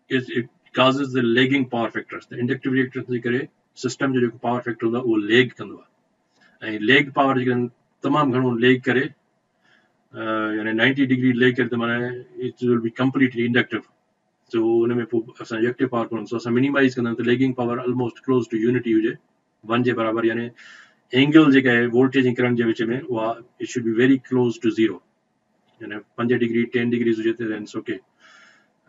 it causes the lagging power factors। त इंडक्टिव रिएक्टेंस जे करे सिस्टम जो जेको पावर फैक्टर हूंदो आहे उहो लेग कंदो आहे, ऐं लेग पावर जेकॾहिं तमामु घणो लेग करे, यानी 90 डिग्री लेग करे, त माना it will be completely inductive. So हुन में पोइ असां रिएक्टिव पावर कोन, सो असां मिनिमाइज़ कंदा आहियूं त lagging power almost close to unity हुजे, 1 जे बराबरि। यानी एंगल जेका आहे वोल्टेज ऐं करंट जे विच में, उहा it should be very close to 0, यानी 5 डिग्री 10 डिग्रीज़ हुजे त इट्स ओके।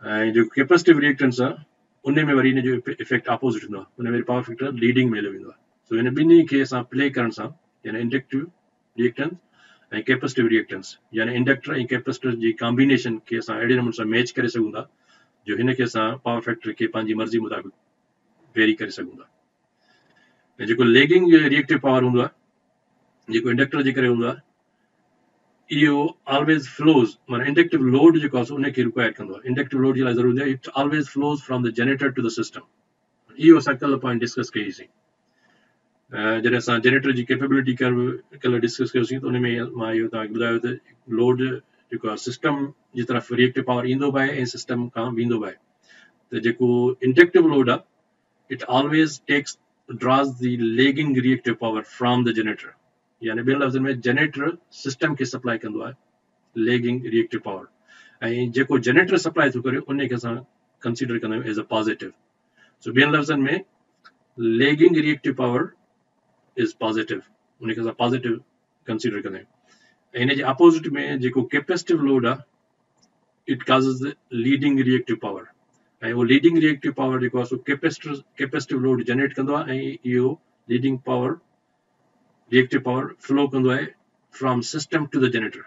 ऐं जो कैपेसिटिव रिएक्टेंस आहे उन में वरी हिन जो इफेक्ट ऑपोजिट हूंदो आहे, उन में पावर फैक्टर लीडिंग में हली वेंदो आहे। सो हिन ॿिन्ही खे असां प्ले करण सां, यानी इंडक्टिव रिएक्टेंस ऐं कैपेसिटिव रिएक्टेंस, यानी इंडक्टर ऐं कैपेसिटर जी कॉम्बिनेशन खे असां अहिड़े नमूने सां मैच करे सघूं था जो हिन खे असां पावर फैक्टर खे पंहिंजी मर्ज़ी मुताबिक़ वेरी करे सघूं था। ऐं जेको लेगिंग रिएक्टिव पावर हूंदो आहे, जेको इंडक्टर जे करे हूंदो आहे, इहो ऑलवेज फ्लोज, माना इंडक्टिव लोड जेको आहे उन खे रिक्वायर कंदो आहे। इंडक्टिव लोड जे लाइ ज़रूरी आहे it always flows from the generator to the system. इहो असां कल्ह पॉइंट डिस्कस कईसीं। जॾहिं असां जनरेटर जी कैपेबिलिटी कल्ह डिस्कस कयोसीं त उन में मां इहो तव्हांखे ॿुधायो त लोड जेको आहे सिस्टम जी तरफ़ रिएक्टिव पावर ईंदो बि आहे ऐं सिस्टम खां वेंदो बि आहे। त जेको इंडक्टिव लोड आहे, it always takes draws the lagging reactive power from the generator, यानी ॿियनि लफ़्ज़नि में जनरेटर सिस्टम खे सप्लाई कंदो आहे लेगिंग रिएक्टिव पावर, ऐं जेको जनरेटर सप्लाई थो करे उन खे असां कंसीडर कंदा आहियूं एज अ पॉज़िटिव। सो ॿियनि लफ़्ज़नि में lagging reactive power is positive, उनखे असां पॉज़िटिव कंसीडर कंदा आहियूं। ऐं इन जे अपोज़िट में जेको कैपेसिटिव लोड आहे, it causes the leading reactive power, ऐं उहो लीडिंग रिएक्टिव पावर जेको आहे सो कैपेसिटिव लोड जनरेट कंदो आहे ऐं इहो leading power reactive power flow कंदो आहे from system to the generator,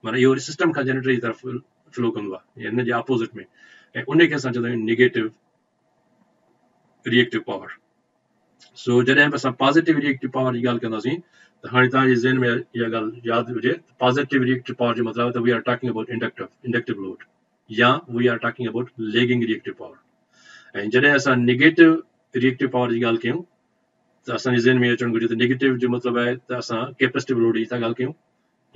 माना इहो सिस्टम खां जनरेटर जी तरफ़ फ्लो कंदो आहे हिन जे अपोज़िट में, ऐं उन खे असां चवंदा आहियूं नेगेटिव रिएक्टिव पावर। सो जॾहिं बि असां पॉज़िटिव रिएक्टिव पावर जी ॻाल्हि कंदासीं त हाणे तव्हांजे ज़हन में इहा ॻाल्हि यादि हुजे, पॉज़िटिव रिएक्टिव पावर जो मतिलबु आहे त we are talking about inductive load, या we are talking about lagging reactive power. ऐं जॾहिं असां नेगेटिव रिएक्टिव पावर जी ॻाल्हि कयूं त असांजे ज़हन में अचणु घुरिजे त नेगेटिव जो मतिलबु आहे त असां कैपेसिटिव लोड जी था ॻाल्हि कयूं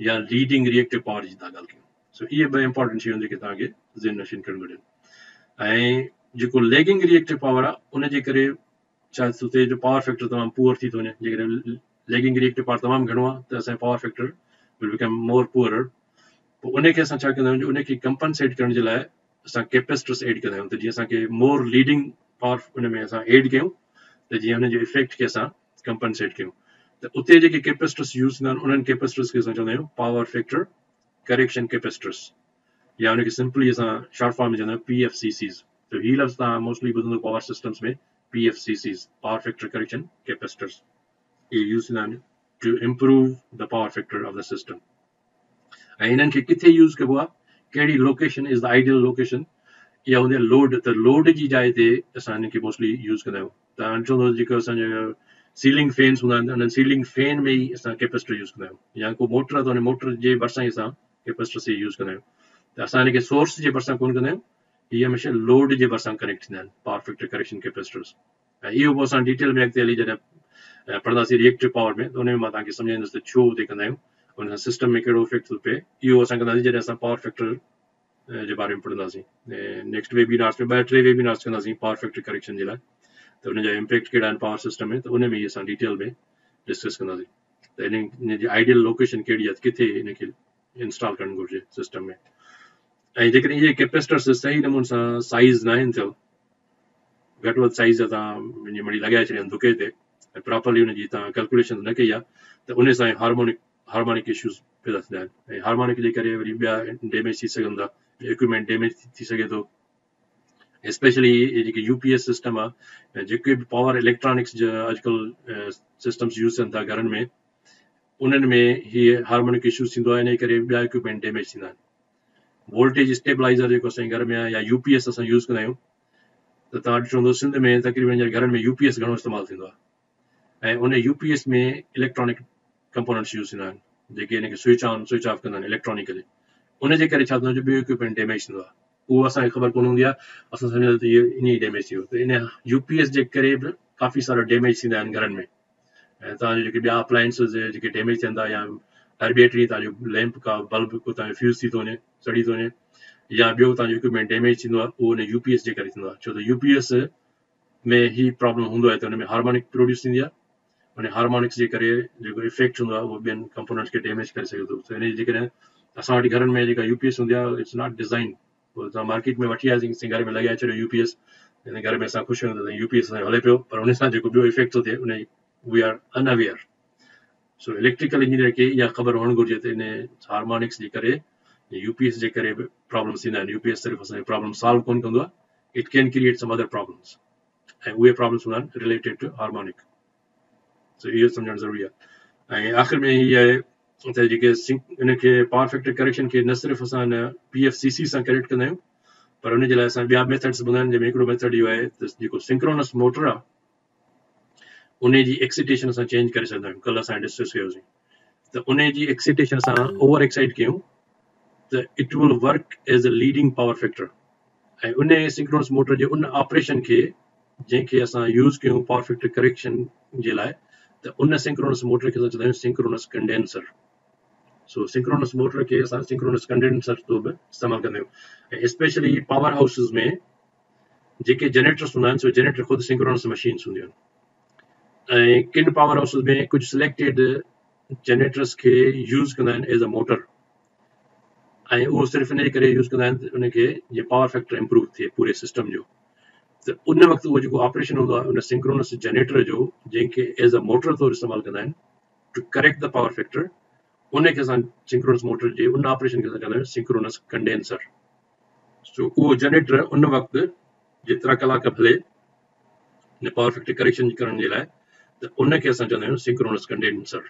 या लीडिंग रिएक्टिव पावर जी था ॻाल्हि कयूं। सो इहे ॿ इंपॉर्टेंट शयूं जेके तव्हांखे ज़हन नशीन करणु घुरिजनि। ऐं जेको लेगिंग रिएक्टिव पावर आहे उनजे करे छा उते जो पावर फैक्टर तमामु पुअर थी थो वञे। जेकॾहिं लेगिंग रिएक्टिव पावर तमामु घणो आहे त असांजो पावर फैक्टर विल बिकम मोर पुअरर। पोइ उनखे असां छा कंदा आहियूं, उनखे कंपनसेट करण जे लाइ असां कैपेसिटर्स एड कंदा आहियूं, त जीअं असांखे मोर लीडिंग पावर उन में असां एड कयूं त जीअं हुनजे इफेक्ट खे असां कंपनसेट कयूं। त उते जेके कैपेसिटर्स यूज़ थींदा आहिनि उन्हनि कैपेसिटर्स खे असां चवंदा आहियूं पावर फैक्टर करेक्शन कैपेसिटर्स, या उनखे सिंपली असां शॉर्ट फॉर्म में चवंदा आहियूं PFCCs। त ही लफ़्ज़ तव्हां मोस्टली ॿुधंदो पावर सिस्टम्स में PFCCs, power factor correction capacitors, ये यूज़ थींदा आहिनि to improve the power factor of the system. ऐं हिननि खे किथे यूज़ कबो आहे, कहिड़ी location is the ideal location, इहा हूंदी आहे लोड। त लोड जी जाइ ते असां हिनखे मोस्टली यूज़ कंदा आहियूं। तव्हां चवंदो जेको असांजो सीलिंग फैन्स हूंदा आहिनि उन्हनि सीलिंग फैन में ई असां कैपेसिटर यूज़ कंदा आहियूं, या को मोटर आहे त उन मोटर जे भरिसां ई असां कैपेसिटर से यूज़ कंदा आहियूं। त असां हिनखे सोर्स जे भरिसां कोन कंदा आहियूं, इहे हमेशह लोड जे भरिसां कनेक्ट थींदा आहिनि पावर फैक्टर करेक्शन कैपेसिटर्स। ऐं इहो पोइ असां डिटेल में अॻिते हली जॾहिं पढ़ंदासीं रिएक्टिव पावर में, त उन में मां तव्हांखे सम्झाईंदुसि त छो उते कंदा आहियूं, उन सां सिस्टम में कहिड़ो इफेक्ट थो पए। इहो असां कंदासीं जॾहिं असां पावर फैक्टर जे बारे में पढ़ंदासीं। नेक्स्ट वेबिनार्स में 2-3 वेबिनार्स कंदासीं पावर फैक्टर करेक्शन जे लाइ, त उनजा इम्पैक्ट कहिड़ा आहिनि पावर सिस्टम में, त उन में असां डिटेल में डिस्कस कंदासीं त इन जी आइडियल लोकेशन कहिड़ी आहे, किथे इनखे इंस्टॉल करणु घुरिजे सिस्टम में। ऐं जेकॾहिं इहे कैपेसिटर्स सही नमूने सां साइज़ न आहिनि थियल, घटि वधि साइज़ तव्हां मुंहिंजी मड़ी लॻाए छॾियनि दुके ते ऐं प्रॉपरली हुनजी तव्हां कैलकुलेशन न कई आहे, त उन सां हार्मोनिक इश्यूज़ पैदा थींदा आहिनि। ऐं हार्मोनिक जे करे वरी ॿिया डैमेज थी सघनि था, इक्विपमेंट डैमेज थी सघे थो। स्पेशली ये जेके UPS सिस्टम आहे, जेके बि पावर इलेक्ट्रॉनिक्स जा अॼुकल्ह सिस्टम्स यूज़ थियनि था घरनि में, उन्हनि में हीअ हार्मोनिक इश्यूज़ थींदो आहे। इन करे ॿिया इक्विपमेंट डैमेज थींदा आहिनि। वोल्टेज स्टेबलाइज़र जेको असांजे घर में आहे या UPS असां यूज़ कंदा आहियूं, त तव्हां ॾिठो हूंदो सिंध में तक़रीबन घरनि में UPS घणो इस्तेमालु थींदो आहे। ऐं उन UPS में इलेक्ट्रॉनिक कंपोनेंट्स यूज़ थींदा आहिनि जेके इनखे स्विच ऑन स्विच ऑफ कंदा आहिनि इलेक्ट्रॉनिकली। उनजे करे छा थींदो आहे, ॿियो इक्विपमेंट डैमेज थींदो आहे, उहो असांखे ख़बर कोन हूंदी आहे, असां सम्झंदा त इहो इन ई डैमेज थी वियो। त इन UPS जे करे बि काफ़ी सारा डैमेज थींदा आहिनि घरनि में। ऐं तव्हांजो जेके ॿिया अप्लायंसिस जेके डैमेज थियनि था, या हर बैटरी तव्हांजो लैंप का बल्ब को तव्हांजो फ्यूज़ थी थो वञे, सड़ी थो वञे, या ॿियो तव्हांजो इक्विपमेंट डैमेज थींदो आहे, उहो उन UPS जे करे थींदो आहे। छो त UPS में ही प्रॉब्लम हूंदो आहे त हुन में हार्मोनिक प्रोड्यूस थींदी आहे, उन हार्मोनिक्स जे करे जेको इफेक्ट हूंदो आहे उहो ॿियनि कंपोनेंट्स खे डैमेज करे सघे थो। त इन जे करे असां वटि घरनि में जेका UPS हूंदी आहे, इट्स नॉट डिज़ाइन, तव्हां मार्केट में वठी आयासीं, घर में लॻाए छॾियो UPS, हिन घर में असां ख़ुशि आहियूं त UPS हले पियो, पर उन सां जेको ॿियो इफेक्ट थो थिए उन we are unaware. So electrical engineer खे इहा ख़बर हुअणु घुरिजे त इन हार्मोनिक्स जे करे UPS जे करे बि प्रॉब्लम्स थींदा आहिनि। UPS सिर्फ़ु असांजो प्रॉब्लम सॉल्व कोन कंदो आहे, it can create sum other problems, ऐं उहे प्रॉब्लम्स हूंदा आहिनि रिलेटेड टू हार्मोनिक। सो इहो सम्झणु ज़रूरी आहे। ऐं आख़िर में हीअ आहे त जेके इनखे पावर फैक्टर करेक्शन खे न सिर्फ़ु असां PFCC सां करेक्ट कंदा आहियूं, पर उनजे लाइ असां ॿिया मेथड्स ॿुधा आहिनि, जंहिंमें हिकिड़ो मेथड इहो आहे त जेको सिंक्रोनस मोटर आहे उन जी एक्साइटेशन असां चेंज करे सघंदा आहियूं। कल्ह असां डिस्कस कयोसीं त उन जी एक्साइटेशन असां ओवर एक्साइट कयूं त it will work as a leading power factor. ऐं उन सिंक्रोनस मोटर जे उन ऑपरेशन खे जंहिंखे असां यूज़ कयूं पावर फैक्टर करेक्शन जे लाइ, त उन सिंक्रोनस मोटर खे असां चवंदा आहियूं सिंक्रोनस कंडेंसर। सो सिंक्रोनस मोटर खे असां सिंक्रोनस कंडेंसर तो बि इस्तेमालु कंदा आहियूं। ऐं स्पेशली पावर हाउसिस में जेके जनरेटर्स हूंदा आहिनि, सो जनरेटर ख़ुदि सिंक्रोनस मशीन्स हूंदियूं आहिनि। ऐं किन पावर हाउसिस में कुझु सिलेक्टेड जनरेटर्स खे यूज़ कंदा आहिनि एज अ मोटर, ऐं उहो सिर्फ़ु इन जे करे यूज़ कंदा आहिनि उनखे जीअं पावर फैक्टर इम्प्रूव थिए पूरे सिस्टम जो। त उन वक़्तु उहो जेको ऑपरेशन हूंदो आहे उन सिंक्रोनस जनरेटर जो, जंहिंखे एज अ मोटर तौरु इस्तेमालु कंदा आहिनि to correct the power factor, उनखे असां सिंक्रोनस मोटर जे उन ऑपरेशन खे असां चवंदा आहियूं सिंक्रोनस कंडेंसर। सो उहो जनरेटर उन वक़्तु जेतिरा कलाक हले इन पावर फैक्टर करेक्शन करण जे लाइ, त उनखे असां चवंदा आहियूं synchronous condenser.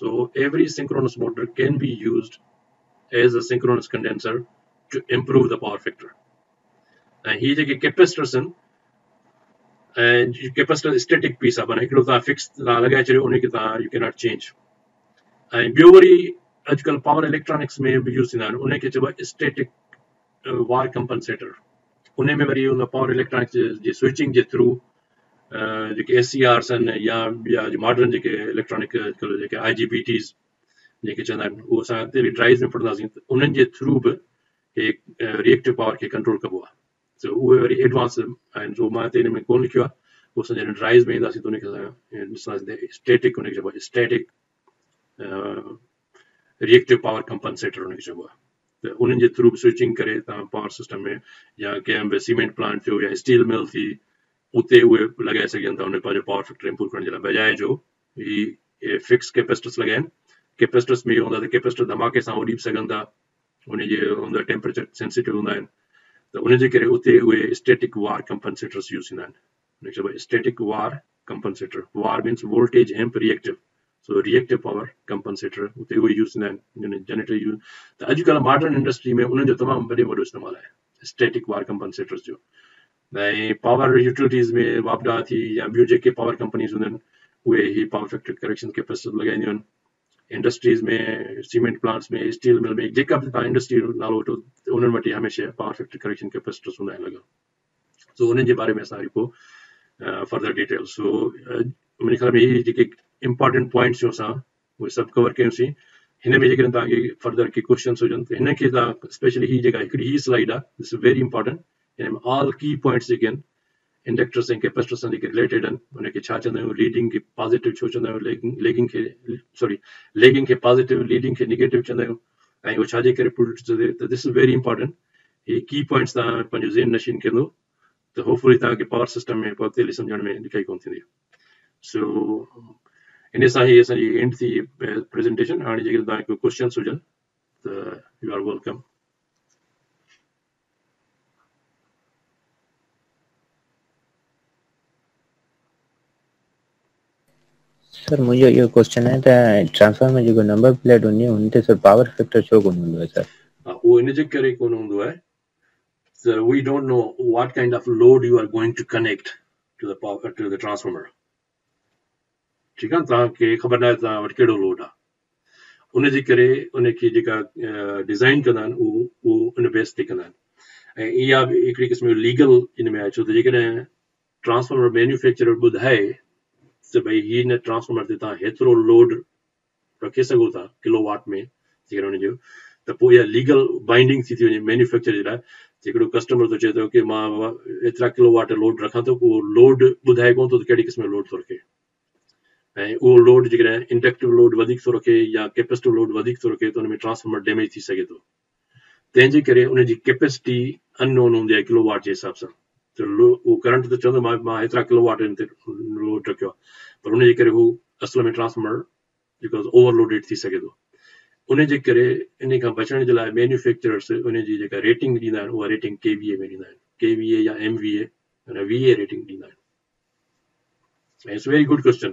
So every synchronous motor can be used as a synchronous condenser to improve the power factor. ऐं हीअ जेके कैपेसिटर्स आहिनि, ऐं कैपेसिटर स्टैटिक पीस आहे, माना हिकिड़ो तव्हां फिक्स तव्हां लॻाए छॾियो, उनखे तव्हां यू कैन नॉट चेंज। ऐं ॿियो वरी अॼुकल्ह पावर इलेक्ट्रॉनिक्स में बि यूज़ थींदा आहिनि, उनखे चइबो आहे स्टैटिक वार कंपनसेटर। उन में वरी उन पावर इलेक्ट्रॉनिक्स जे स्विचिंग जे थ्रू जेके SCRs आहिनि या ॿिया मॉडर्न जेके इलेक्ट्रॉनिक अॼुकल्ह जेके IGBTs जेके चवंदा आहिनि, उहो असां हिते बि ड्राइव में पढ़ंदासीं, त उन्हनि जे थ्रू बि रिएक्टिव पावर खे कंट्रोल कबो आहे। त उहे वरी एडवांस आहिनि, जो मां हिते हिन में कोन लिखियो आहे, उहो असां जॾहिं ड्राइव में ईंदासीं त उनखे असां ॾिसंदासीं स्टैटिक, उनखे चइबो आहे स्टैटिक रिएक्टिव पावर कंपनसेटर उनखे चइबो आहे। त उन्हनि जे थ्रू बि स्विचिंग करे तव्हां पावर सिस्टम में, या कंहिं बि सीमेंट प्लांट थियो या स्टील मिल थी, उते उहे लॻाए सघनि था उन पंहिंजो पावर फैक्टर इम्प्रूव करण जे लाइ, बजाए जो ही फिक्स कैपेसिटर्स लॻाइनि। कैपेसिटर्स में इहो हूंदो आहे त कैपेसिटर धमाके सां उॾी बि सघनि था, उनजे हूंदा टेम्परेचर सेंसिटिव हूंदा आहिनि, त उनजे करे उते उहे स्टैटिक वार कंपनसेटर्स यूज़ थींदा आहिनि। उनखे चइबो आहे स्टैटिक वार कंपनसेटर। वार मीन्स वोल्टेज हैम्प रिएक्टिव, सो रिएक्टिव पावर कंपनसेटर उते उहे यूज़ थींदा आहिनि, जनरेटर यूज़। त अॼुकल्ह मॉडर्न इंडस्ट्री में उन्हनि जो तमामु वॾो इस्तेमालु आहे स्टैटिक वार कंपनसेटर्स जो। ऐं पावर यूटिलिटीज़ में वापडा थी या ॿियूं जेके पावर कंपनीज़ हूंदियूं आहिनि, उहे ही पावर फैक्टर करेक्शन कैपेसिटर लॻाईंदियूं आहिनि। इंडस्ट्रीज़ में, सीमेंट प्लांट्स में, स्टील मिल में, जेका बि तव्हां इंडस्ट्री नालो वठो, उन्हनि वटि हमेशह पावर फैक्टर करेक्शन कैपेसिटर्स हूंदा आहिनि लॻल। सो उन्हनि जे बारे में असां वरी पोइ फर्दर डिटेल्स, सो मुंहिंजे ख़्याल में इहे जेके इम्पॉर्टेंट पॉइंट्स जो असां उहे सभु कवर कयोसीं। हिन में जेकॾहिं तव्हांखे फर्दर के क्वेश्चन्स हुजनि त हिनखे तव्हां स्पेशली ही जेका हिकिड़ी ही स्लाइड आहे, दिस इज़ वेरी इंपॉर्टेंट। हिन में ऑल की पॉइंट्स जेके आहिनि इंडक्टर्स ऐं कैपेसिटर्स सां जेके रिलेटेड आहिनि, उनखे छा चवंदा आहियूं, लीडिंग खे पॉज़िटिव छो चवंदा आहियूं, लेगिंग खे पॉज़िटिव, लीडिंग खे नेगेटिव चवंदा आहियूं, ऐं उहो छाजे करे प्रोड्यूस थो थिए। त दिस इज़ वेरी इंपॉर्टेंट। हे की पॉइंट्स तव्हां पंहिंजो ज़हन नशीन कंदो त होपफुली तव्हांखे पावर सिस्टम में अॻिते सम्झण में ॾुखियाई कोन थींदी। सो इन सां ई असांजी एंड थी प्रेज़ेंटेशन। हाणे जेकॾहिं तव्हांखे क्वेश्चन्स हुजनि त यू आर वेलकम। सर मुझे ये क्वेश्चन है त ट्रांसफार्मर में जेको नंबर प्लेट हूंदी आहे उन ते सर पावर फैक्टर छो कोन हूंदो आहे सर? उहो इन जे करे कोन हूंदो आहे, so we don't know what kind of load you are going to connect to the power to the transformer. ठीक है, तव्हांखे ख़बर नाहे तव्हां वटि कहिड़ो लोड आहे, उन जे करे उनखे जेका डिज़ाइन कंदा आहिनि उहो उन बेस ते कंदा आहिनि। ऐं इहा बि हिकिड़ी क़िस्म जो लीगल इन में आहे, छो त जेकॾहिं ट्रांसफॉर्मर मैन्युफैक्चरर ॿुधाए त भई हिन ट्रांसफॉर्मर ते तव्हां हेतिरो लोड रखे सघो था किलोवाट में, जेकॾहिं उनजो, त पोइ इहा लीगल बाइंडिंग थी वञे मैन्युफैक्चर जे लाइ। हिकिड़ो कस्टमर थो चए थो की मां एतिरा किलोवाट लोड रखां थो, उहो लोड ॿुधाए कोन थो त कहिड़ी क़िस्म जो लोड थो रखे। ऐं उहो लोड जेकॾहिं इंडक्टिव लोड वधीक थो रखे या कैपेसिटिव लोड वधीक थो रखे त उन में ट्रांसफॉर्मर डैमेज थी सघे थो। तंहिंजे करे उनजी कैपेसिटी अननोन हूंदी आहे किलोवाट जे हिसाब सां। त उहो करंट त चवंदो मां हेतिरा किलोवाट ते लोड रखियो आहे, पर उनजे करे हू असल में ट्रांसफॉर्मर जेको ओवरलोडेड थी सघे थो। उन जे करे इन खां बचण जे लाइ मैन्युफैक्चरर्स उनजी जेका रेटिंग ॾींदा आहिनि उहा रेटिंग KVA में ॾींदा आहिनि, KVA या MVA, VA रेटिंग ॾींदा आहिनि। It's very good question.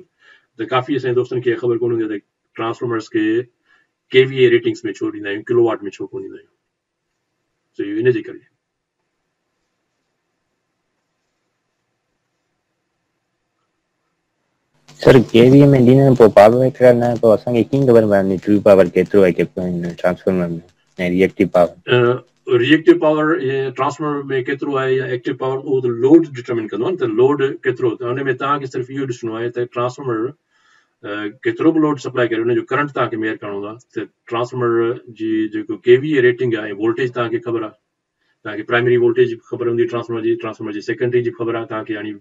त काफ़ी असांजे दोस्तनि खे ख़बर कोन हूंदी आहे त ट्रांसफॉर्मर्स खे KVA रेटिंग्स में छो ॾींदा आहियूं, किलोवाट में छो कोन ॾींदा आहियूं। सो इहो इन जे करे। सर केवीए में ॾींदा पोइ पावर फैक्टर न पोइ असांखे कीअं ख़बर पवंदी ट्रू पावर केतिरो आहे ट्रांसफॉर्मर में ऐं reactive power? Reactive power transformer में केतिरो आहे या एक्टिव पावर उहो त लोड डिटरमिन कंदो आहे न, त लोड केतिरो, त हुन में तव्हांखे सिर्फ़ु इहो ॾिसणो आहे त ट्रांसफॉर्मर केतिरो बि लोड सप्लाई करे हुनजो करंट तव्हांखे मेयर करणो हूंदो आहे। त ट्रांसफॉर्मर जी जेको KVA रेटिंग आहे ऐं वोल्टेज तव्हांखे ख़बर आहे, तव्हांखे प्राइमरी वोल्टेज ख़बर हूंदी ट्रांसफॉर्मर जी सेकेंडरी जी ख़बर आहे, तव्हांखे यानी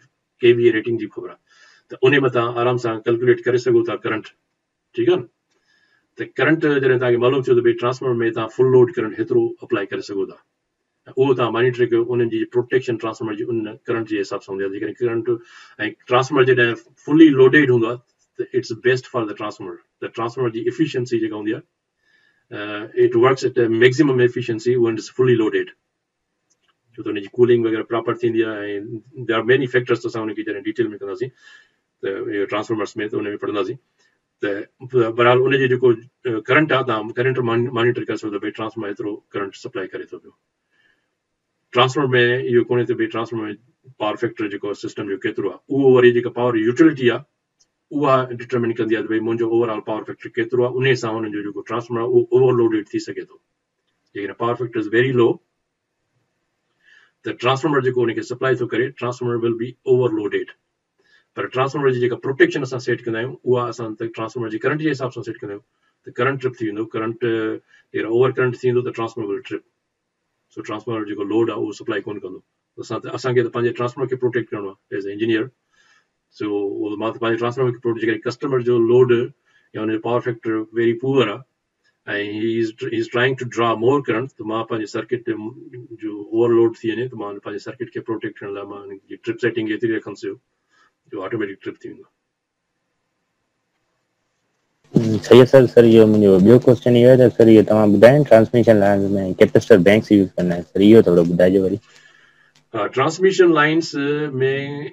KVA रेटिंग जी ख़बर आहे, त उन में तव्हां आराम सां कैलकुलेट करे सघो था करंट। ठीकु आहे न, त करंट जॾहिं तव्हांखे मालूम थियो त भई ट्रांसफॉर्मर में तव्हां फुल लोड करंट हेतिरो अप्लाई करे सघो था, उहो तव्हां मॉनिटर कयो, उन्हनि जी प्रोटेक्शन ट्रांसफॉर्मर जी उन करंट जे हिसाब सां हूंदी आहे। जेकॾहिं करंट ऐं ट्रांसफॉर्मर जॾहिं फुली लोडेड हूंदो आहे त it's best for the transformer. त ट्रांसफॉर्मर जी एफिशिएंसी जेका हूंदी आहे, it works at maximum efficiency when it's fully loaded, छो त हुनजी कूलिंग वग़ैरह प्रॉपर थींदी आहे। ऐं देयर आर मेनी फैक्टर्स, असां हुनखे जॾहिं डिटेल में कंदासीं त ट्रांसफॉर्मर्स में, त उन में पढ़ंदासीं। त बहरहाल उनजो जेको करंट आहे, तव्हां करंट मॉनिटर करे सघो था भई ट्रांसफॉर्मर एतिरो करंट सप्लाई करे थो पियो। ट्रांसफॉर्मर में इहो कोन्हे त भई ट्रांसफॉर्मर में पावर फैक्टर जेको सिस्टम जो केतिरो आहे, उहो वरी जेका पावर यूटिलिटी आहे उहा डिटरमिन कंदी आहे त भई मुंहिंजो ओवरऑल पावर फैक्टर केतिरो आहे, उन सां हुनजो जेको ट्रांसफॉर्मर आहे उहो ओवरलोडेड थी सघे थो। जेकॾहिं power factor is very low त ट्रांसफॉर्मर जेको उनखे सप्लाई थो करे, ट्रांसफॉर्मर विल बी ओवरलोडेड। पर ट्रांसफॉर्मर जी जेका प्रोटेक्शन असां सेट कंदा आहियूं, उहा असां ट्रांसफॉर्मर जी करंट जे हिसाब सां सेट कंदा आहियूं, त करंट ट्रिप थी वेंदो। करंट अगरि ओवर करंट थींदो त ट्रांसफॉर्मर विल ट्रिप। सो ट्रांसफॉर्मर जेको लोड आहे उहो सप्लाई कोन कंदो। असांखे त पंहिंजे ट्रांसफॉर्मर खे प्रोटेक्ट करणो आहे एज़ ए इंजीनियर। सो मां त पंहिंजे ट्रांसफॉर्मर खे प्रोटेक्ट, जेकॾहिं कस्टमर जो लोड या हुनजो पावर फैक्टर वेरी पुअर आहे ऐं he is trying to draw more current, त मां पंहिंजे सर्किट जो ओवरलोड थी वञे त मां पंहिंजे सर्किट खे प्रोटेक्ट करण लाइ मां हिनजी ट्रिप सेटिंग एतिरी रखंदुसि जो ऑटोमेटिक ट्रिप थी वेंदो। सही है सर। सर इहो मुंहिंजो ॿियो क्वेश्चन इहो आहे त सर इहो तव्हां ॿुधायो ट्रांसमिशन लाइन में कैपेसिटर बैंक्स यूज़ कंदा आहिनि, सर इहो थोरो ॿुधाइजो वरी। ट्रांसमिशन लाइन्स में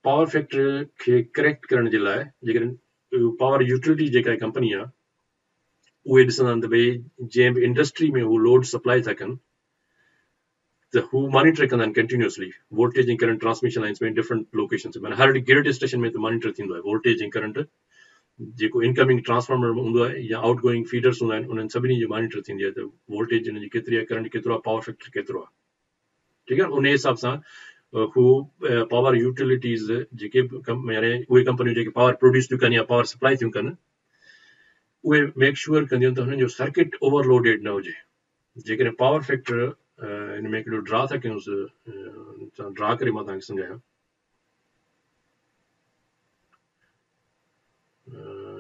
पावर फैक्टर खे करेक्ट करण जे लाइ जेकॾहिं पावर यूटिलिटी जेका कंपनी आहे उहे ॾिसंदा आहिनि त भई जंहिं बि इंडस्ट्री में हू लोड सप्लाई था कनि त हू मॉनिटर कंदा आहिनि कंटिन्यूअसली वोल्टेज ऐं करंट ट्रांसमिशन लाइन्स में डिफरेंट लोकेशन्स में। माना हर ग्रिड स्टेशन में त मॉनिटर थींदो आहे वोल्टेज ऐं करंट, जेको इनकमिंग ट्रांसफॉर्मर में हूंदो आहे या आउट गोइंग फीडर्स हूंदा आहिनि, उन्हनि सभिनी जी मॉनिटर थींदी आहे त वोल्टेज हिनजी केतिरी आहे, करंट केतिरो आहे, पावर फैक्टर केतिरो आहे। ठीकु आहे, उन हिसाब सां हू पावर यूटिलिटीज़ जेके यानी उहे कंपनियूं जेके पावर प्रोड्यूस थियूं कनि या पावर सप्लाई थियूं कनि, उहे मेक श्योर कंदियूं त हुननि जो सर्किट ओवरलोडेड न हुजे। जेकॾहिं पावर फैक्टर हिन में हिकिड़ो ड्रा था कयूंसि, ड्रा करे मां तव्हांखे सम्झायां।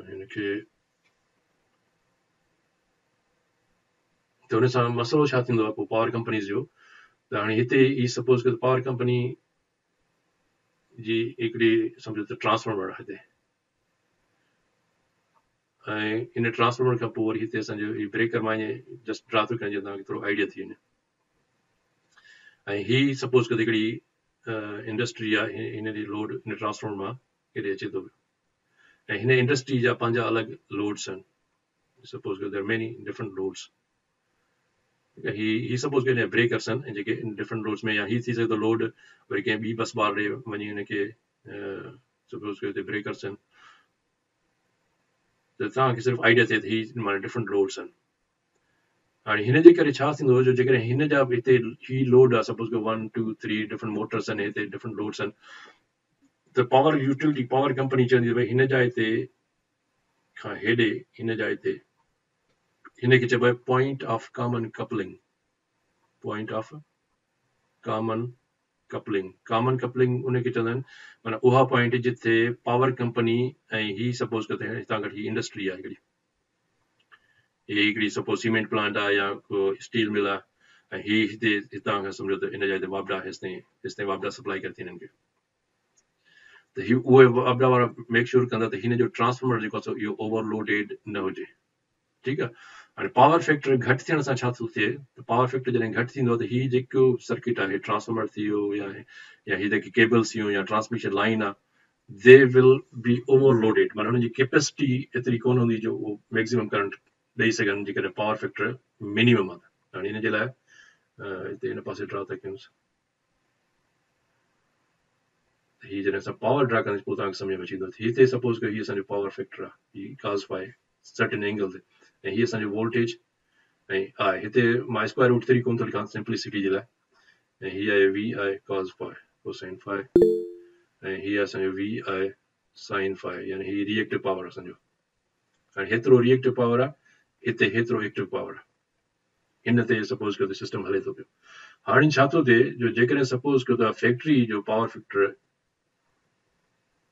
हिनखे त हुन सां मसइलो छा थींदो आहे पोइ पावर कंपनीज़ जो, त हाणे हिते ई सपोज़ कयो पावर कंपनी जी हिकिड़ी सम्झो त ट्रांसफॉर्मर आहे हिते, ऐं इन ट्रांसफॉर्मर खां पोइ वरी हिते असांजो ही ब्रेकर मां जस्ट ड्रा थो कयां, तव्हांखे थोरो आइडिया थी वञे। ऐं ही सपोज़ कयो हिकिड़ी इंडस्ट्री आहे, हिन जी लोड हिन ट्रांसफॉर्मर मां केॾे अचे थो, ऐं हिन इंडस्ट्री जा पंहिंजा अलॻि लोड्स आहिनि। सपोज़ कयो there are many different loads. ही सपोज़ कयो ब्रेकर्स आहिनि, ऐं जेके डिफरेंट लोड्स में, या ही थी सघे थो लोड वरी कंहिं ॿी बस बार ॾे वञी हुनखे सपोज़ कयो ब्रेकर्स आहिनि, त तव्हांखे सिर्फ़ु आइडिया थिए त ही माना डिफरेंट लोड्स आहिनि। हाणे हिन जे करे छा थींदो जो जेकॾहिं हिन जा बि हिते ही लोड आहे, सपोज़ कयो 1 2 3 डिफरेंट मोटर्स आहिनि, हिते डिफरेंट लोड्स आहिनि, त पावर यूटिलिटी पावर कंपनी चवंदी भई हिन जा हिते खां हेॾे हिन जा हिते हिनखे चइबो आहे point of common coupling. Point of common coupling, common coupling उनखे चवंदा आहिनि, माना उहा पॉइंट जिथे पावर कंपनी ऐं ही सपोज़ कयो हितां गॾु ही इंडस्ट्री आहे हिकिड़ी, ही हिकिड़ी सपोज़ सीमेंट प्लांट आहे या को स्टील मिल आहे, ऐं ही हिते हितां खां सम्झो त हिन जा हिते वापडा हेसिताईं वापडा सप्लाई करती हिननि खे, त ही उहे वापडा वारा मेक श्योर कंदा त हिन जो ट्रांसफॉर्मर जेको आहे इहो ओवरलोडेड न हुजे। ठीकु आहे, हाणे पावर फैक्टर घटि थियण सां छा थो थिए, त पावर फैक्टर जॾहिं घटि थींदो आहे त ही जेको सर्किट आहे ट्रांसफॉर्मर थी वियो या ही जेके केबल्स थियूं या ट्रांसमिशन लाइन आहे, they will be overloaded, माना उनजी कैपेसिटी एतिरी कोन हूंदी जो वो मैक्सिमम करंट ॾेई सघनि जेकॾहिं पावर फैक्टर मिनिमम आहे। हाणे इन जे लाइ हिते हिन पासे ड्रा था कयूंसि, हीअ जॾहिं असां पावर ड्रा कंदासीं पोइ तव्हांखे सम्झ में अची वेंदो। हिते सपोज कयो हीअ असांजो पावर फैक्टर आहे, हीअ cos फाइ सर्टेन एंगल ते, ऐं हीअ असांजो वोल्टेज ऐं आहे। हिते मां स्क्वायर रूट 3 कोन थो लिखां सिंप्लिसिटी जे लाइ, ऐं हीअ आहे वी आहे cos फाइ कोसाइन फाइ, ऐं हीअ असांजो वी आहे साइन फाइ, यानी हीअ रिएक्टिव पावर असांजो। हाणे हेतिरो रिएक्टिव पावर आहे, हिते हेतिरो एक्टिव पावर आहे, हिन ते सपोज कयो त सिस्टम हले थो पियो। हाणे छा थो थिए, जो जेकॾहिं सपोज कयो त फैक्ट्री जो पावर फैक्टर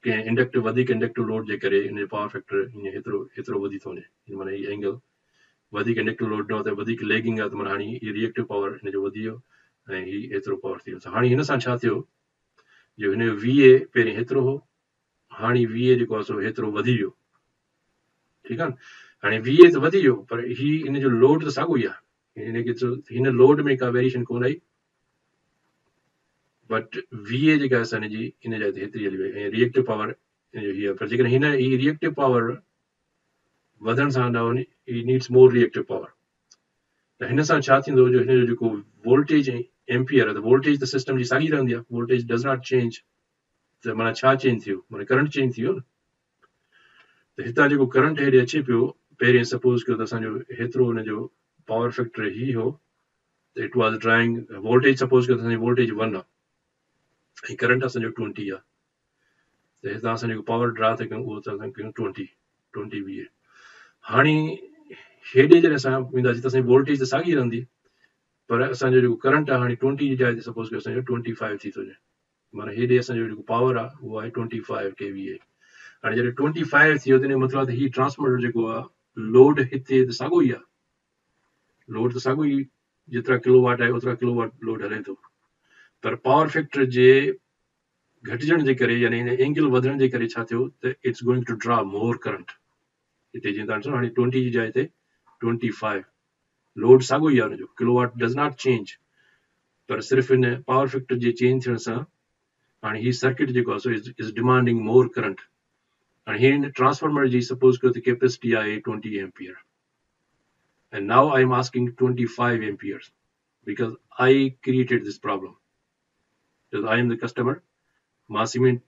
कंहिं इंडक्टिव वधीक इंडक्टिव लोड जे करे इन जो पावर फैक्टर हीअं हेतिरो वधी थो वञे, माना हीअ एंगल वधीक इंडक्टिव लोड न त वधीक लैगिंग आहे, त माना हाणे हीअ रिएक्टिव पावर हिन जो वधी वियो ऐं हीअ एतिरो पावर थी वियो। हाणे हिन सां छा थियो, जो हिन जो VA पहिरीं हेतिरो हो, हाणे VA जेको आहे सो हेतिरो वधी वियो, ठीकु आहे न। हाणे VA त वधी वियो, पर ही हिन जो लोड त साॻियो ई आहे, हिन लोड में का वेरिएशन कोन आई, बट VA जेका आहे हिन जी इन जाइ ते हेतिरी हली वई, ऐं रिएक्टिव पावर हीअ। पर जेकॾहिं हिन ही रिएक्टिव पावर वधण सां न, he needs more reactive power, त हिन सां छा थींदो, जो हिन जो जेको वोल्टेज ऐं एम्पियर आहे, त वोल्टेज त सिस्टम जी साॻी रहंदी आहे, वोल्टेज डज़ नॉट चेंज, त माना छा चेंज थियो, माना करंट चेंज थी वियो न। त हितां जेको करंट हेॾे अचे पियो, पहिरीं सपोज कयो त असांजो हेतिरो हुन जो पावर फैक्टर ही हो, त it was drawing voltage, suppose कयो त असांजी वोल्टेज 1 आहे ऐं करंट असांजो 20 आहे, त हितां असां जेको पावर ड्रा था कयूं उहो असां कयूं 20 VA। हाणे हेॾे जॾहिं असां वेंदासीं त असांजी वोल्टेज त साॻी रहंदी, पर असांजो जेको करंट आहे हाणे 20 जी जाइ ते सपोज कयो असांजो 25 थी थो वञे, माना हेॾे असांजो जेको पावर आहे उहो आहे 25 kVA। हाणे जॾहिं 25 थी वियो त इन जो मतिलबु आहे त हीउ ट्रांसफॉर्मर जेको आहे लोड हिते त साॻियो ई आहे, लोड त साॻियो ई, जेतिरा किलोवाट आहे ओतिरा किलोवाट लोड हले थो, पर पावर फैक्टर जे घटिजण जे करे, यानी हिन एंगल वधण जे करे छा थियो, त it's going to draw more current. हिते जीअं तव्हां ॾिसो हाणे 20 जी जाइ ते 25, लोड साॻियो ई आहे हुनजो, किलोवाट डज़ नॉट चेंज, पर सिर्फ़ु हिन पावर फैक्टर जे चेंज थियण सां हाणे ही सर्किट जेको आहे so is demanding more current. हाणे हिन ट्रांसफॉर्मर जी सपोज कयो त कैपेसिटी आहे 20 ampere, and now I am asking 25 amperes because I created this problem, because I am the customer, मां सीमेंट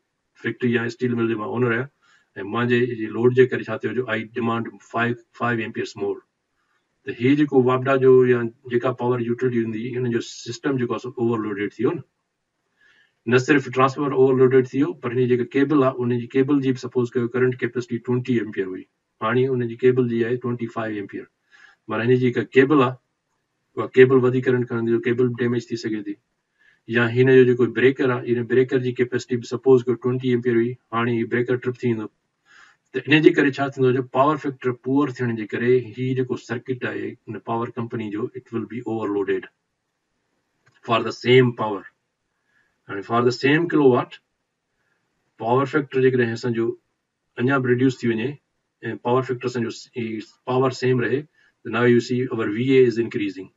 फैक्ट्री या स्टील मिल जो मां ओनर आहियां, ऐं मुंहिंजे लोड जे करे छा थियो, जो आई डिमांड 5 एम्पियर्स मोर। त हीअ जेको वापडा जो या जेका पावर यूटिलिटी हूंदी, हिन जो सिस्टम जेको आहे ओवरलोडेड थी वियो न सिर्फ़ु ट्रांसफॉर्मर ओवरलोडेड थी वियो, पर हिन जेका केबल आहे उनजी केबल जी सपोज कयो करंट कैपेसिटी 20 एम्पियर हुई, हाणे उनजी केबल जी आहे 25 एम्पियर, माना हिन जी जेका केबल आहे उहा केबल वधीक करंट खणंदी, केबल डैमेज थी सघे थी। या हिन जो जेको ब्रेकर आहे, हिन ब्रेकर जी कैपेसिटी सपोज कयो 20 एम्पियर हुई, हाणे ही ब्रेकर ट्रिप थी वेंदो, त इन जे करे छा थींदो, जो पावर फैक्टर पुअर थियण जे करे ही जेको सर्किट आहे हिन पावर कंपनी जो, it will be overloaded for the same power. हाणे for the same kilowatt power factor जेकॾहिं असांजो अञा बि रिड्यूस थी वञे ऐं पावर फैक्टर असांजो पावर सेम रहे, त now you see our VA is increasing,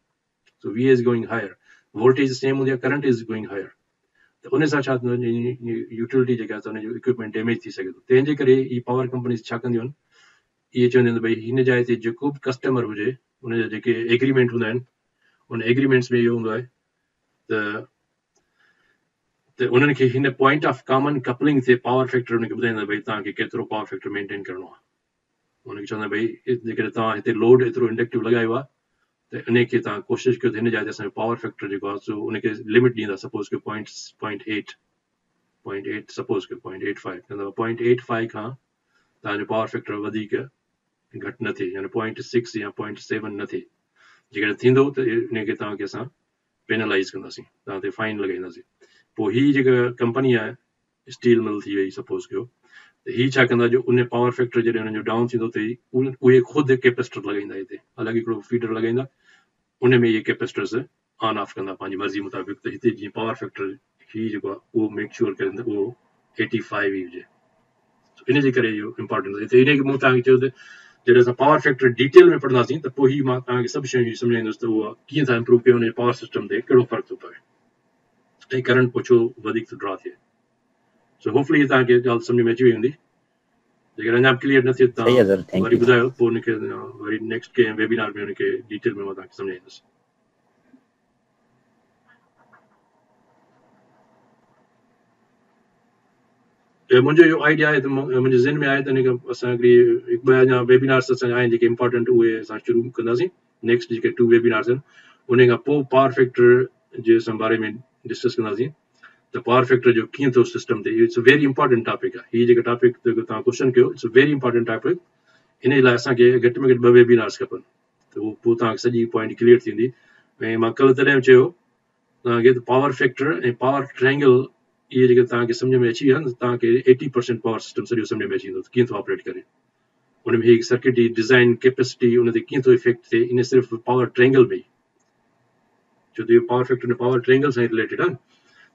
so VA is going higher, voltage same हूंदी आहे, करंट इज़ गोइंग हायर, त उन सां छा थींदो, यूटिलिटी जेका आहे हुनजो इक्विपमेंट डैमेज थी सघे थो। तंहिंजे करे ही पावर कंपनीज़ छा कंदियूं आहिनि, इहे चवंदियूं आहिनि भई हिन जाइ ते जेको बि कस्टमर हुजे, उनजा जेके एग्रीमेंट हूंदा आहिनि, उन एग्रीमेंट्स में इहो हूंदो आहे त उन्हनि खे हिन पॉइंट ऑफ कॉमन कपलिंग ते पावर फैक्टर उनखे ॿुधाईंदा भई तव्हांखे केतिरो पावर फैक्टर मेंटेन करिणो आहे। उनखे चवंदा भई जेकॾहिं तव्हां हिते लोड एतिरो इंडक्टिव लॻायो आहे, त इन खे तव्हां कोशिशि कयो त हिन जाइ ते असांजो पावर फैक्टर जेको आहे सो उनखे लिमिट ॾींदा, सपोज कयो 0.8 सपोज कयो 0.85, चवंदा 0.85 खां तव्हांजो पावर फैक्टर वधीक घटि न थिए, यानी 0.6 या 0.7 न थिए। जेकॾहिं थींदो त इनखे तव्हांखे असां पेनलाइज़ कंदासीं, तव्हां ते फाइन लॻाईंदासीं। पोइ ही जेका कंपनी आहे स्टील मिल थी वई सपोज कयो, त ही छा कंदा, जो उन पावर फैक्टर जॾहिं हुनजो डाउन थींदो त उहे ख़ुदि कैपेसिटर लॻाईंदा, हिते अलॻि हिकिड़ो फीडर लॻाईंदा, उन में इहे कैपेसिटर्स ऑन ऑफ कंदा पंहिंजी मर्ज़ी मुताबिक़, त हिते जीअं पावर फैक्टर ही जेको आहे उहो मेक श्योर कनि त उहो 85 ई हुजे। इन जे करे इहो इम्पोर्टेंट हिते इन खे मूं तव्हांखे चयो त जॾहिं असां पावर फैक्टर डिटेल में पढ़ंदासीं त पोइ ही मां तव्हांखे सभु शयूं सम्झाईंदुसि त उहा कीअं था इम्प्रूव कयो, उन पावर सिस्टम ते कहिड़ो फ़र्क़ु थो पए, ऐं करंट पोइ छो वधीक थो ड्रा थिए। सो होपफुली तव्हांखे ॻाल्हि सम्झ में अची वई हूंदी जेकर अञा क्लियर न थिए सही आहे सर, तव्हां थैंक वरी यू। ॿुधायो पोइ हुनखे वरी नेक्स्ट के वेबिनार में हुनखे डिटेल में मां तव्हांखे सम्झाईंदुसि। मुंहिंजो इहो आइडिया आहे त मुंहिंजे ज़हन में आहे त हिन खां असां हिकिड़ी हिकु ॿ अञा वेबिनार्स असांजा आहिनि जेके इम्पोर्टेंट उहे असां शुरू कंदासीं। नेक्स्ट जेके 2 वेबिनार्स आहिनि उन खां पोइ पावर फैक्टर जे असां बारे में डिस्कस कंदासीं त पावर फैक्टर जो कीअं थो सिस्टम थिए। It's a very important topic आहे हीअ जेका टॉपिक तव्हां क्वेश्चन कयो it's a very important topic. इन लाइ असांखे घटि में घटि 2 वेबिनार्स खपनि त उहो पोइ तव्हांखे सॼी पॉइंट क्लियर थींदी। ऐं मां कल्ह तॾहिं चयो तव्हांखे त पावर फैक्टर ऐं पावर ट्रायंगल इहे जेके तव्हांखे सम्झ में अची विया न तव्हांखे 80% पावर सिस्टम सॼो सम्झ में अची वेंदो कीअं थो ऑपरेट करे उन में हिकु सर्किट जी डिज़ाइन कैपेसिटी उन ते कीअं थो इफेक्ट थिए इन सिर्फ़ु पावर ट्रायंगल में छो त इहो पावर फैक्टर पावर ट्रायंगल सां रिलेटेड आहे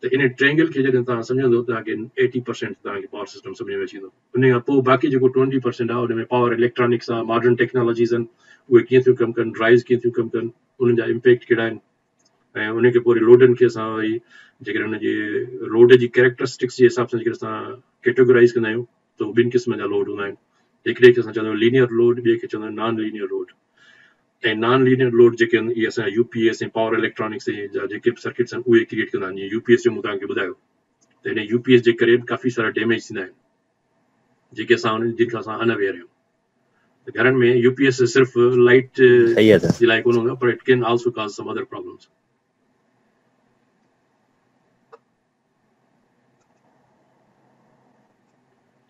त इन ट्रायंगल खे जॾहिं तव्हां सम्झंदो तव्हांखे 80% तव्हांखे पावर सिस्टम सम्झ में अची वेंदो। उन खां पोइ बाक़ी जेको 20% आहे उन में पावर इलेक्ट्रॉनिक्स आहे मॉडर्न टेक्नोलॉजीज़ आहिनि उहे कीअं थियूं कमु कनि ड्राइव्स कीअं थियूं कमु कनि उन्हनि जा इम्पैक्ट कहिड़ा आहिनि ऐं उनखे पोइ लोडनि खे असां वरी जेकर हुनजे लोड जी कैरेक्टरिस्टिक्स जे हिसाब सां जेकर असां कैटेगराइज़ कंदा आहियूं त ॿिनि क़िस्म जा लोड हूंदा आहिनि। हिकिड़े खे असां चवंदा आहियूं लीनियर लोड ॿिए खे चवंदा आहियूं नॉन लीनियर लोड ऐं नॉन लीनियर लोड जेके आहिनि इहे असां यूपीएस ऐं पावर इलेक्ट्रॉनिक्स जा जेके बि सर्किट्स आहिनि उहे क्रिएट कंदा आहिनि। जीअं यूपीएस जो मूं तव्हांखे ॿुधायो त हिन यूपीएस जे करे काफ़ी सारा डैमेज थींदा आहिनि जेके असां जिन खां असां अनअवेयर आहियूं। त घरनि में यूपीएस सिर्फ़ु लाइट सही आहे सर। जे लाइ कोन हूंदो पर it can also cause some other problems.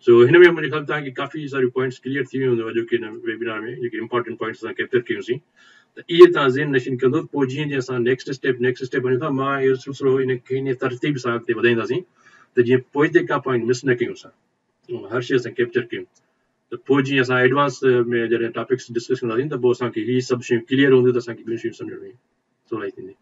So हिन में मुंहिंजे ख़्याल तव्हांखे काफ़ी सारी पॉइंट्स क्लियर थी वियूं हूंदव जेके हिन वेबिनार में जेके इंपॉर्टेंट पॉइंट्स असां कैप्चर कयोसीं त इहे तव्हां ज़हन नशीन कंदो पोइ जीअं जीअं असां नेक्स्ट स्टेप वञूं था मां इहो सिलसिलो इन तरतीब सां अॻिते वधाईंदासीं त जीअं पोइ ते का पॉइंट मिस न कयूं असां हर शइ असां कैप्चर कयूं त पोइ जीअं असां एडवांस में जॾहिं टॉपिक्स डिस्कस कंदासीं त पोइ असांखे हीअ सभु शयूं क्लियर हूंदियूं त असांखे ॿियूं शयूं सम्झ में सवलाई थींदी।